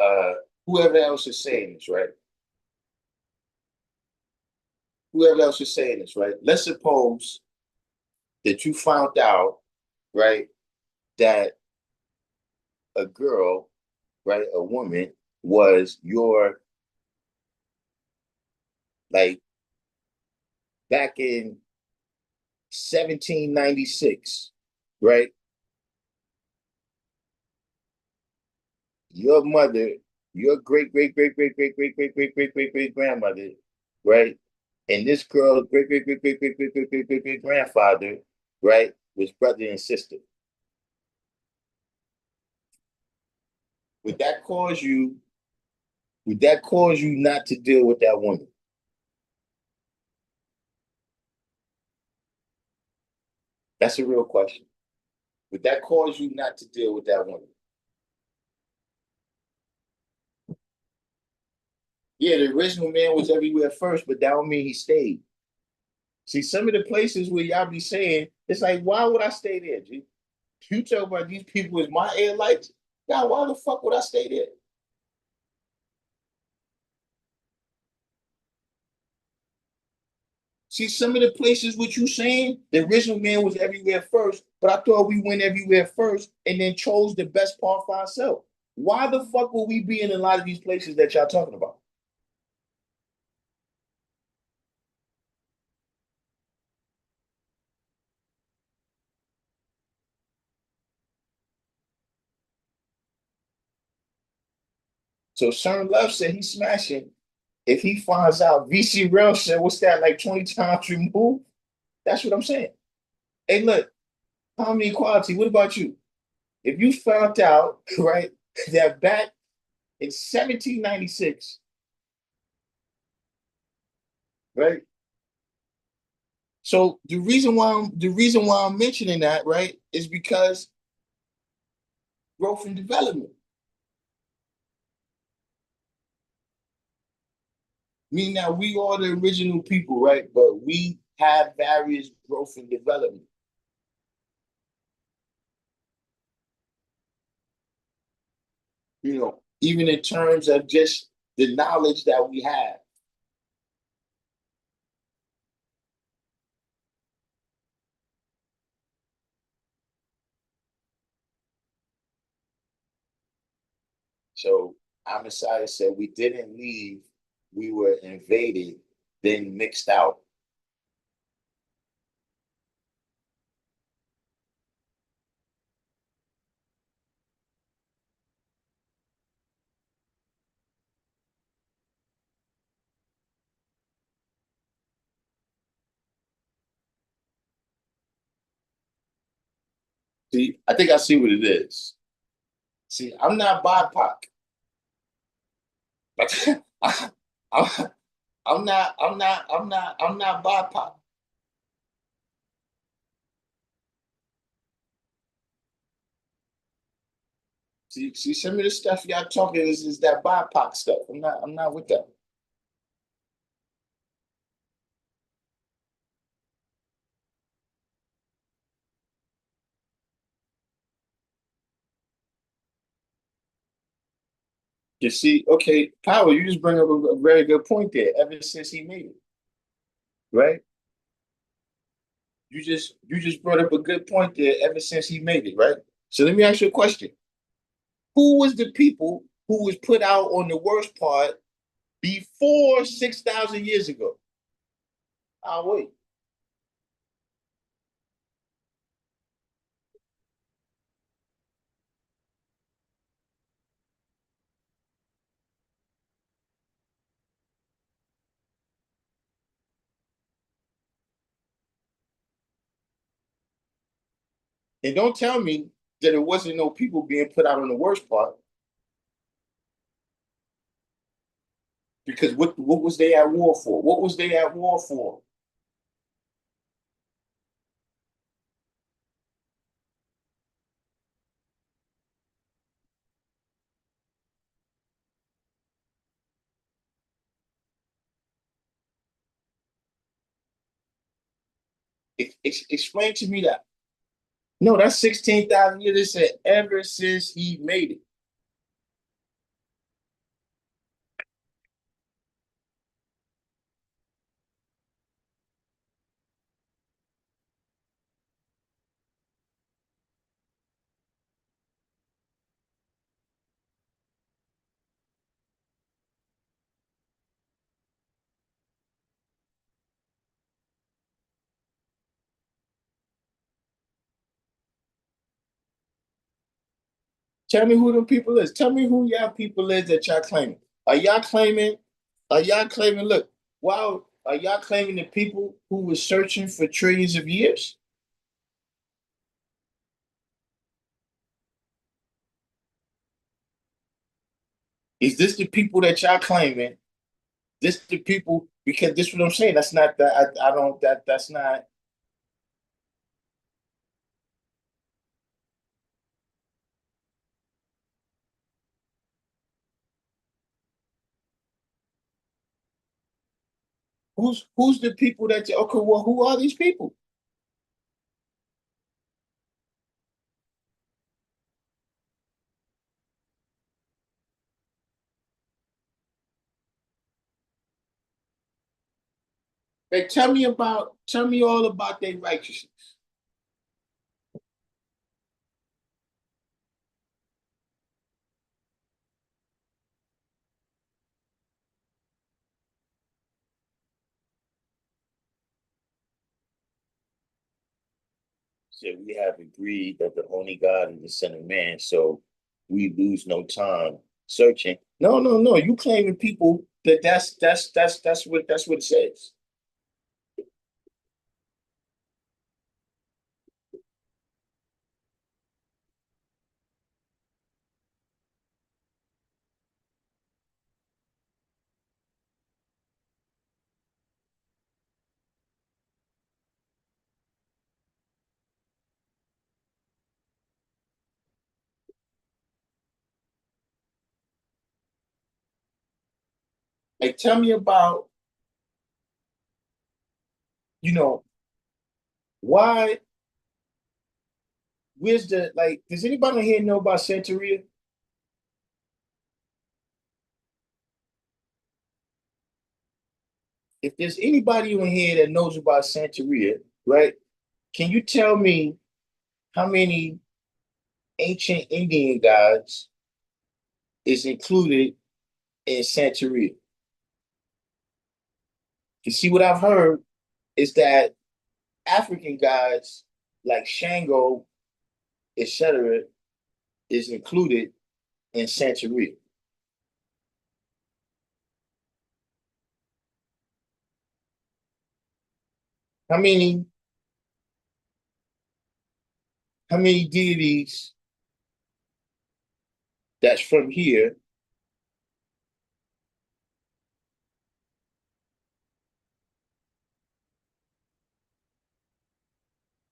uh, whoever else is saying this, right? Whoever else is saying this, right? Let's suppose that you found out, right, that a girl, right, a woman was your, like, back in 1796, right? Your mother, your great grandmother, right? And this girl's great grandfather, right, was brother and sister. Would that cause you? Would that cause you not to deal with that woman? That's a real question. Would that cause you not to deal with that woman? Yeah, the original man was everywhere first, but that don't mean he stayed. See, some of the places where y'all be saying, it's like, why would I stay there, G? You talk about these people as my airlights. God, why the fuck would I stay there? See, some of the places what you saying, the original man was everywhere first, but I thought we went everywhere first and then chose the best part for ourselves. Why the fuck will we be in a lot of these places that y'all talking about? So Sherm Love said he's smashing. If he finds out VC Real said, what's that, like 20 times removed? That's what I'm saying. Hey, look, harmony equality, what about you? If you found out, right, that back in 1796, right? So the reason why I'm mentioning that, right, is because growth and development. Meaning that we are the original people, right? But we have various growth and development. Even in terms of just the knowledge that we have. So Amaziah said we didn't leave we were invaded, then mixed out. See, I think I see what it is. See, I'm not BIPOC. I'm, I'm not BIPOC. See, some of the stuff y'all talking is that BIPOC stuff. I'm not with that. You see, okay, Power, you just bring up a very good point there. Ever since he made it, right? You just brought up a good point there. Ever since he made it, right? So let me ask you a question: who was the people who was put out on the worst part before 6,000 years ago? I'll wait. And don't tell me that it wasn't no people being put out on the worst part, because what was they at war for? What was they at war for? Explain to me that. No, that's 16,000 years. They said ever since he made it. Tell me who them people is. Tell me who y'all people is that y'all claiming. Are y'all claiming? Are y'all claiming? Look, wow. Are y'all claiming the people who were searching for trillions of years? Is this the people that y'all claiming? This the people because this is what I'm saying. That's not that I don't that's not. Who's the people that okay, well, who are these people? Like, tell me all about their righteousness. So we have agreed that the only God is the Son of Man, so we lose no time searching. No, no, no. You claiming people that that's what it says. Like, tell me about you know why. Where's the like? Does anybody here know about Santeria? If there's anybody in here that knows about Santeria, right? Can you tell me how many ancient Indian gods is included in Santeria? You see what I've heard is that African guys like Shango, etc., is included in Santeria. How many how many deities that's from here?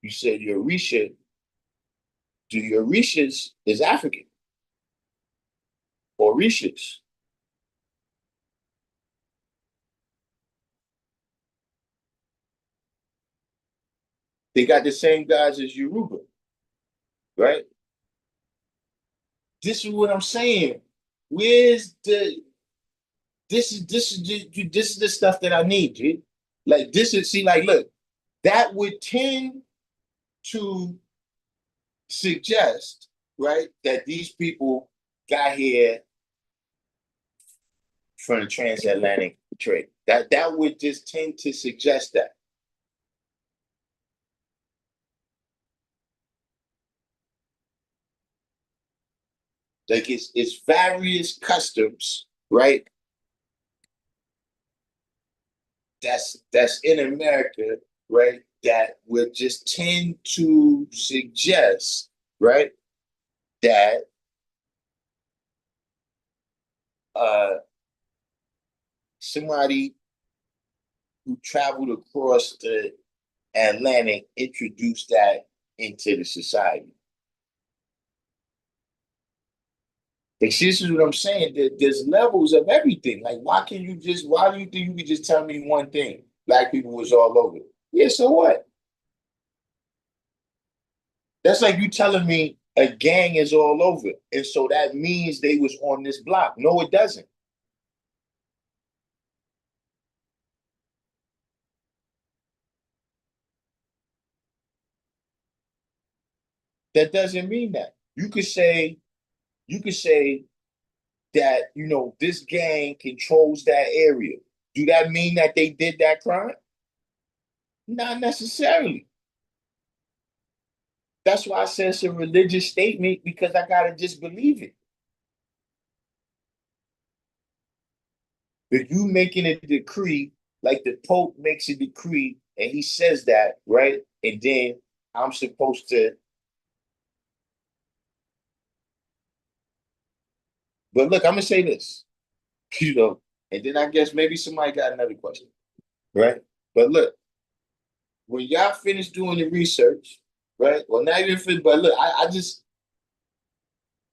You said your Orisha, do your Orishas is African or Orishas. They got the same guys as Yoruba, right? This is what I'm saying. Where's the this is the stuff that I need, dude. Like this is see, like look, that would tend to suggest, right, that these people got here from the transatlantic trade. That would just tend to suggest that. Like it's various customs, right? That's in America, right? That would just tend to suggest, right, that uh somebody who traveled across the Atlantic introduced that into the society. Like, see, this is what I'm saying. There's levels of everything. Like, why do you think you could just tell me one thing? Black people was all over. Yeah, so what? That's like you telling me a gang is all over. And so that means they was on this block. No, it doesn't. That doesn't mean that. You could say that, this gang controls that area. Do that mean that they did that crime? Not necessarily. That's why I said it's a religious statement because I gotta just believe it. If you making a decree, like the Pope makes a decree and he says that, right? And then I'm supposed to, but look, I'm gonna say this, and then I guess maybe somebody got another question, right? But look, when y'all finish doing the research, right? Well, not even finish, but look, I just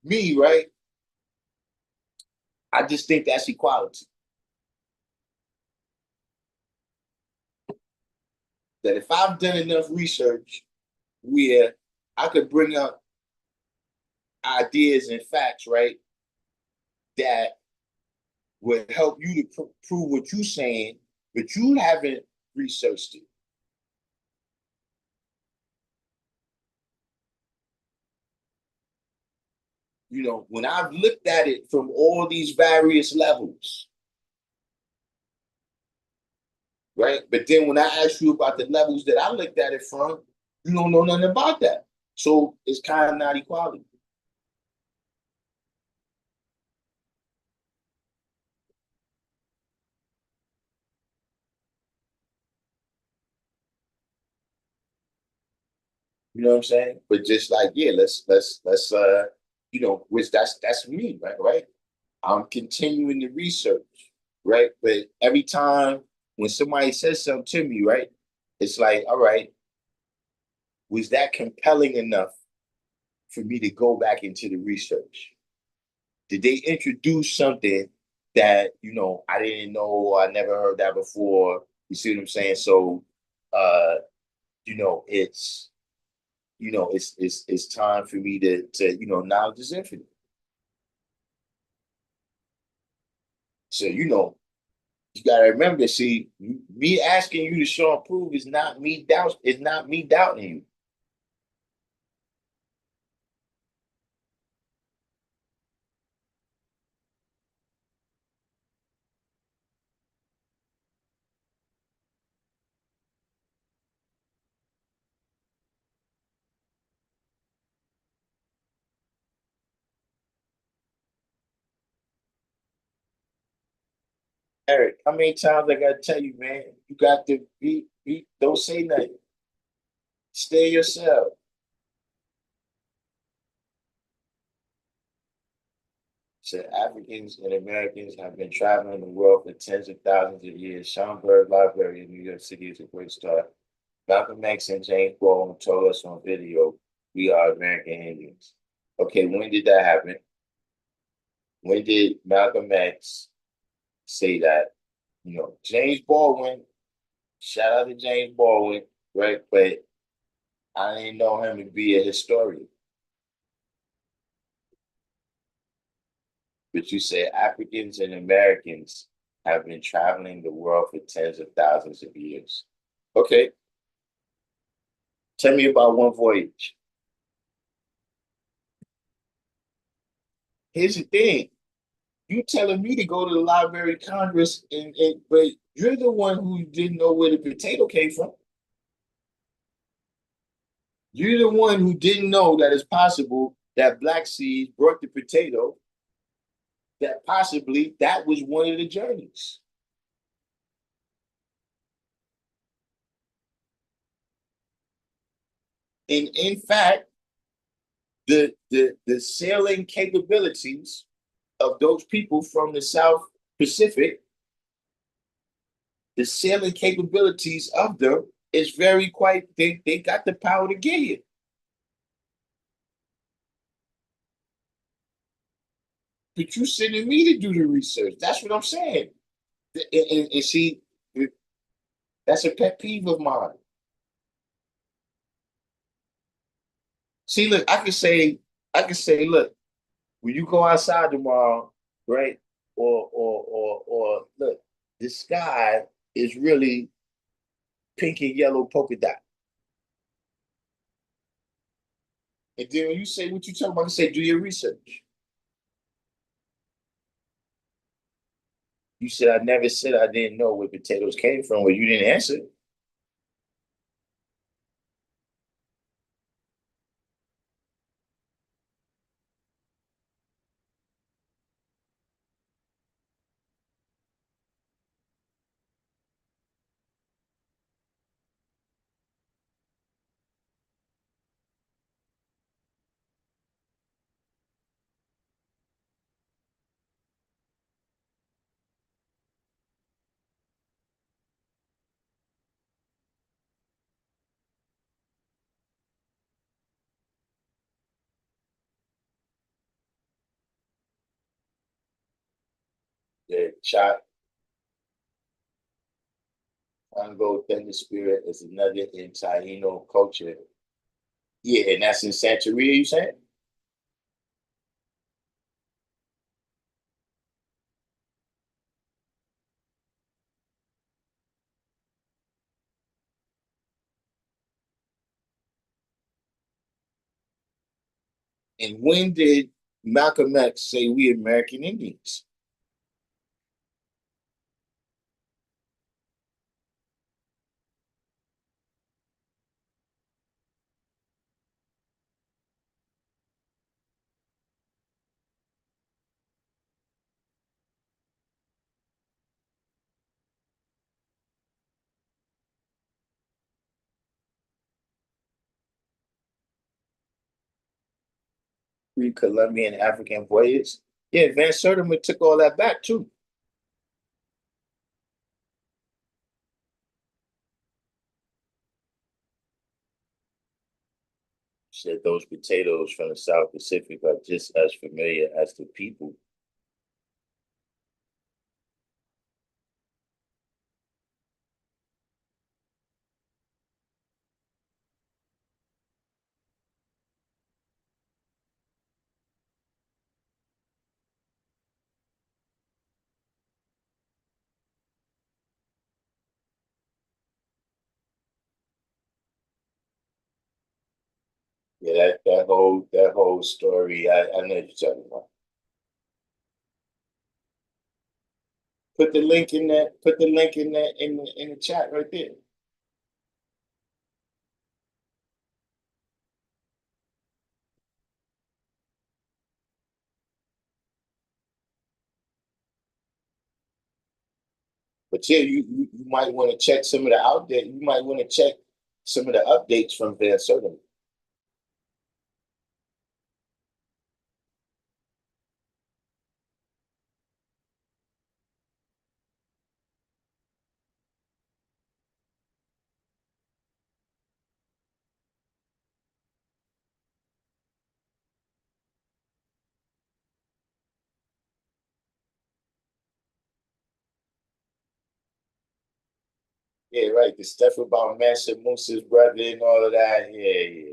me, right? I just think that's equality. That if I've done enough research where I could bring up ideas and facts, right, that would help you to prove what you're saying, but you haven't researched it. When I've looked at it from all these various levels, right? But then when I ask you about the levels that I looked at it from, you don't know nothing about that. So it's kind of not equality. You know what I'm saying? But just like, yeah, let's which that's me, right? Right. I'm continuing the research, right? But every time when somebody says something to me, right, it's like, all right, was that compelling enough for me to go back into the research? Did they introduce something that, I didn't know or I never heard that before? You see what I'm saying? So uh, it's it's time for me to knowledge is infinite. So you gotta remember, see, me asking you to show and prove is not me doubting you. Eric, how many times I gotta tell you, man? You got to be don't say nothing. Stay yourself. Said Africans and Americans have been traveling the world for tens of thousands of years. Schomburg Library in New York City is a great start. Malcolm X and James Baldwin told us on video, we are American Indians. Okay, when did that happen? When did Malcolm X say that? James Baldwin, shout out to James Baldwin, right? But I didn't know him to be a historian. But you say Africans and Americans have been traveling the world for tens of thousands of years. Okay, tell me about one voyage. Here's the thing. You telling me to go to the Library of Congress, but you're the one who didn't know where the potato came from. You're the one who didn't know that it's possible that black seeds brought the potato, that possibly that was one of the journeys. And in fact, the sailing capabilities of those people from the South Pacific, the sailing capabilities of them is very quite, they got the power to get here. But you sending me to do the research. That's what I'm saying. And see, that's a pet peeve of mine. See, look, I can say, look, when you go outside tomorrow, right? Or look, the sky is really pink and yellow polka dot. And then when you say what you talking about, I say, do your research. You said I never said I didn't know where potatoes came from. Well, you didn't answer. The shot Congo Thunder Spirit is another in Taino culture. Yeah, and that's in Santeria, you said? And when did Malcolm X say we American Indians? Pre-Columbian African voyage. Yeah, Van Sertima took all that back too. Said those potatoes from the South Pacific are just as familiar as the people. Yeah, that whole story. I know what you're talking about. Put the link in that. Put the link in that in the chat right there. But yeah, you might want to check some of the outdate. You might want to check some of the updates from Van Sertima. Yeah, right. The stuff about Mansa Musa's brother and all of that. Yeah, yeah.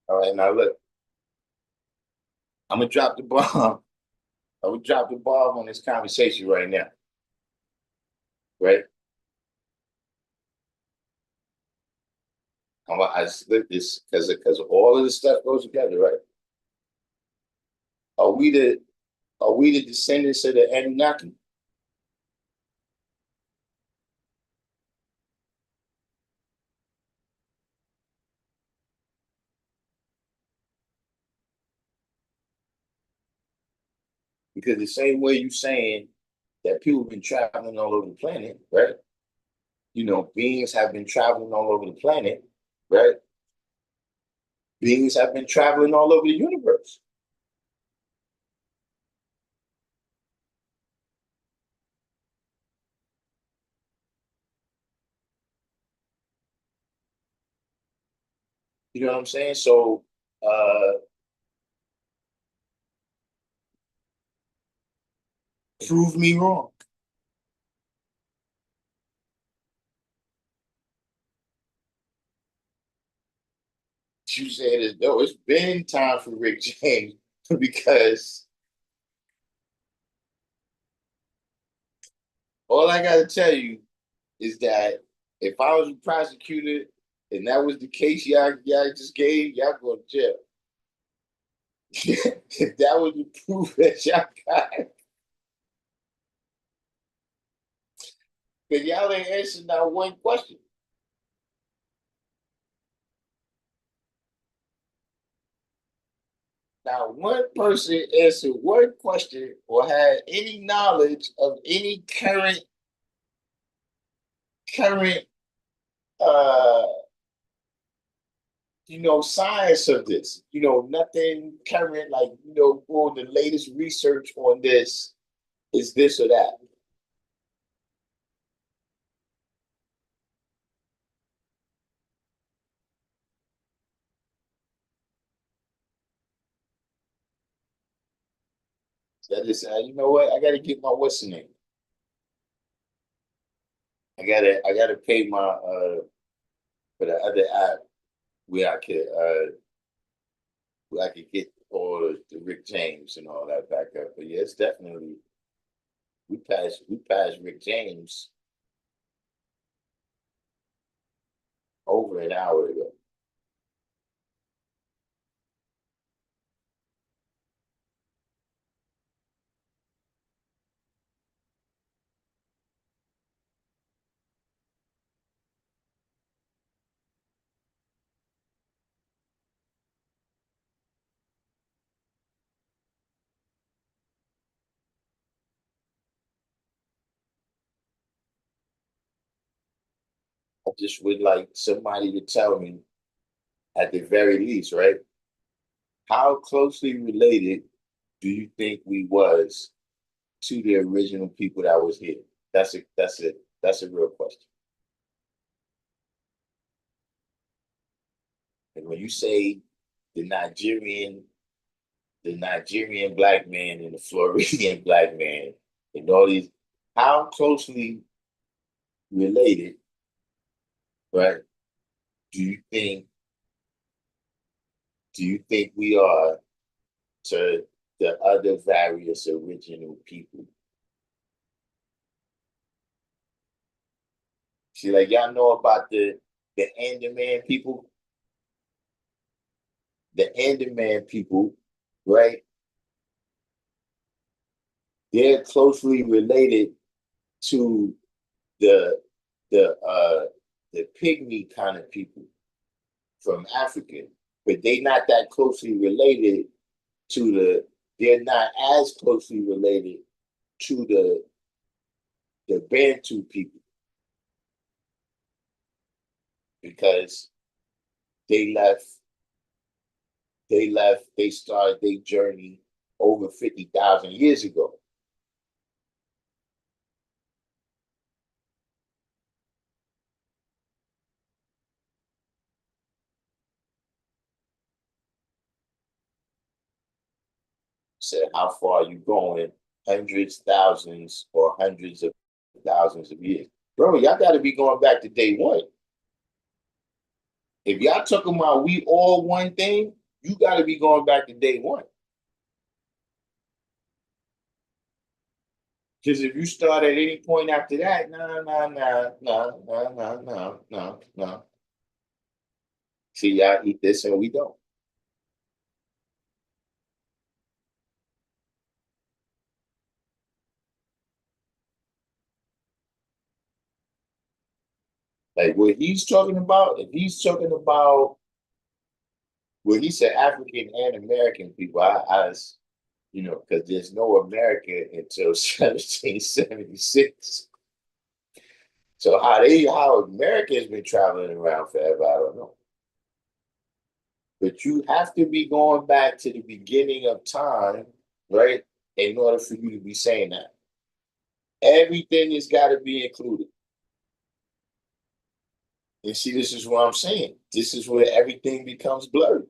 All right, now look, I'm gonna drop the bomb. I would drop the bomb on this conversation right now, right? I split this because all of this stuff goes together, right? Are we the are we the descendants of the Anunnaki? Because the same way you saying that people have been traveling all over the planet, right? Beings have been traveling all over the planet, right? Beings have been traveling all over the universe. You know what I'm saying? So prove me wrong. You said as though it's been time for Rick James because all I gotta tell you is that if I was a prosecutor and that was the case y'all just gave, y'all go to jail. If that was the proof that y'all got, then y'all ain't answered not one question. Now, one person answered one question or had any knowledge of any current uh science of this. Nothing current, like, or the latest research on this is this or that. That is, you know what? I gotta get my what's the name? I gotta pay my for the other app where I could get all the Rick James and all that back up. But yeah, it's definitely we passed Rick James over an hour ago. I just would like somebody to tell me, at the very least, right? How closely related do you think we was to the original people that was here? That's a real question. And when you say the Nigerian, the Nigerian black man and the Floridian black man and all these, how closely related, right? Do you think do you think we are to the other various original people? See, like y'all know about the Andaman people, the Andaman people, right? They're closely related to the the uh the pygmy kind of people from Africa, but they not that closely related to they're not as closely related to the Bantu people because they left they started their journey over 50,000 years ago. Said, how far are you going? Hundreds, thousands, or hundreds of thousands of years. Bro, y'all got to be going back to day one. If y'all talking about we all one thing, you got to be going back to day one. Because if you start at any point after that, no. See, y'all eat this and we don't. Like what he's talking about, if he's talking about well, he said African and American people, because there's no America until 1776. So how America has been traveling around forever, I don't know. But you have to be going back to the beginning of time, right? In order for you to be saying that. Everything has got to be included. And see, this is what I'm saying. This is where everything becomes blurry.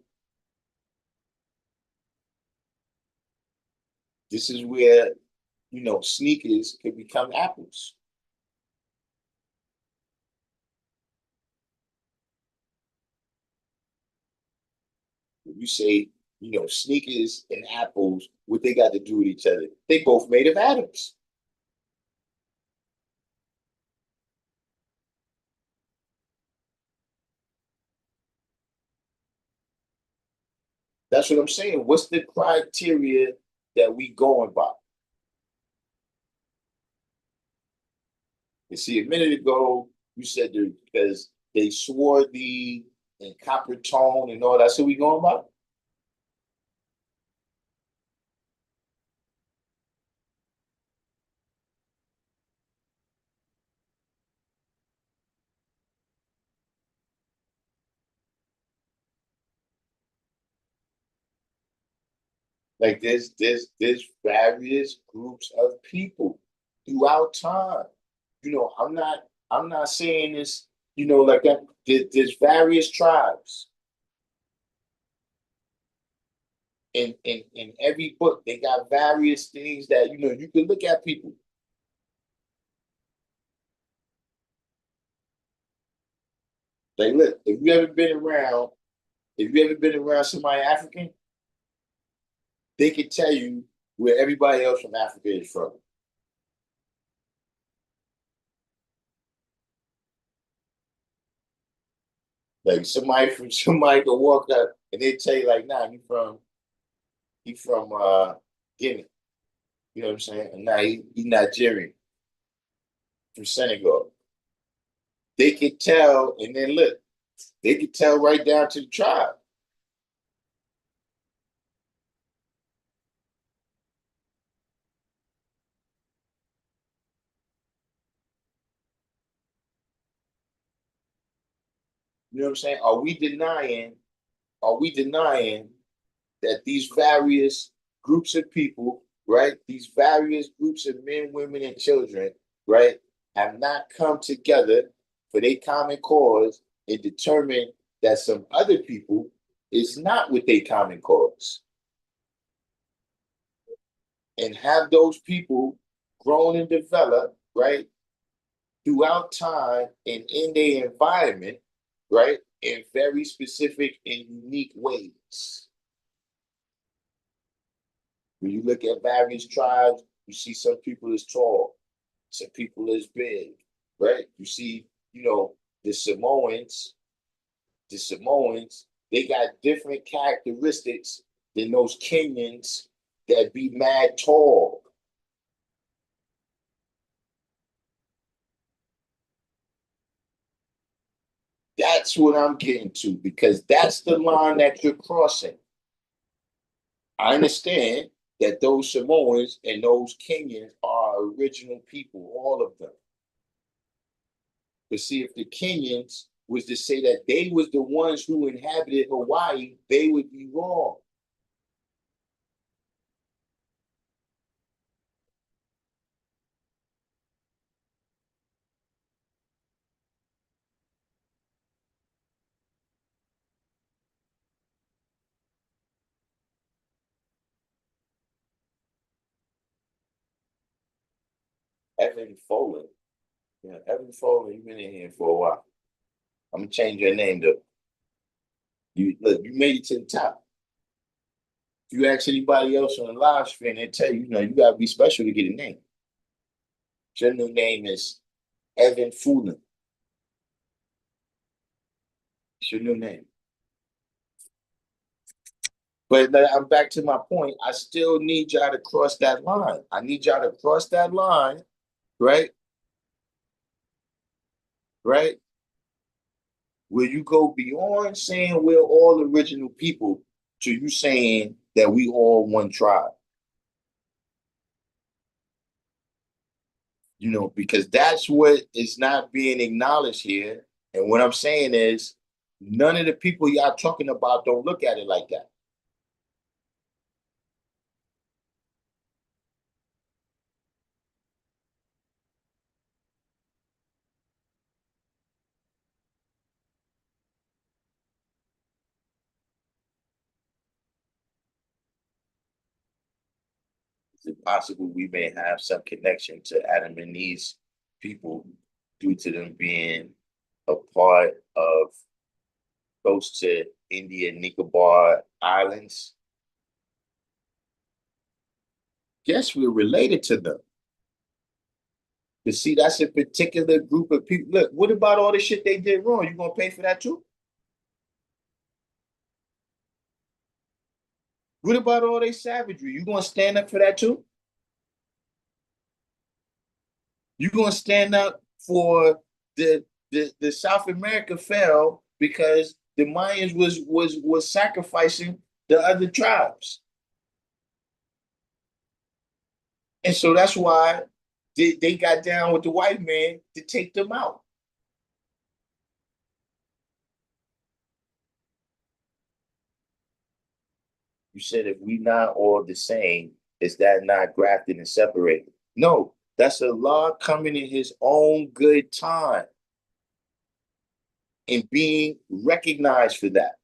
This is where, sneakers could become apples. If you say, sneakers and apples, what they got to do with each other? They both made of atoms. That's what I'm saying. What's the criteria that we going by? You see, a minute ago, you said because they swore the in copper tone and all that. So we going by? Like there's various groups of people throughout time. I'm not saying this, like that. There's various tribes. In every book, they got various things that you can look at people. Like, look, if you ever been around somebody African, they can tell you where everybody else from Africa is from. Like somebody can walk up and they tell you like, nah, he from Guinea. You know what I'm saying? And nah, he Nigerian from Senegal. They could tell, and then look, they could tell right down to the tribe. You know what I'm saying? Are we denying that these various groups of people, right? These various groups of men, women, and children, right, have not come together for their common cause and determine that some other people is not with their common cause. And have those people grown and developed, right, throughout time and in their environment, right, in very specific and unique ways. When you look at various tribes, you see some people is tall, some people is big, right? You see, the Samoans, they got different characteristics than those Kenyans that be mad tall. That's what I'm getting to because that's the line that you're crossing. I understand that those Samoans and those Kenyans are original people, all of them. But see, if the Kenyans was to say that they was the ones who inhabited Hawaii, they would be wrong. Evan Foley. Yeah, Evan Foley, you've been in here for a while. I'm gonna change your name though. You look, you made it to the top. If you ask anybody else on the live stream, they tell you, you gotta be special to get a name. Your new name is Evan Fulton. It's your new name. But I'm back to my point. I still need y'all to cross that line. I need y'all to cross that line, right? Right? Where you go beyond saying we're all original people to you saying that we all one tribe. Because that's what is not being acknowledged here. And what I'm saying is none of the people y'all talking about don't look at it like that. Is it possible we may have some connection to Adam and Eve's people due to them being a part of close to India, Nicobar Islands? Yes, we're related to them. But see, that's a particular group of people. Look, what about all the shit they did wrong? You gonna pay for that too? What about all their savagery? You gonna stand up for that too? You gonna stand up for the South America fell because the Mayans was sacrificing the other tribes. And so that's why they got down with the white man to take them out. You said if we not all the same, is that not grafted and separated? No, that's Allah coming in his own good time and being recognized for that.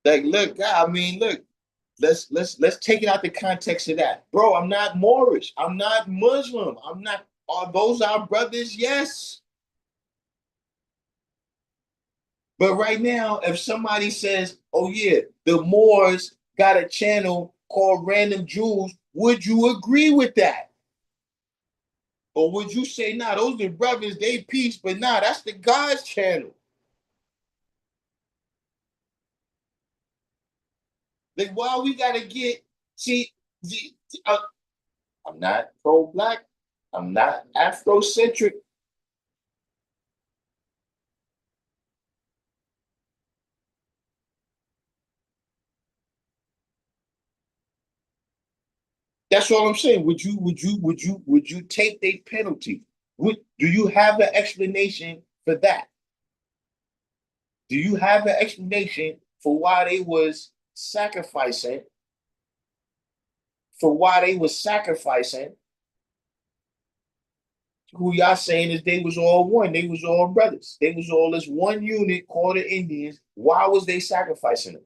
Like, look, I mean, look, let's take it out the context of that. Bro, I'm not Moorish. I'm not Muslim. I'm not, are those our brothers? Yes. But right now, if somebody says, oh yeah, the Moors got a channel called Random Jews, would you agree with that? Or would you say, nah, those are brothers, they peace, but nah, that's the God's channel. Like, why we gotta get, see, uh, I'm not pro-black, I'm not Afrocentric. That's all I'm saying. Would you take the penalty? Do you have an explanation for that? Do you have an explanation for why they was sacrificing? For why they was sacrificing? Who y'all saying is they was all one? They was all brothers. They was all this one unit called the Indians. Why was they sacrificing them?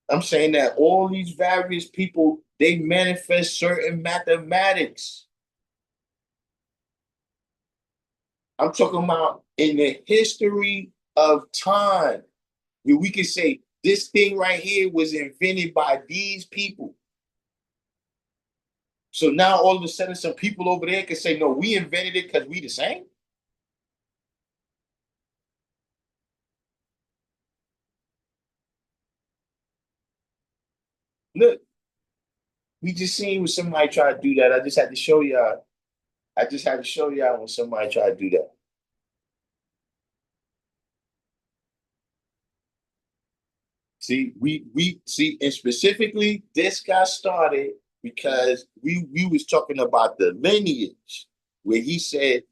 I'm saying that all these various people they manifest certain mathematics. I'm talking about in the history of time, where we can say this thing right here was invented by these people. So now all of a sudden, some people over there can say, no, we invented it because we the same. Look, we just seen when somebody try to do that. I just had to show y'all. I just had to show y'all when somebody tried to do that. See, we see, and specifically, this got started because we was talking about the lineage, where he said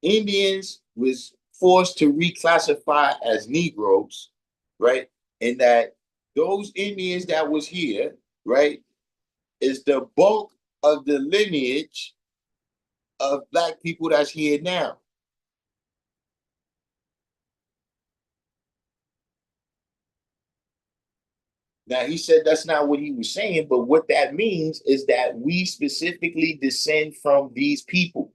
Indians was forced to reclassify as Negroes, right? And that those Indians that was here, right, is the bulk of the lineage of black people that's here now. Now he said that's not what he was saying, but what that means is that we specifically descend from these people.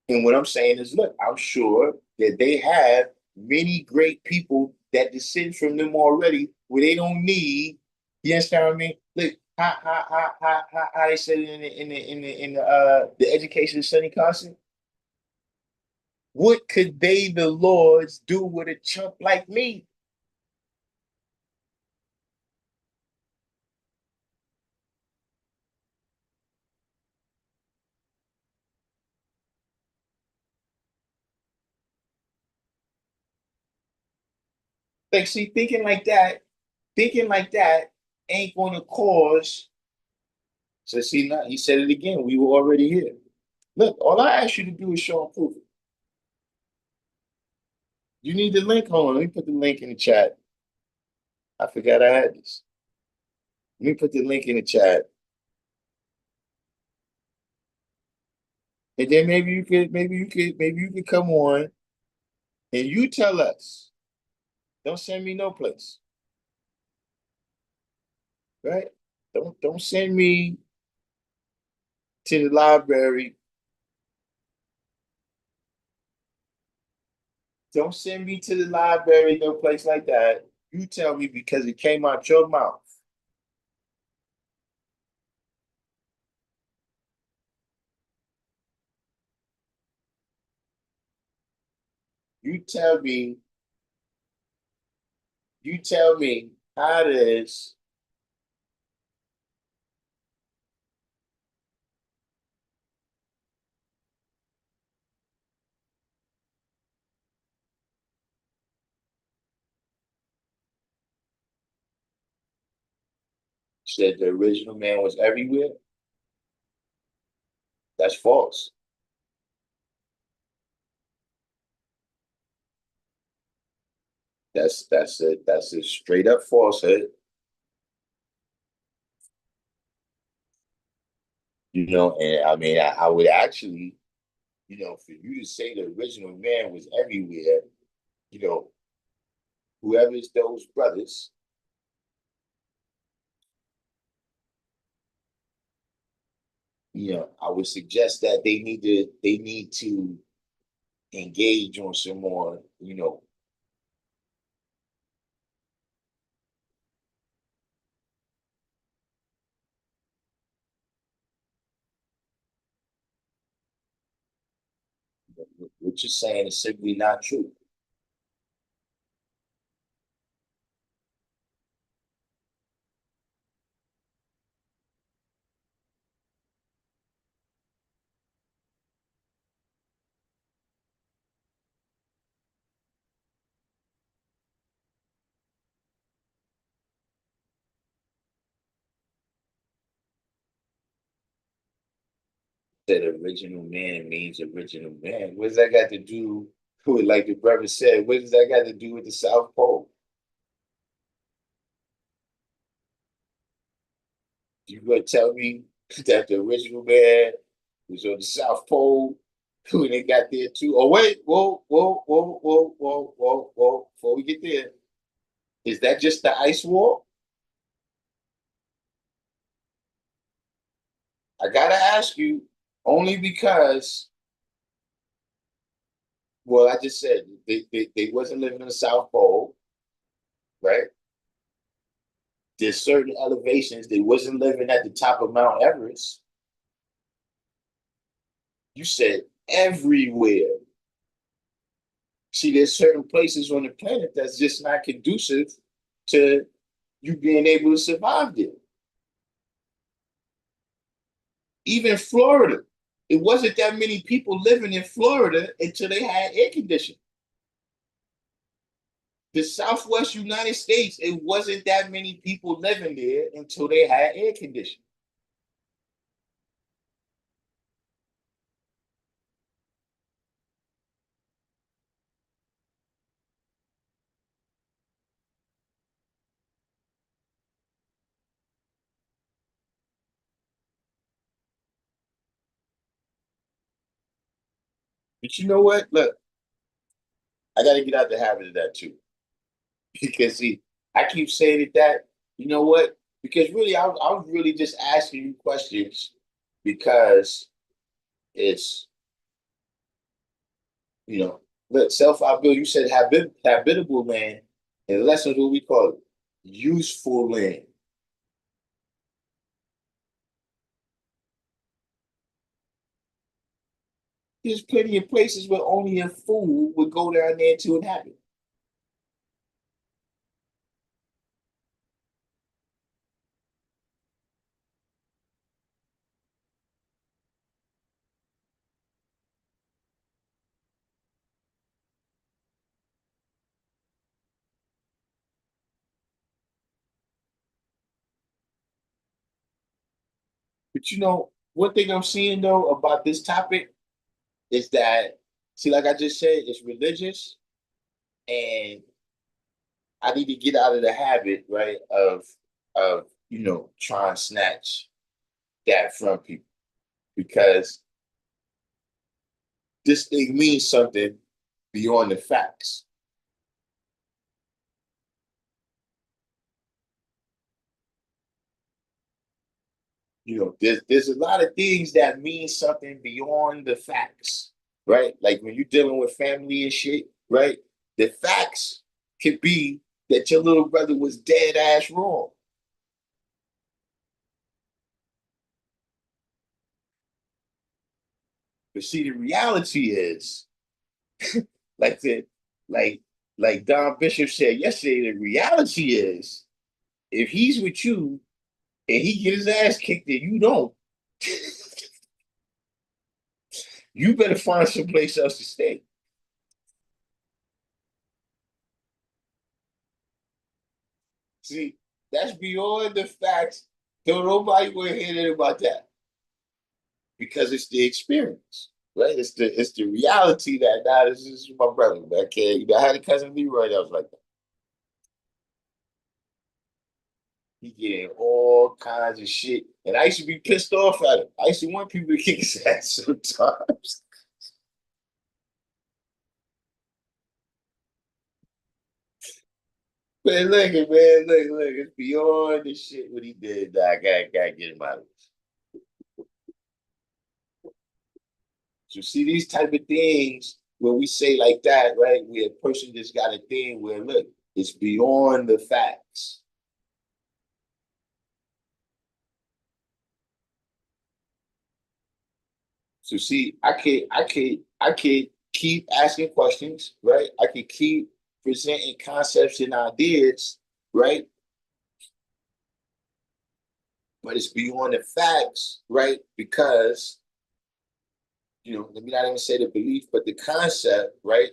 And what I'm saying is, look, I'm sure that they have many great people that descend from them already, where they don't need. You understand what I mean? Look, how they said it in the education of Sonny Carson. What could they, the lords, do with a chump like me? Like, see, thinking like that ain't going to cause. So see, now he said it again. We were already here. Look, all I ask you to do is show and prove it. You need the link. Hold on, let me put the link in the chat. I forgot I had this. Let me put the link in the chat, and then maybe you could come on and you tell us. Don't send me no place, right? Don't send me to the library. Don't send me to the library, no place like that. You tell me because it came out your mouth. You tell me, you tell me how does said the original man was everywhere? That's false. That's a straight up falsehood. And I mean I would actually, for you to say the original man was everywhere, you know, whoever's those brothers, I would suggest that they need to engage on some more, what you're saying is simply not true. Said original man means original man. What does that got to do with, like the brother said, what does that got to do with the South Pole? You gonna tell me that the original man was on the South Pole when they got there too? Oh wait, whoa. Before we get there, is that just the ice wall? I gotta ask you, only because, well, I just said they wasn't living in the South Pole, right? There's certain elevations they wasn't living at the top of Mount Everest. You said everywhere. See, there's certain places on the planet that's just not conducive to you being able to survive there. Even Florida, it wasn't that many people living in Florida until they had air conditioning. The Southwest United States, it wasn't that many people living there until they had air conditioning. But you know what? Look, I got to get out the habit of that too. Because see, I keep saying it that, you know what? Because really, I was really just asking you questions because it's, you know, look, self-outbuild, you said habitable land, and lessons what we call it, useful land. There's plenty of places where only a fool would go down there to inhabit. But you know, one thing I'm seeing though about this topic is that, see, like I just said, it's religious, and I need to get out of the habit, right, of trying to snatch that from people because this thing means something beyond the facts. There's a lot of things that mean something beyond the facts, right? Like when you're dealing with family and shit, right? The facts could be that your little brother was dead ass wrong. But see, the reality is, like the like like Don Bishop said yesterday, the reality is if he's with you and he get his ass kicked and you don't, you better find someplace else to stay. See, that's beyond the facts. Don't nobody want to hear that about that because it's the experience, right? It's the reality that nah, this is my brother. Man. I can't. I had a cousin Leroy that was like that. He getting all kinds of shit, and I used to be pissed off at him. I used to want people to kick his ass sometimes. Man, look, man, look, it's beyond the shit what he did. Nah, I gotta get him out of this. So see these type of things when we say like that, right? Where a person just got a thing where look, it's beyond the facts. So see, I can keep asking questions, right? I can keep presenting concepts and ideas, right? But it's beyond the facts, right? Because let me not even say the belief, but the concept, right?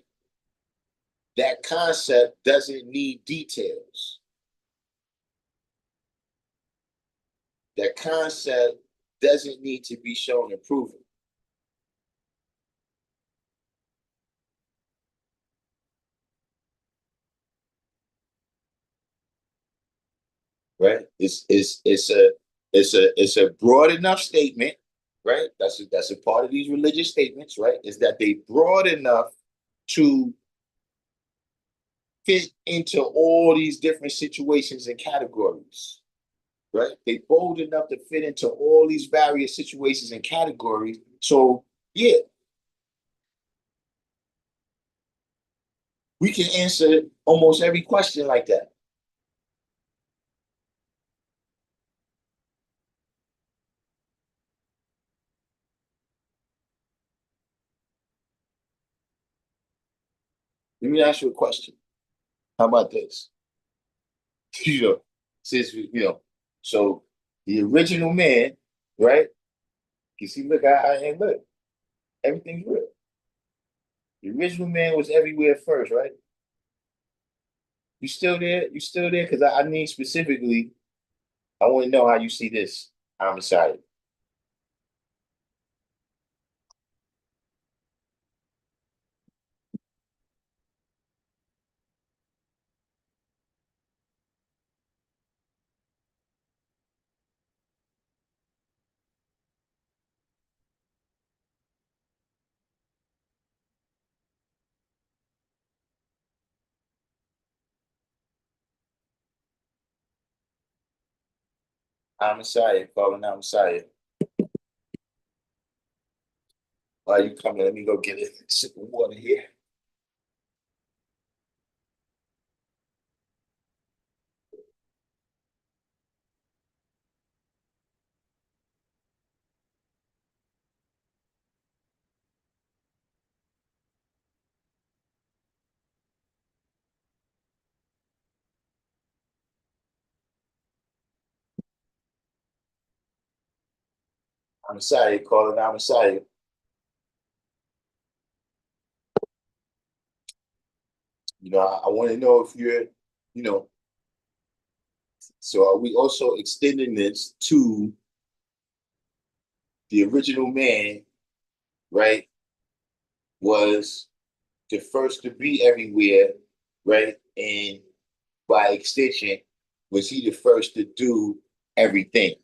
That concept doesn't need details. That concept doesn't need to be shown and proven. right? It's a broad enough statement, right? That's a part of these religious statements, right? Is that they broad enough to fit into all these different situations and categories, right? They bold enough to fit into all these various situations and categories. So yeah, we can answer almost every question like that. Let me ask you a question. How about this? You know, since so the original man, right? You see, look, I ain't look. Everything's real. The original man was everywhere first, right? You still there? You still there? Because I need specifically, I want to know how you see this homicide. Homicide, calling homicide. Why you coming? Let me go get a sip of water here. Homicide, calling homicide. I want to know if you know, so are we also extending this to the original man, right? Was the first to be everywhere, right? And by extension, was he the first to do everything?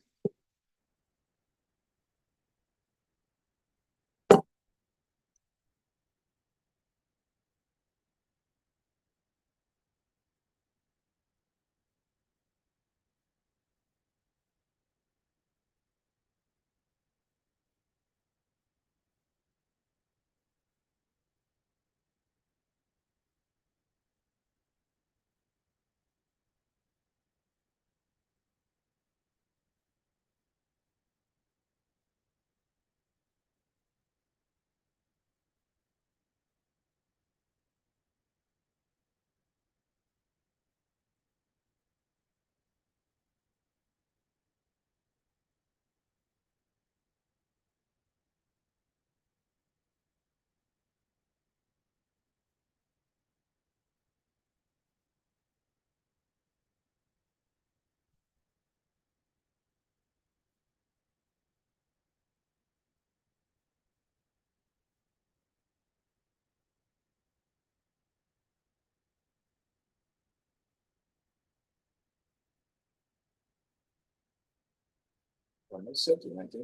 That's something right there.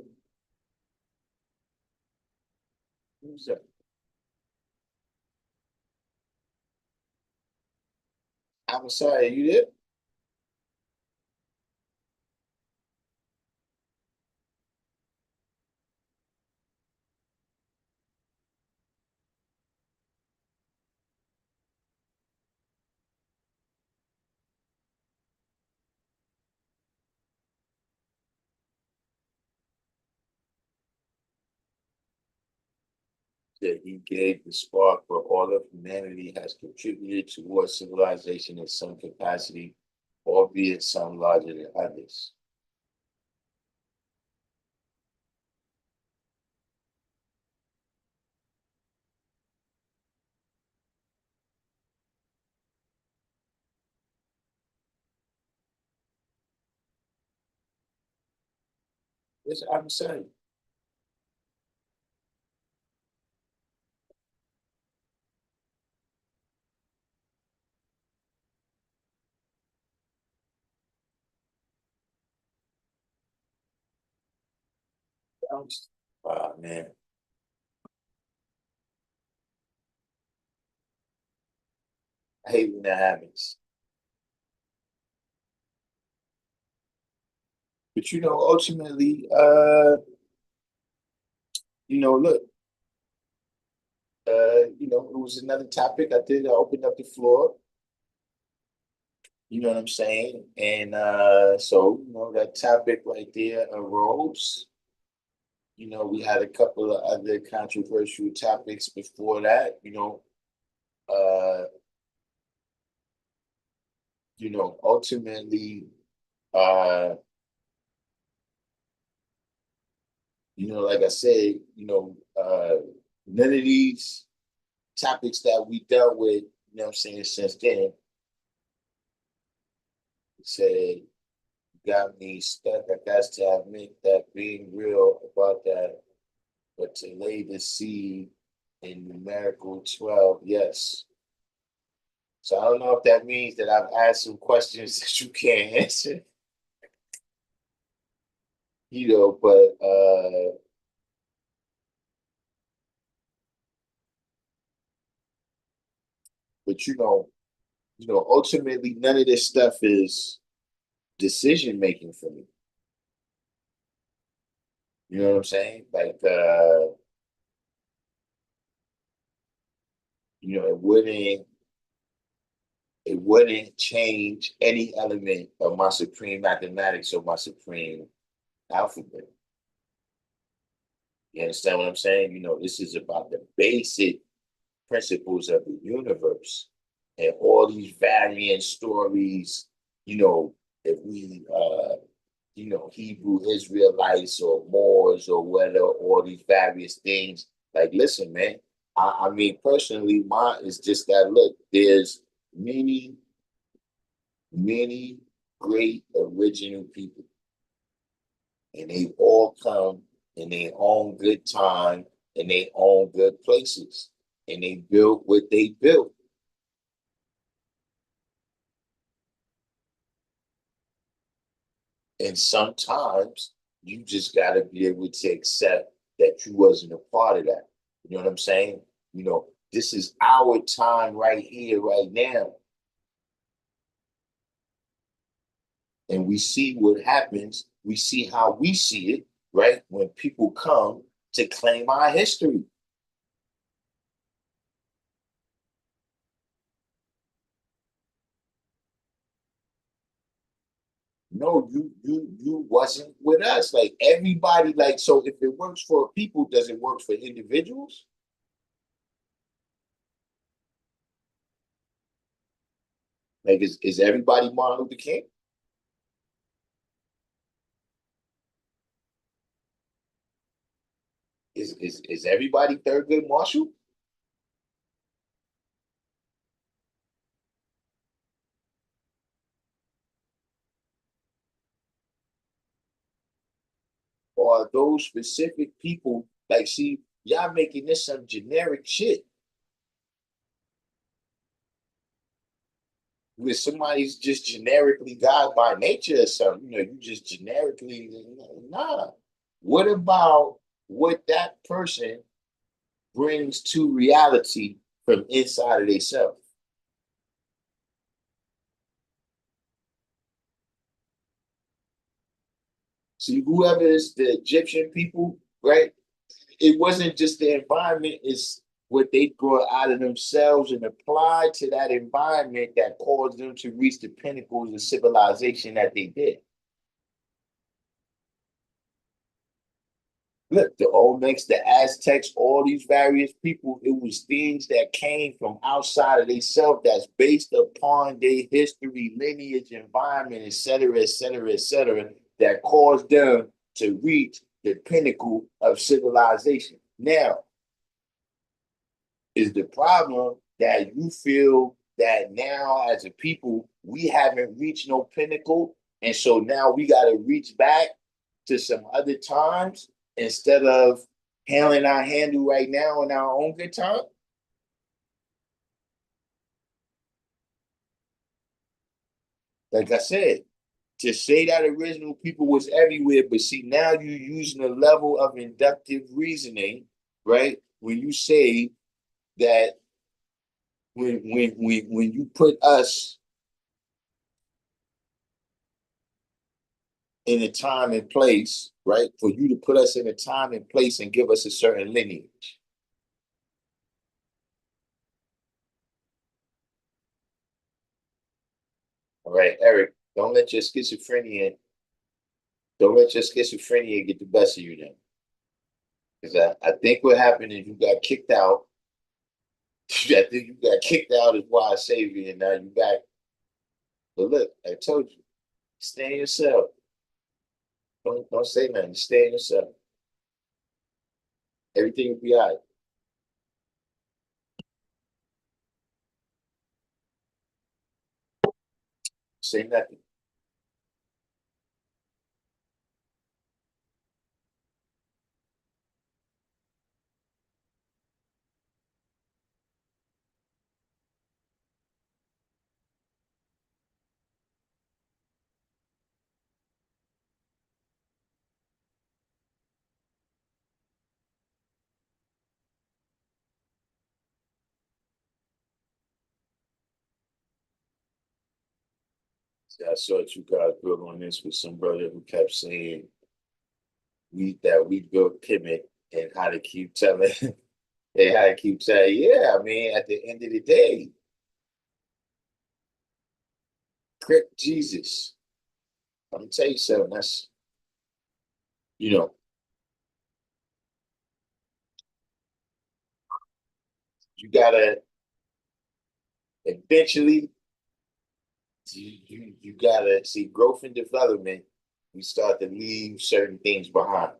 Who's that? I'm sorry, are you there? That he gave the spark where all of humanity has contributed towards civilization in some capacity, albeit some larger than others. That's what I'm saying. Man. I hate when that happens. But ultimately, look, it was another topic I did. I opened up the floor. You know what I'm saying? And so, that topic right there arose. We had a couple of other controversial topics before that, uh, ultimately, uh, like I said, none of these topics that we dealt with, what I'm saying, since then, said, got me stuck. I got to admit that being real about that, but to lay the seed in numerical 12, yes. So I don't know if that means that I've asked some questions that you can't answer, but ultimately none of this stuff is decision making for me. You know what I'm saying? Like it wouldn't change any element of my supreme mathematics or my supreme alphabet. You understand what I'm saying? This is about the basic principles of the universe and all these varying stories, if we Hebrew Israelites or Moors or whether all these various things. Like, listen, man, I mean, personally, mine is just that look, there's many, many great original people, and they all come in their own good time, in their own good places, and they built what they built. And sometimes you just got to be able to accept that you wasn't a part of that. You know what I'm saying? This is our time right here, right now. And we see what happens. We see how we see it, right? When people come to claim our history. No, you wasn't with us. Like everybody, like, so if it works for people, does it work for individuals? Like, is everybody Martin Luther King? Is everybody Thurgood Marshall? Or are those specific people, like, see, y'all making this some generic shit where somebody's just generically God by nature or something. You just generically, nah. What about what that person brings to reality from inside of themselves? See, whoever is the Egyptian people, right? It wasn't just the environment, it's what they brought out of themselves and applied to that environment that caused them to reach the pinnacles of civilization that they did. Look, the OLMECS, the Aztecs, all these various people, it was things that came from outside of themselves that's based upon their history, lineage, environment, et cetera, et cetera, et cetera, that caused them to reach the pinnacle of civilization. Now, is the problem that you feel that now as a people, we haven't reached no pinnacle. And so now we got to reach back to some other times instead of handling our handle right now in our own good time? Like I said, to say that original people was everywhere, but see now you're using a level of inductive reasoning, right? When you say that when you put us in a time and place, right? For you to put us in a time and place and give us a certain lineage. All right, Eric, don't let your schizophrenia get the best of you then. Because I think what happened is you got kicked out. I think you got kicked out as why I saved you, and now you back. But look, I told you, stay in yourself. Don't say nothing. Stay in yourself. Everything will be all right. Say nothing. See, I saw that you guys built on this with some brother who kept saying we built pivot and how to keep telling and how to keep saying, yeah, I mean, at the end of the day, Crip Jesus. I'm gonna tell you something. That's you know, you gotta eventually you gotta see growth and development. We start to leave certain things behind.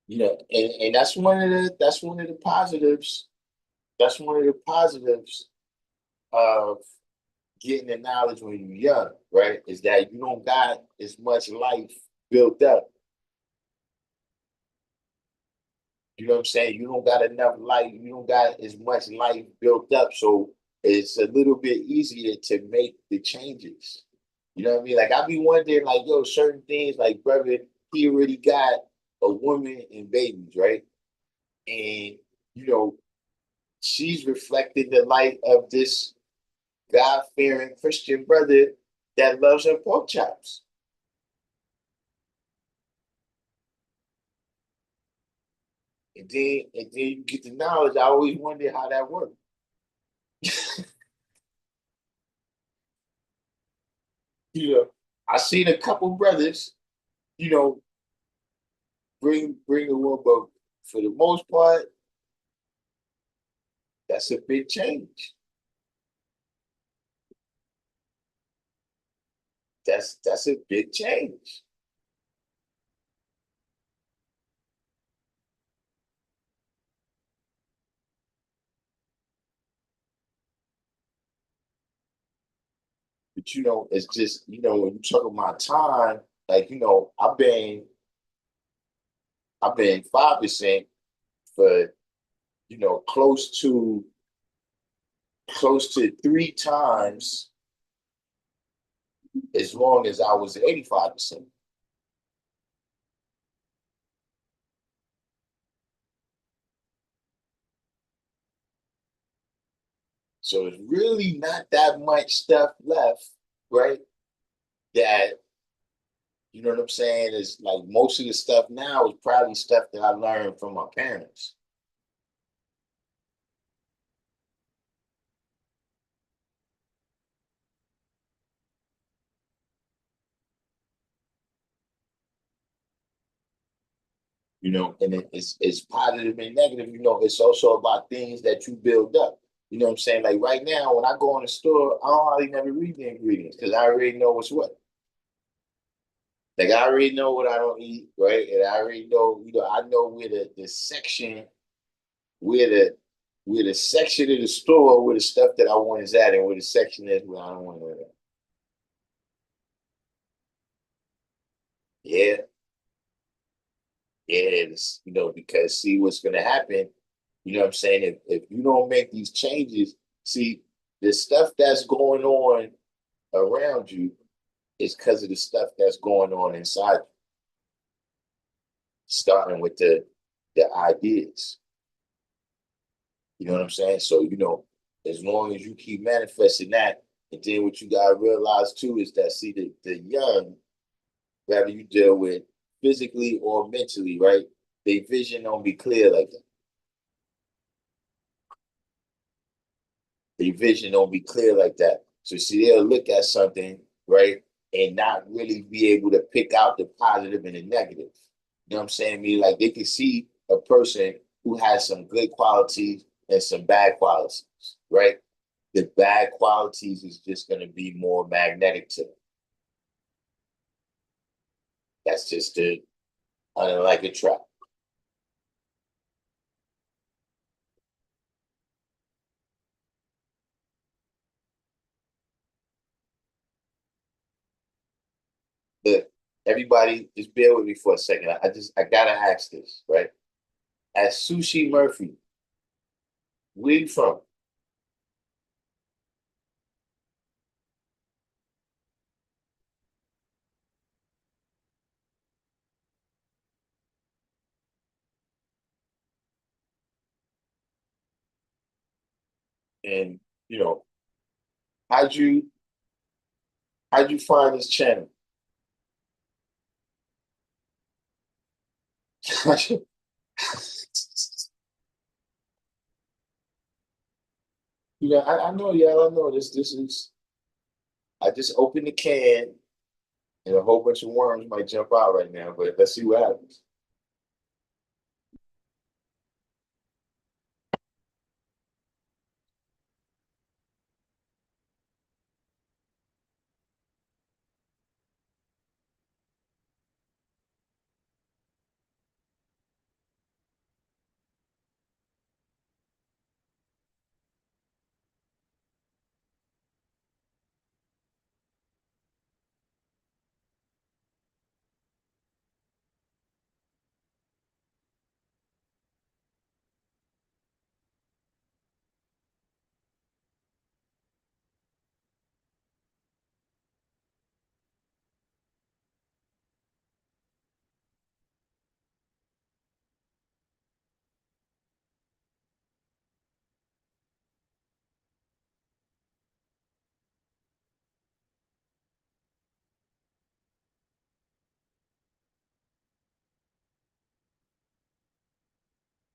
You know, and that's one of the positives. That's one of the positives of getting the knowledge when you're young, right? Is that you don't got as much life built up. You know what I'm saying? You don't got enough life, you don't got as much life built up. So it's a little bit easier to make the changes. You know what I mean? Like I be wondering, like, yo, certain things like brother, he already got a woman and babies, right? And you know, she's reflected the light of this God-fearing Christian brother that loves her pork chops. And then you get the knowledge. I always wondered how that worked. You know, I seen a couple brothers, you know, bring the woman, but for the most part, that's a big change. That's a big change. But you know, it's just when you talk about time, like I've been 5% for close to three times as long as I was 85%. So it's really not that much stuff left, right? That you know what I'm saying is like most of the stuff now is probably stuff that I learned from my parents. And it's positive and negative. It's also about things that you build up. You know what I'm saying? Like right now, when I go in the store, I don't hardly never read the ingredients because I already know what's what. Like I already know what I don't eat, right? And I already know, I know where the section, where the where the section of the store where the stuff that I want is at, and where the section is where I don't want it at. Yeah, yeah, because see what's gonna happen, what I'm saying? If you don't make these changes, see the stuff that's going on around you is because of the stuff that's going on inside you, starting with the ideas. You know what I'm saying? So, as long as you keep manifesting that, and then what you gotta realize too is that see the young, whether you deal with physically or mentally, right? Their vision don't be clear like that. Their vision don't be clear like that. So see, they'll look at something, right, and not really be able to pick out the positive and the negative. You know what I'm saying? I mean, like they can see a person who has some good qualities and some bad qualities, right? The bad qualities is just going to be more magnetic to them. That's just the like a trap. But everybody, just bear with me for a second. I gotta ask this, right? As Sushi Murphy, where you from? And you know, how'd you how'd you find this channel? I know, yeah, I know this. This is I just opened the can and a whole bunch of worms might jump out right now, but let's see what happens.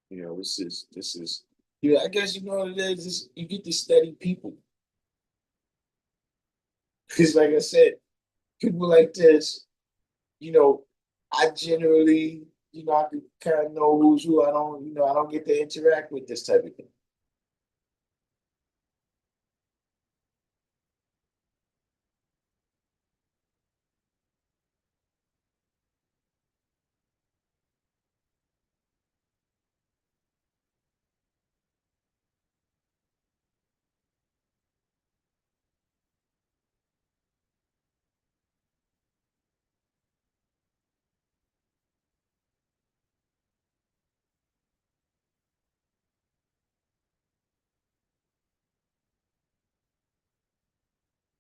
This is I guess you know what it is. You get to study people. Because like I said, people like this, you know, I generally, I can kind of know who's who. I don't get to interact with this type of thing.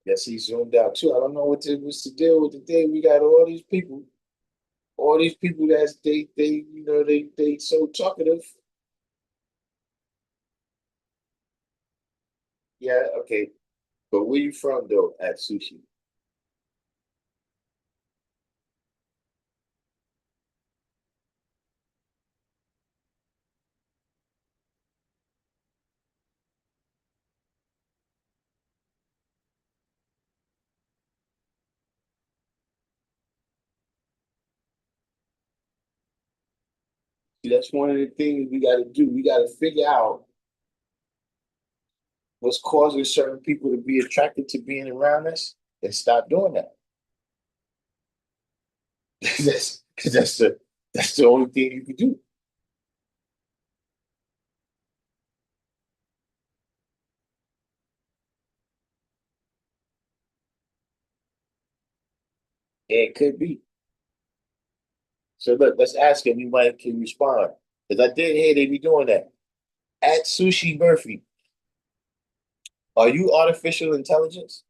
Yes, he zoomed out too. I don't know what's the deal with the day. We got all these people that's they so talkative. Yeah, okay. But where you from though at sushi? See, that's one of the things we got to do. We got to figure out what's causing certain people to be attracted to being around us and stop doing that. That's the only thing you can do. It could be. So look, let's ask him. He might can respond. Because I did hear they be doing that. At Sushi Murphy, are you artificial intelligence?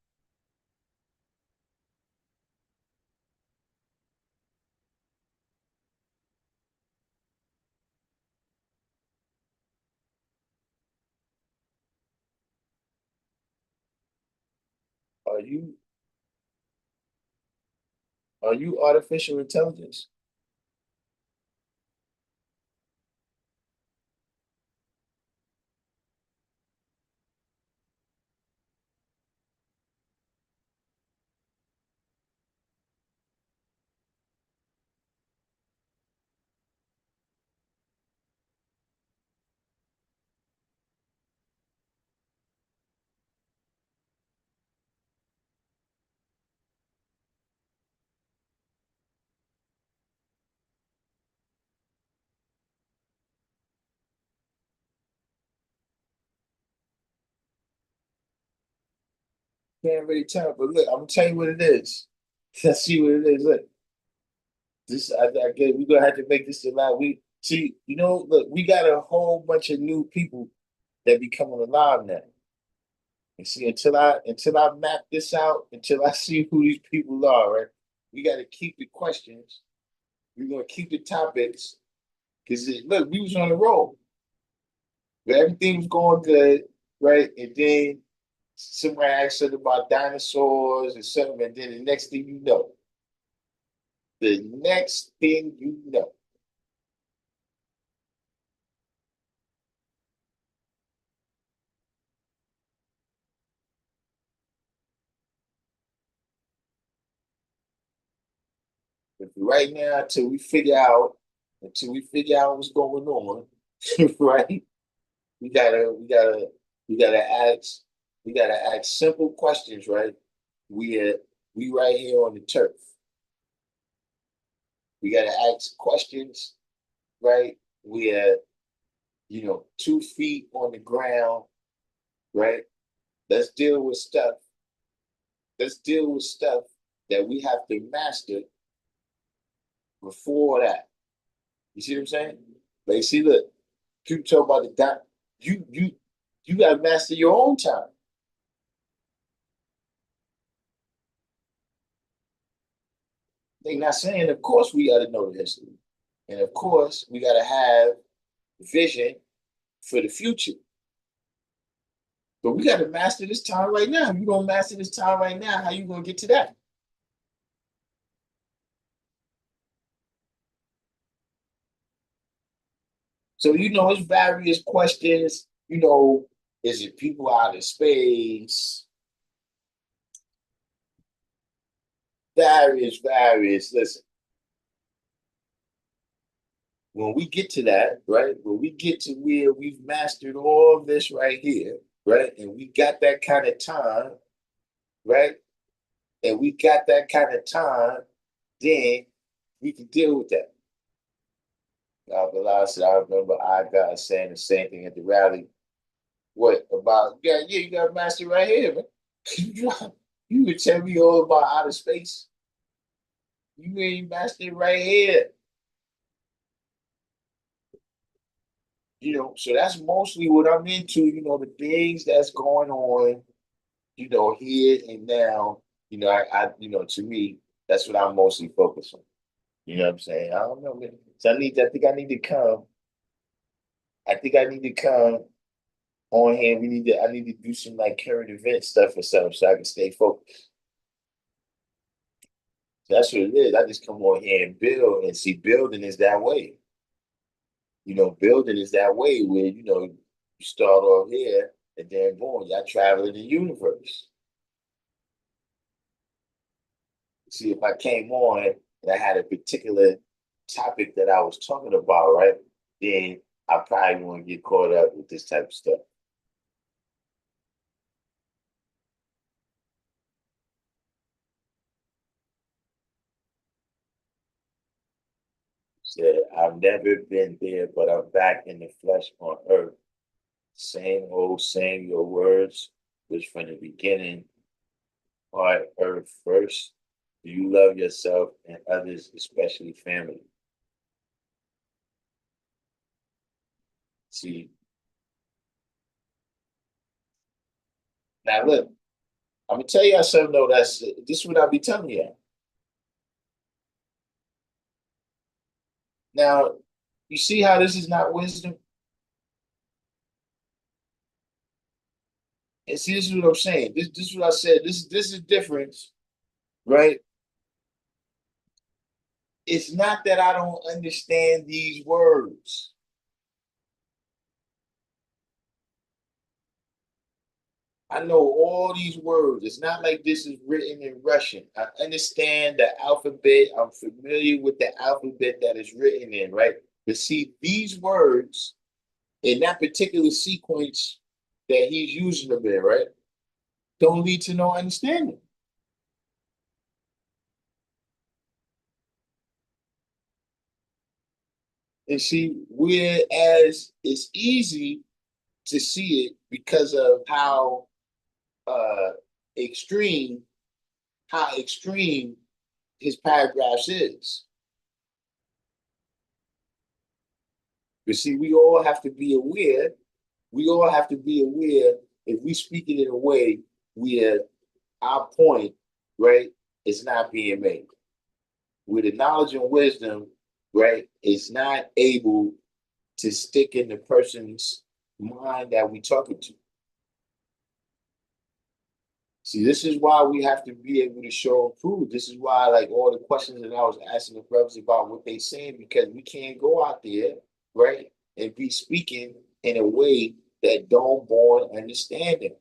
Are you are you artificial intelligence? Can't really tell, but look, I'm gonna tell you what it is. Let's see what it is. Look, this I guess we're gonna have to make this a lot. We see, look, we got a whole bunch of new people that be coming alive now. And see, until I map this out, until I see who these people are, right? We got to keep the questions. We're gonna keep the topics because look, we was on the roll, but everything was going good, right? And then somebody asked us about dinosaurs and something, and then the next thing you know, if right now until we figure out what's going on, right? We gotta we gotta we gotta ask we gotta ask simple questions, right? We right here on the turf. We gotta ask questions, right? We're 2 feet on the ground, right? Let's deal with stuff. Let's deal with stuff that we have to master before that. You see what I'm saying? Like, see, look, people talk about the dot. You gotta master your own time. They're not saying, of course, we gotta know the history. And of course, we gotta have vision for the future. But we gotta master this time right now. If you don't master this time right now, how you gonna get to that? So it's various questions. Is it people out of space? Various. Listen, when we get to that, right? When we get to where we've mastered all of this right here, right? And we got that kind of time, right? And we got that kind of time, then we can deal with that. But I remember I got saying the same thing at the rally. What about, yeah, you got master right here, man. You could tell me all about outer space. You ain't mastered right here. So that's mostly what I'm into, the things that's going on, here and now. To me, that's what I'm mostly focused on. You know what I'm saying? I don't know, man. So I think I need to come on here. I need to do some like current event stuff or something so I can stay focused. So that's what it is. I just come on here and build and see building is that way. Building is that way where, you start off here and then boom, y'all traveling the universe. See, if I came on and I had a particular topic that I was talking about, right, then I probably won't get caught up with this type of stuff. Said, I've never been there, but I'm back in the flesh on earth. Same old, same your words, which from the beginning, heart, earth first. Do you love yourself and others, especially family? See, now look, I'm gonna tell y'all something though. This is what I'll be telling you. Now, you see how this is not wisdom? And see, this is what I'm saying. This is what I said. This is difference, right? It's not that I don't understand these words. I know all these words. It's not like this is written in Russian. I understand the alphabet. I'm familiar with the alphabet that is written in, right? But see, these words in that particular sequence that he's using them in, right, don't lead to no understanding. And see, whereas it's easy to see it because of uh extreme how extreme his paragraphs is. But see, we all have to be aware if we speak it in a way where our point, right, is not being made. With the knowledge and wisdom, right, is not able to stick in the person's mind that we talking to. See, this is why we have to be able to show and prove. This is why, like all the questions that I was asking the brothers about what they saying, because we can't go out there, right, and be speaking in a way that don't born understanding.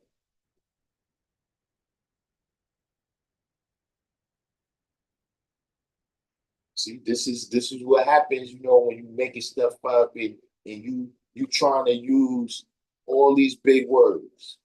See, this is what happens, when you making stuff up and you trying to use all these big words.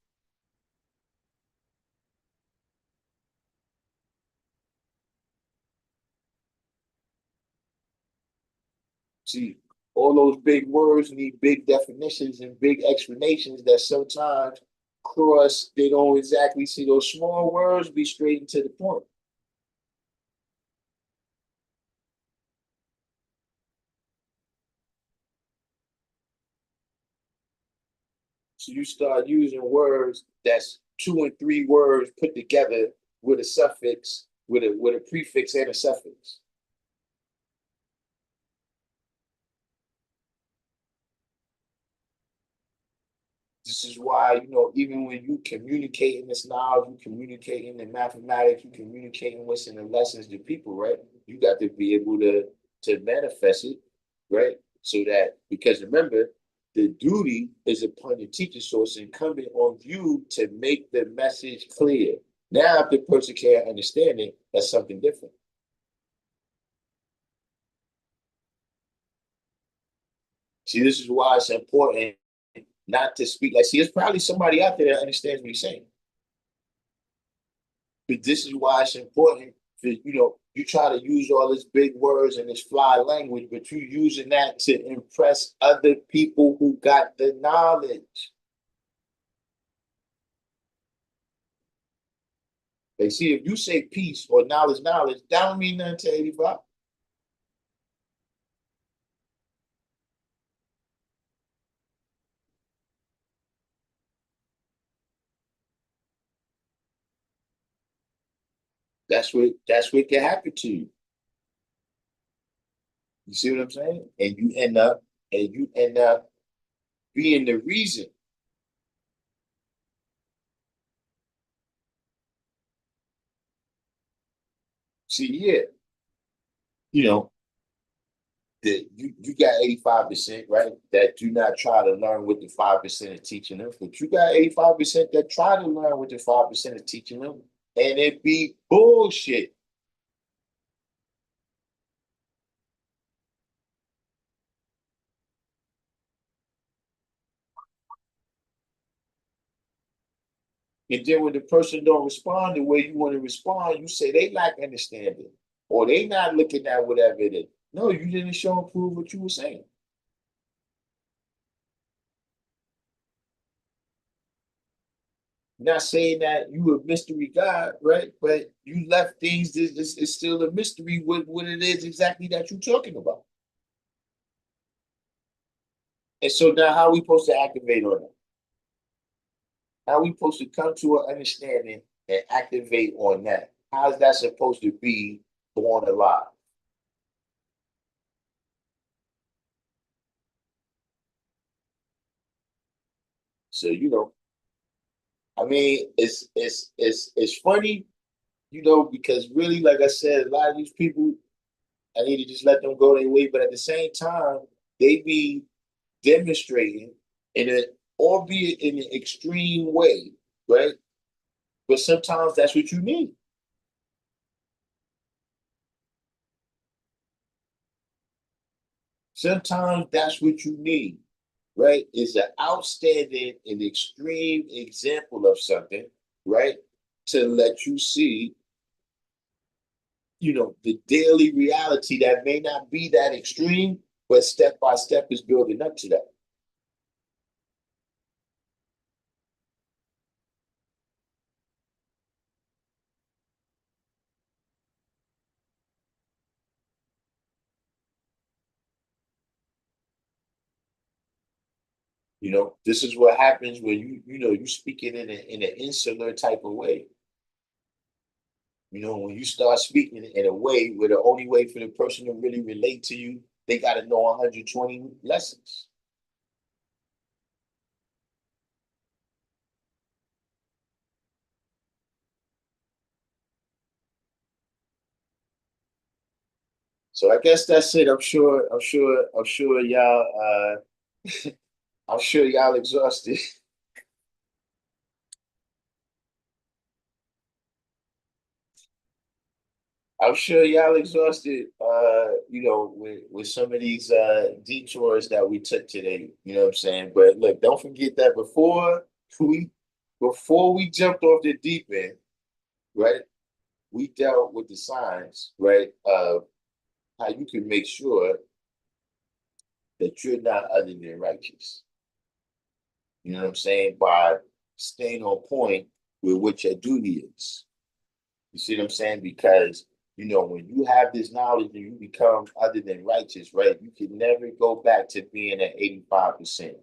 See, all those big words need big definitions and big explanations that sometimes cross, they don't exactly see those small words be straight and to the point. So you start using words that's two and three words put together with a suffix, with a prefix and a suffix. This is why, even when you communicating this knowledge, you communicating in mathematics, you communicating what's in the lessons to people, right? You got to be able to manifest it, right? So that, because remember, the duty is upon the teacher, so it's incumbent on you to make the message clear. Now, if the person can't understand it, that's something different. See, this is why it's important not to speak like, see, there's probably somebody out there that understands what he's saying. But this is why it's important for, you try to use all these big words and this fly language, but you using that to impress other people who got the knowledge. They see, if you say peace or knowledge, that don't mean nothing to 85. That's what can happen to you. You see what I'm saying? And you end up being the reason. See, yeah, you know, you got 85%, right? That do not try to learn what the 5% is teaching them. But you got 85% that try to learn what the 5% is teaching them. And it be bullshit. And then when the person don't respond the way you want to respond, you say they lack understanding. Or they not looking at whatever it is. No, you didn't show and prove what you were saying. Not saying that you a mystery God, right? But you left things. It's still a mystery what it is exactly that you're talking about. And so now, how are we supposed to activate on that? How are we supposed to come to an understanding and activate on that? How is that supposed to be born alive? So I mean, it's funny, because really, like I said, a lot of these people, I need to just let them go their way. But at the same time, they be demonstrating in an albeit in an extreme way, right? But sometimes that's what you need. Sometimes that's what you need, right? Is an outstanding and extreme example of something, right? To let you see, the daily reality that may not be that extreme, but step by step is building up to that. This is what happens when you speaking in an insular type of way. When you start speaking in a way where the only way for the person to really relate to you, they got to know 120 lessons. So I guess that's it. I'm sure y'all I'm sure y'all exhausted. I'm sure y'all exhausted, with some of these detours that we took today. You know what I'm saying? But look, don't forget that we before we jumped off the deep end, right? We dealt with the signs, right, of how you can make sure that you're not other than righteous. You know what I'm saying? By staying on point with what your duty is. You see what I'm saying? Because when you have this knowledge and you become other than righteous, right? You can never go back to being at 85%.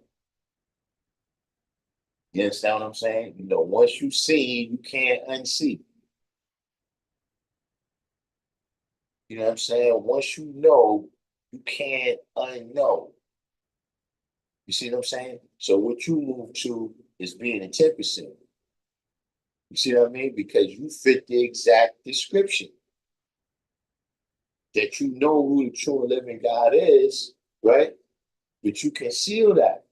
You understand what I'm saying? Once you see, you can't unsee. You know what I'm saying? Once you know, you can't unknow. You see what I'm saying? So what you move to is being a 10%. You see what I mean? Because you fit the exact description that you know who the true and living God is, right? But you conceal that.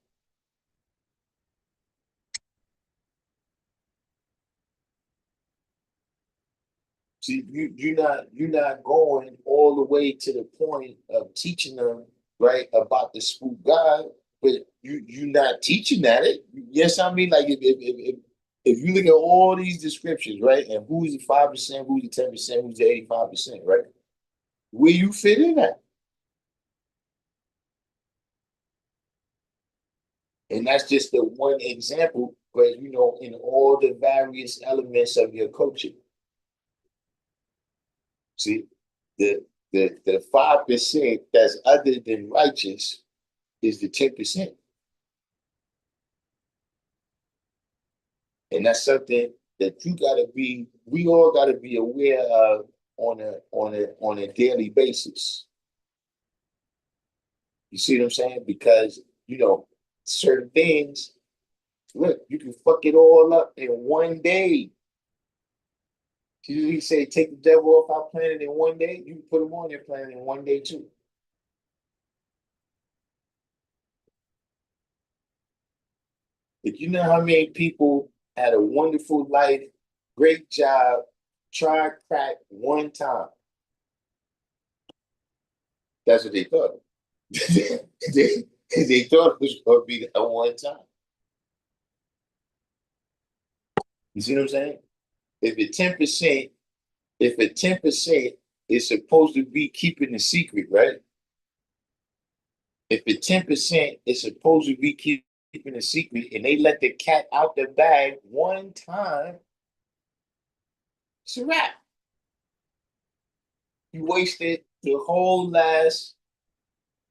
See, you're not going all the way to the point of teaching them, right, about the spook God, but you're not teaching that it. Yes, I mean, like if you look at all these descriptions, right, and who's the 5%, who's the 10%, who's the 85%, right? Where you fit in at. And that's just the one example, but in all the various elements of your coaching. See, the the 5% that's other than righteous is the 10%. And that's something that we all gotta be aware of on a daily basis. You see what I'm saying? Because certain things, look, you can fuck it all up in one day. He say take the devil off our planet in one day. You can put him on your planet in one day too. But you know how many people had a wonderful life, great job, tried crack one time. That's what they thought. they, they thought it was going to be a one time. You see what I'm saying? If a 10%, if a 10% is supposed to be keeping the secret, right? If the 10% is supposed to be keeping a secret and they let the cat out the bag one time, it's a wrap. You wasted the whole last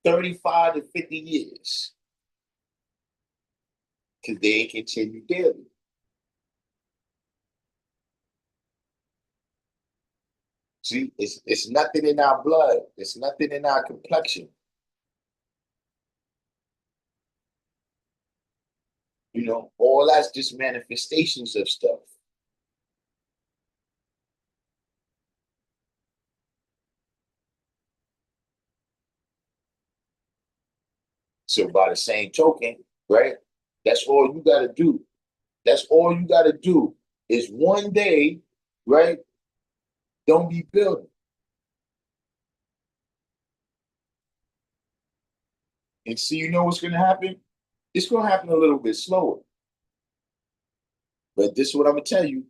35 to 50 years because they ain't continue daily. See, it's nothing in our blood. It's nothing in our complexion. You know, all that's just manifestations of stuff. So by the same token, right? That's all you gotta do. That's all you gotta do is one day, right? Don't be building. And see, you know what's gonna happen? It's gonna happen a little bit slower. But this is what I'm gonna tell you.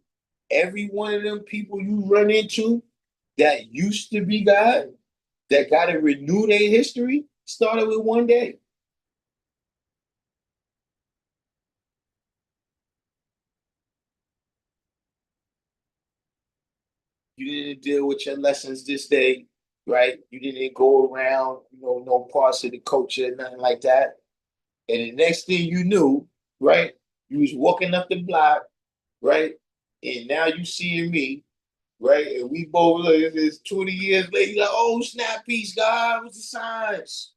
Every one of them people you run into that used to be God, that gotta renew their history, started with one day. You didn't deal with your lessons this day, right? You didn't go around, no parts of the culture, nothing like that. And the next thing you knew, right, you was walking up the block, right? And now you seeing me, right? And we both look, it's 20 years later, you're like, oh, snap peace, God, what's the signs?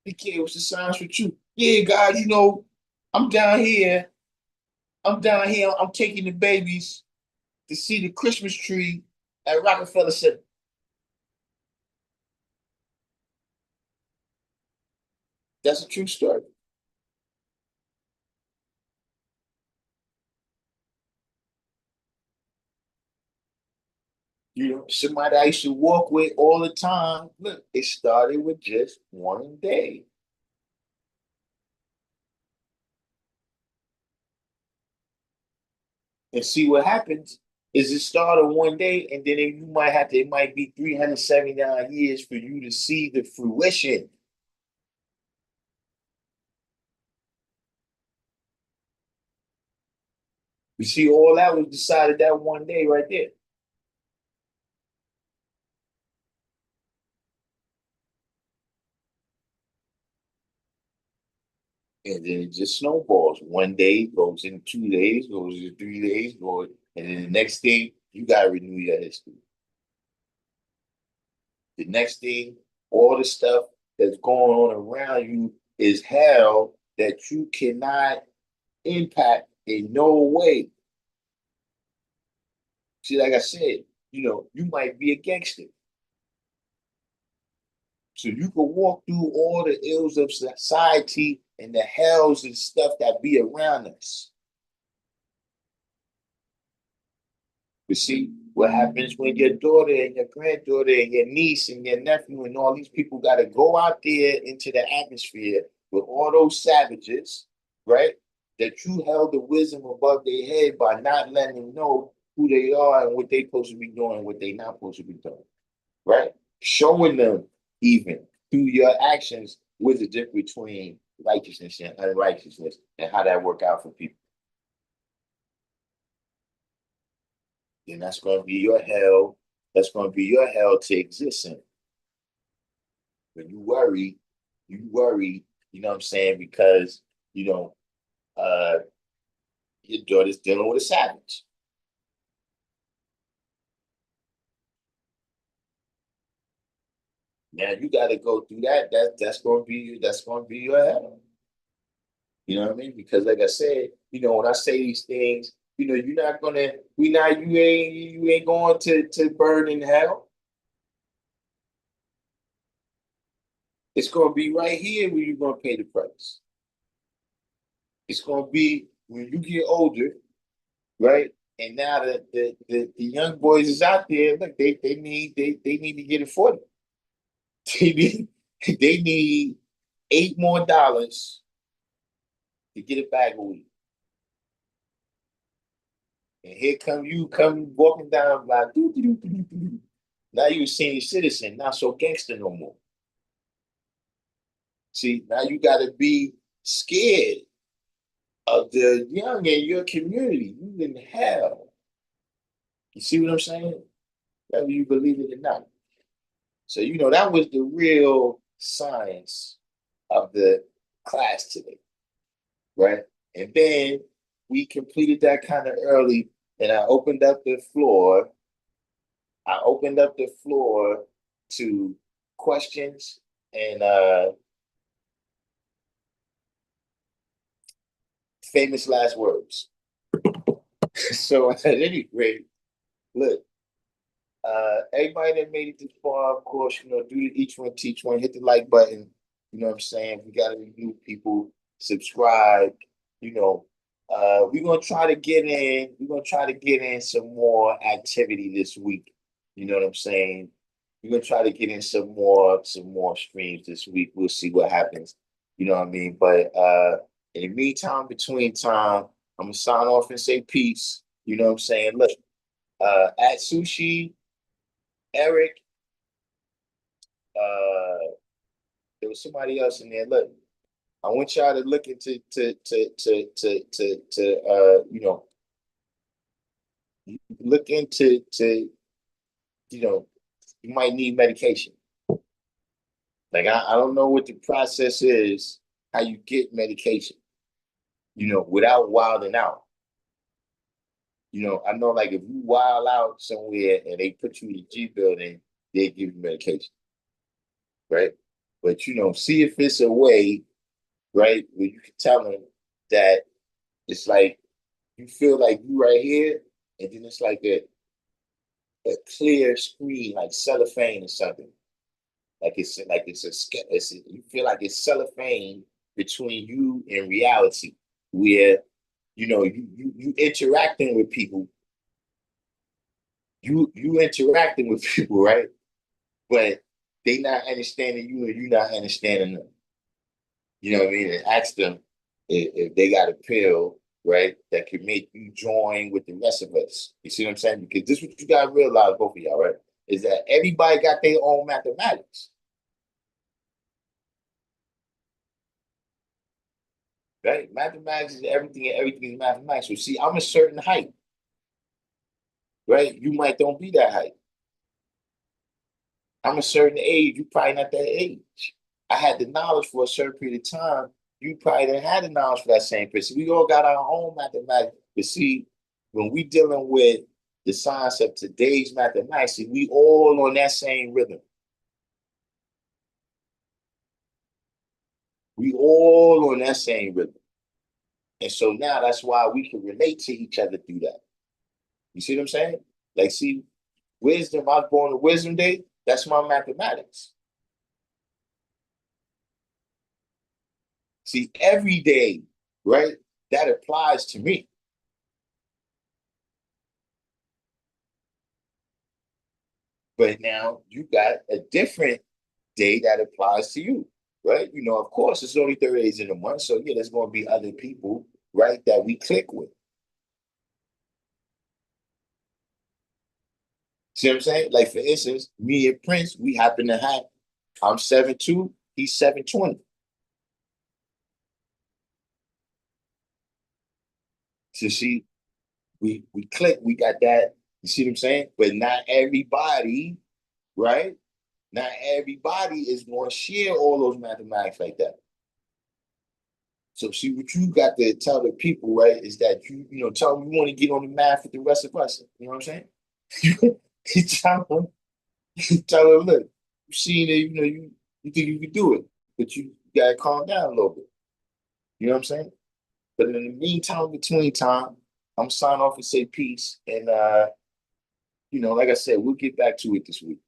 He kid, what's the signs for you? Yeah, God, I'm down here. I'm taking the babies to see the Christmas tree at Rockefeller Center. That's a true story. Somebody I used to walk with all the time. Look, it started with just one day. And see what happens is it started one day, and then it might be 379 years for you to see the fruition. You see, all that was decided that one day right there. And then it just snowballs. One day goes in 2 days, goes in 3 days, and then the next thing you gotta renew your history. The next thing, all the stuff that's going on around you is hell that you cannot impact in no way. See, like I said, you might be a gangster. So you can walk through all the ills of society and the hells and stuff that be around us. But see, what happens when your daughter and your granddaughter and your niece and your nephew and all these people got to go out there into the atmosphere with all those savages, right? That you held the wisdom above their head by not letting them know who they are and what they're supposed to be doing and what they're not supposed to be doing, right? Showing them even through your actions what's the difference between righteousness and unrighteousness and how that work out for people. Then that's going to be your hell. That's going to be your hell to exist in. When you worry, you know what I'm saying? Because, you know, uh, your daughter's dealing with a savage. Now you got to go through that. That's going to be your hell. You know what I mean? Because like I said, when I say these things, you're not gonna, you ain't going to burn in hell. It's gonna be right here where you're gonna pay the price. It's gonna be when you get older, right? And now the young boys is out there. Look, they need to get it for them. They need they need $8 more to get a bag of weed. And here come walking down like doo, doo, doo, doo, doo, doo. Now you a senior citizen, not so gangster no more. See, now you gotta be scared of the young in your community. You in hell. You see what I'm saying? Whether you believe it or not. So, that was the real science of the class today, right? And then we completed that kind of early, and I opened up the floor. I opened up the floor to questions and famous last words. So at any rate, look, everybody that made it this far, of course, do the each one, teach one, hit the like button. You know what I'm saying? We got to new people, subscribe. We're gonna try to get in. We're gonna try to get in some more activity this week. You know what I'm saying? We're gonna try to get in some more streams this week. We'll see what happens. You know what I mean? But in the meantime, between time, I'm gonna sign off and say peace. You know what I'm saying? Look, at Sushi, Eric, there was somebody else in there. Look, I want y'all to look into look into you might need medication. Like I don't know what the process is, how you get medication, without wilding out. I know like if you wild out somewhere and they put you in the G building, they give you medication, right? But see if it's a way, right, where you can tell them that it's like you feel like you right here, and then it's like a clear screen, like cellophane or something. You feel like it's cellophane between you and reality, where you interacting with people, you interacting with people, right? But they not understanding you and you not understanding them. You know what I mean? And ask them if they got a pill, right, that could make you join with the rest of us. You see what I'm saying? Because this is what you gotta realize, both of y'all, right? Is that everybody got their own mathematics. Right? Mathematics is everything, and everything is mathematics. So see, I'm a certain height, right? You might don't be that height. I'm a certain age, you probably not that age. I had the knowledge for a certain period of time. You probably didn't have the knowledge for that same period. So we all got our own mathematics. But see, when we dealing with the science of today's mathematics, see, we all on that same rhythm. We all on that same rhythm. And so now that's why we can relate to each other through that. You see what I'm saying? Like, see, wisdom, I was born on Wisdom Day. That's my mathematics. See, every day, right? That applies to me. But now you got a different day that applies to you, right? Of course, it's only 30 days in a month. So, yeah, there's going to be other people, right, that we click with. See what I'm saying? Like, for instance, me and Prince, we happen to have, I'm 7'2", he's 7'20". So, see, we click, we got that. You see what I'm saying? But not everybody, right? Not everybody is going to share all those mathematics like that. So see what you got to tell the people, right, is that tell them you want to get on the math with the rest of us. You know what I'm saying? you tell them, look, you seen it, you think you can do it, but you gotta calm down a little bit. You know what I'm saying? But in the meantime, between time, I'm signing off and say peace. And like I said, we'll get back to it this week.